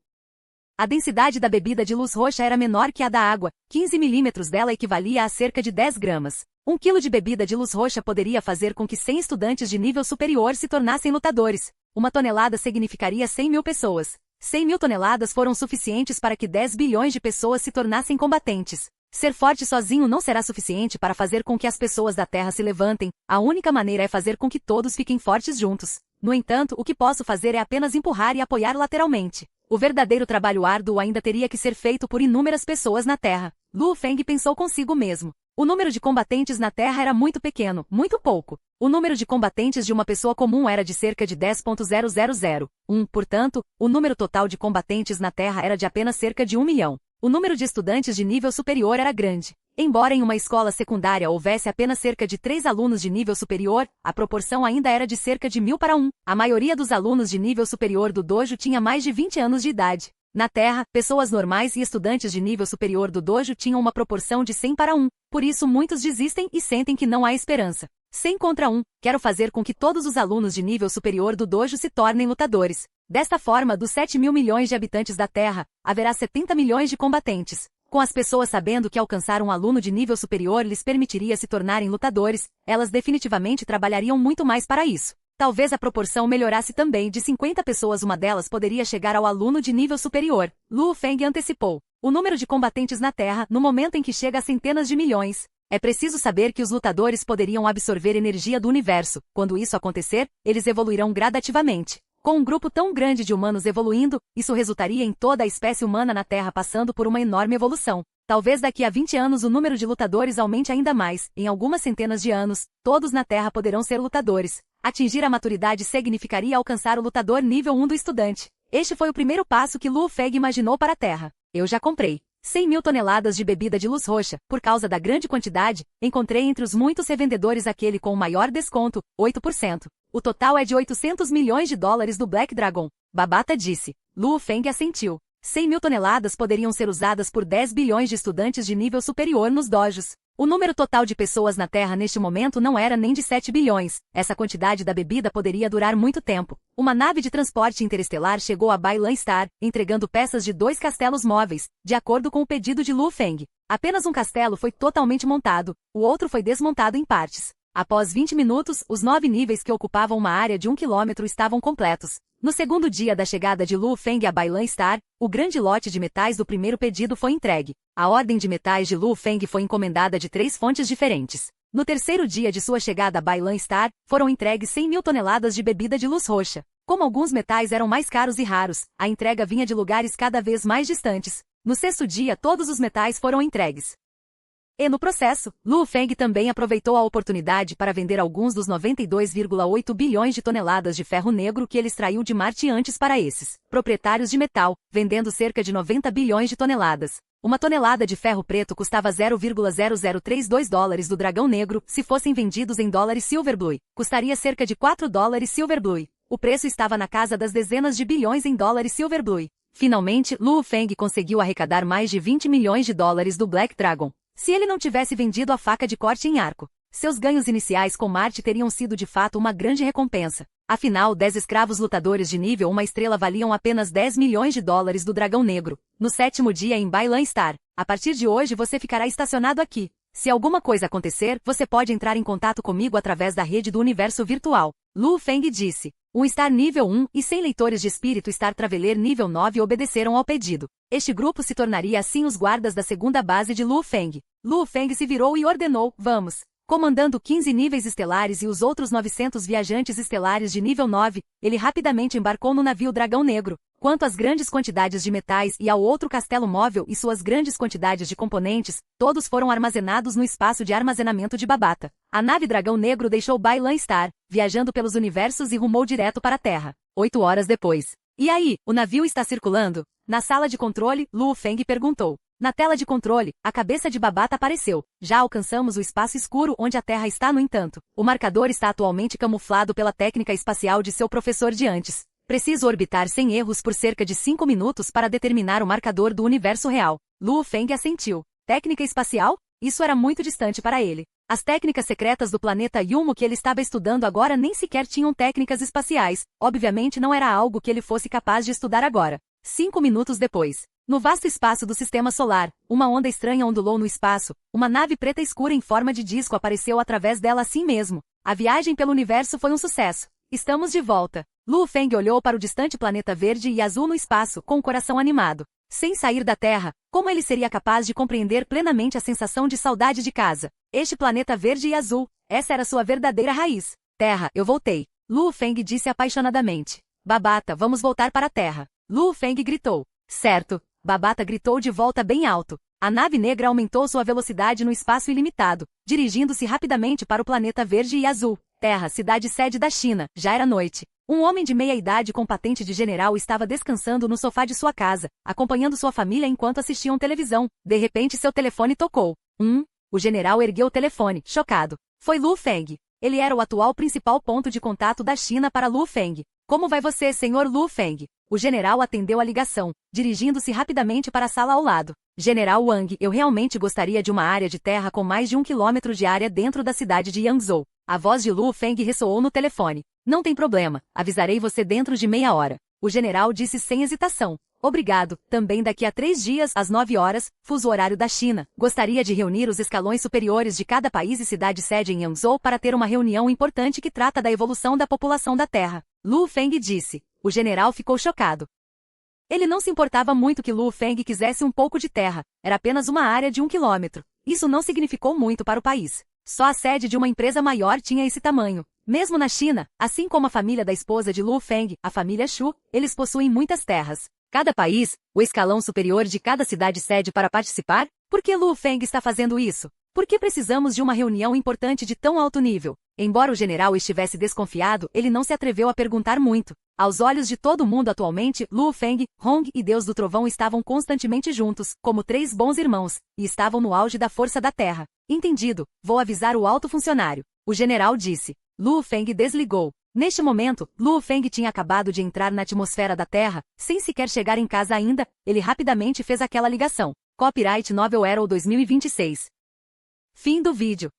S1: A densidade da bebida de luz roxa era menor que a da água, 15 milímetros dela equivalia a cerca de 10 gramas. 1 quilo de bebida de luz roxa poderia fazer com que 100 estudantes de nível superior se tornassem lutadores. 1 tonelada significaria 100 mil pessoas. 100 mil toneladas foram suficientes para que 10 bilhões de pessoas se tornassem combatentes. Ser forte sozinho não será suficiente para fazer com que as pessoas da Terra se levantem, a única maneira é fazer com que todos fiquem fortes juntos. No entanto, o que posso fazer é apenas empurrar e apoiar lateralmente. O verdadeiro trabalho árduo ainda teria que ser feito por inúmeras pessoas na Terra. Lu Feng pensou consigo mesmo. O número de combatentes na Terra era muito pequeno, muito pouco. O número de combatentes de uma pessoa comum era de cerca de 10.0001, portanto, o número total de combatentes na Terra era de apenas cerca de 1 milhão. O número de estudantes de nível superior era grande. Embora em uma escola secundária houvesse apenas cerca de 3 alunos de nível superior, a proporção ainda era de cerca de 1000 para 1. A maioria dos alunos de nível superior do dojo tinha mais de 20 anos de idade. Na Terra, pessoas normais e estudantes de nível superior do dojo tinham uma proporção de 100 para 1. Por isso muitos desistem e sentem que não há esperança. 100 contra 1. Quero fazer com que todos os alunos de nível superior do dojo se tornem lutadores. Desta forma, dos 7 mil milhões de habitantes da Terra, haverá 70 milhões de combatentes. Com as pessoas sabendo que alcançar um aluno de nível superior lhes permitiria se tornarem lutadores, elas definitivamente trabalhariam muito mais para isso. Talvez a proporção melhorasse também, de 50 pessoas uma delas poderia chegar ao aluno de nível superior. Lu Feng antecipou. O número de combatentes na Terra, no momento em que chega a centenas de milhões. É preciso saber que os lutadores poderiam absorver energia do universo. Quando isso acontecer, eles evoluirão gradativamente. Com um grupo tão grande de humanos evoluindo, isso resultaria em toda a espécie humana na Terra passando por uma enorme evolução. Talvez daqui a 20 anos o número de lutadores aumente ainda mais. Em algumas centenas de anos, todos na Terra poderão ser lutadores. Atingir a maturidade significaria alcançar o lutador nível 1 do estudante. Este foi o primeiro passo que Lu Feng imaginou para a Terra. Eu já comprei 100 mil toneladas de bebida de luz roxa. Por causa da grande quantidade, encontrei entre os muitos revendedores aquele com o maior desconto, 8%. O total é de 800 milhões de dólares do Black Dragon. Babata disse. Lu Feng assentiu. 100 mil toneladas poderiam ser usadas por 10 bilhões de estudantes de nível superior nos dojos. O número total de pessoas na Terra neste momento não era nem de 7 bilhões. Essa quantidade da bebida poderia durar muito tempo. Uma nave de transporte interestelar chegou a Bailan Star, entregando peças de 2 castelos móveis, de acordo com o pedido de Lu Feng. Apenas um castelo foi totalmente montado, o outro foi desmontado em partes. Após 20 minutos, os 9 níveis que ocupavam uma área de 1 quilômetro estavam completos. No segundo dia da chegada de Lu Feng a Bailan Star, o grande lote de metais do primeiro pedido foi entregue. A ordem de metais de Lu Feng foi encomendada de 3 fontes diferentes. No terceiro dia de sua chegada a Bailan Star, foram entregues 100 mil toneladas de bebida de luz roxa. Como alguns metais eram mais caros e raros, a entrega vinha de lugares cada vez mais distantes. No sexto dia todos os metais foram entregues. E no processo, Lu Feng também aproveitou a oportunidade para vender alguns dos 92,8 bilhões de toneladas de ferro negro que ele extraiu de Marte antes para esses proprietários de metal, vendendo cerca de 90 bilhões de toneladas. Uma tonelada de ferro preto custava $0,0032 do dragão negro, se fossem vendidos em dólares Silverblue, custaria cerca de $4 Silverblue. O preço estava na casa das dezenas de bilhões em dólares Silverblue. Finalmente, Lu Feng conseguiu arrecadar mais de 20 milhões de dólares do Black Dragon. Se ele não tivesse vendido a faca de corte em arco, seus ganhos iniciais com Marte teriam sido de fato uma grande recompensa. Afinal, 10 escravos lutadores de nível 1 estrela valiam apenas 10 milhões de dólares do dragão negro. No 7º dia em Bailan Star. A partir de hoje você ficará estacionado aqui. Se alguma coisa acontecer, você pode entrar em contato comigo através da rede do universo virtual. Lu Feng disse. Um Star nível 1 e 100 leitores de espírito Star Traveler nível 9 obedeceram ao pedido. Este grupo se tornaria assim os guardas da segunda base de Lu Feng. Lu Feng se virou e ordenou, vamos. Comandando 15 níveis estelares e os outros 900 viajantes estelares de nível 9, ele rapidamente embarcou no navio Dragão Negro. Quanto às grandes quantidades de metais e ao outro castelo móvel e suas grandes quantidades de componentes, todos foram armazenados no espaço de armazenamento de Babata. A nave Dragão Negro deixou Bailan Star, viajando pelos universos e rumou direto para a Terra. 8 horas depois. E aí, o navio está circulando? Na sala de controle, Lu Feng perguntou. Na tela de controle, a cabeça de Babata apareceu. Já alcançamos o espaço escuro onde a Terra está, no entanto. O marcador está atualmente camuflado pela técnica espacial de seu professor de antes. Preciso orbitar sem erros por cerca de 5 minutos para determinar o marcador do universo real. Lu Feng assentiu. Técnica espacial? Isso era muito distante para ele. As técnicas secretas do planeta Yumo que ele estava estudando agora nem sequer tinham técnicas espaciais. Obviamente não era algo que ele fosse capaz de estudar agora. 5 minutos depois. No vasto espaço do sistema solar, uma onda estranha ondulou no espaço, uma nave preta escura em forma de disco apareceu através dela assim mesmo. A viagem pelo universo foi um sucesso. Estamos de volta. Lu Feng olhou para o distante planeta verde e azul no espaço, com o coração animado. Sem sair da Terra, como ele seria capaz de compreender plenamente a sensação de saudade de casa? Este planeta verde e azul, essa era sua verdadeira raiz. Terra, eu voltei. Lu Feng disse apaixonadamente. Babata, vamos voltar para a Terra. Lu Feng gritou. Certo. Babata gritou de volta bem alto. A nave negra aumentou sua velocidade no espaço ilimitado, dirigindo-se rapidamente para o planeta verde e azul. Terra, cidade-sede da China. Já era noite. Um homem de meia idade com patente de general estava descansando no sofá de sua casa, acompanhando sua família enquanto assistiam televisão. De repente seu telefone tocou. O general ergueu o telefone, chocado. Foi Lu Feng. Ele era o atual principal ponto de contato da China para Lu Feng. Como vai você, senhor Lu Feng? O general atendeu a ligação, dirigindo-se rapidamente para a sala ao lado. General Wang, eu realmente gostaria de uma área de terra com mais de 1 quilômetro de área dentro da cidade de Yangzhou. A voz de Lu Feng ressoou no telefone. Não tem problema, avisarei você dentro de meia hora. O general disse sem hesitação. Obrigado, também daqui a 3 dias, às 9 horas, fuso horário da China. Gostaria de reunir os escalões superiores de cada país e cidade-sede em Yangzhou para ter uma reunião importante que trata da evolução da população da Terra. Lu Feng disse. O general ficou chocado. Ele não se importava muito que Lu Feng quisesse um pouco de terra, era apenas uma área de 1 quilômetro. Isso não significou muito para o país. Só a sede de uma empresa maior tinha esse tamanho. Mesmo na China, assim como a família da esposa de Lu Feng, a família Xu, eles possuem muitas terras. Cada país, o escalão superior de cada cidade-sede para participar? Por que Lu Feng está fazendo isso? Por que precisamos de uma reunião importante de tão alto nível? Embora o general estivesse desconfiado, ele não se atreveu a perguntar muito. Aos olhos de todo mundo atualmente, Lu Feng, Hong e Deus do Trovão estavam constantemente juntos, como 3 bons irmãos, e estavam no auge da força da Terra. Entendido, vou avisar o alto funcionário. O general disse. Lu Feng desligou. Neste momento, Lu Feng tinha acabado de entrar na atmosfera da Terra, sem sequer chegar em casa ainda, ele rapidamente fez aquela ligação. Copyright Novel Arrow 2026. Fim do vídeo.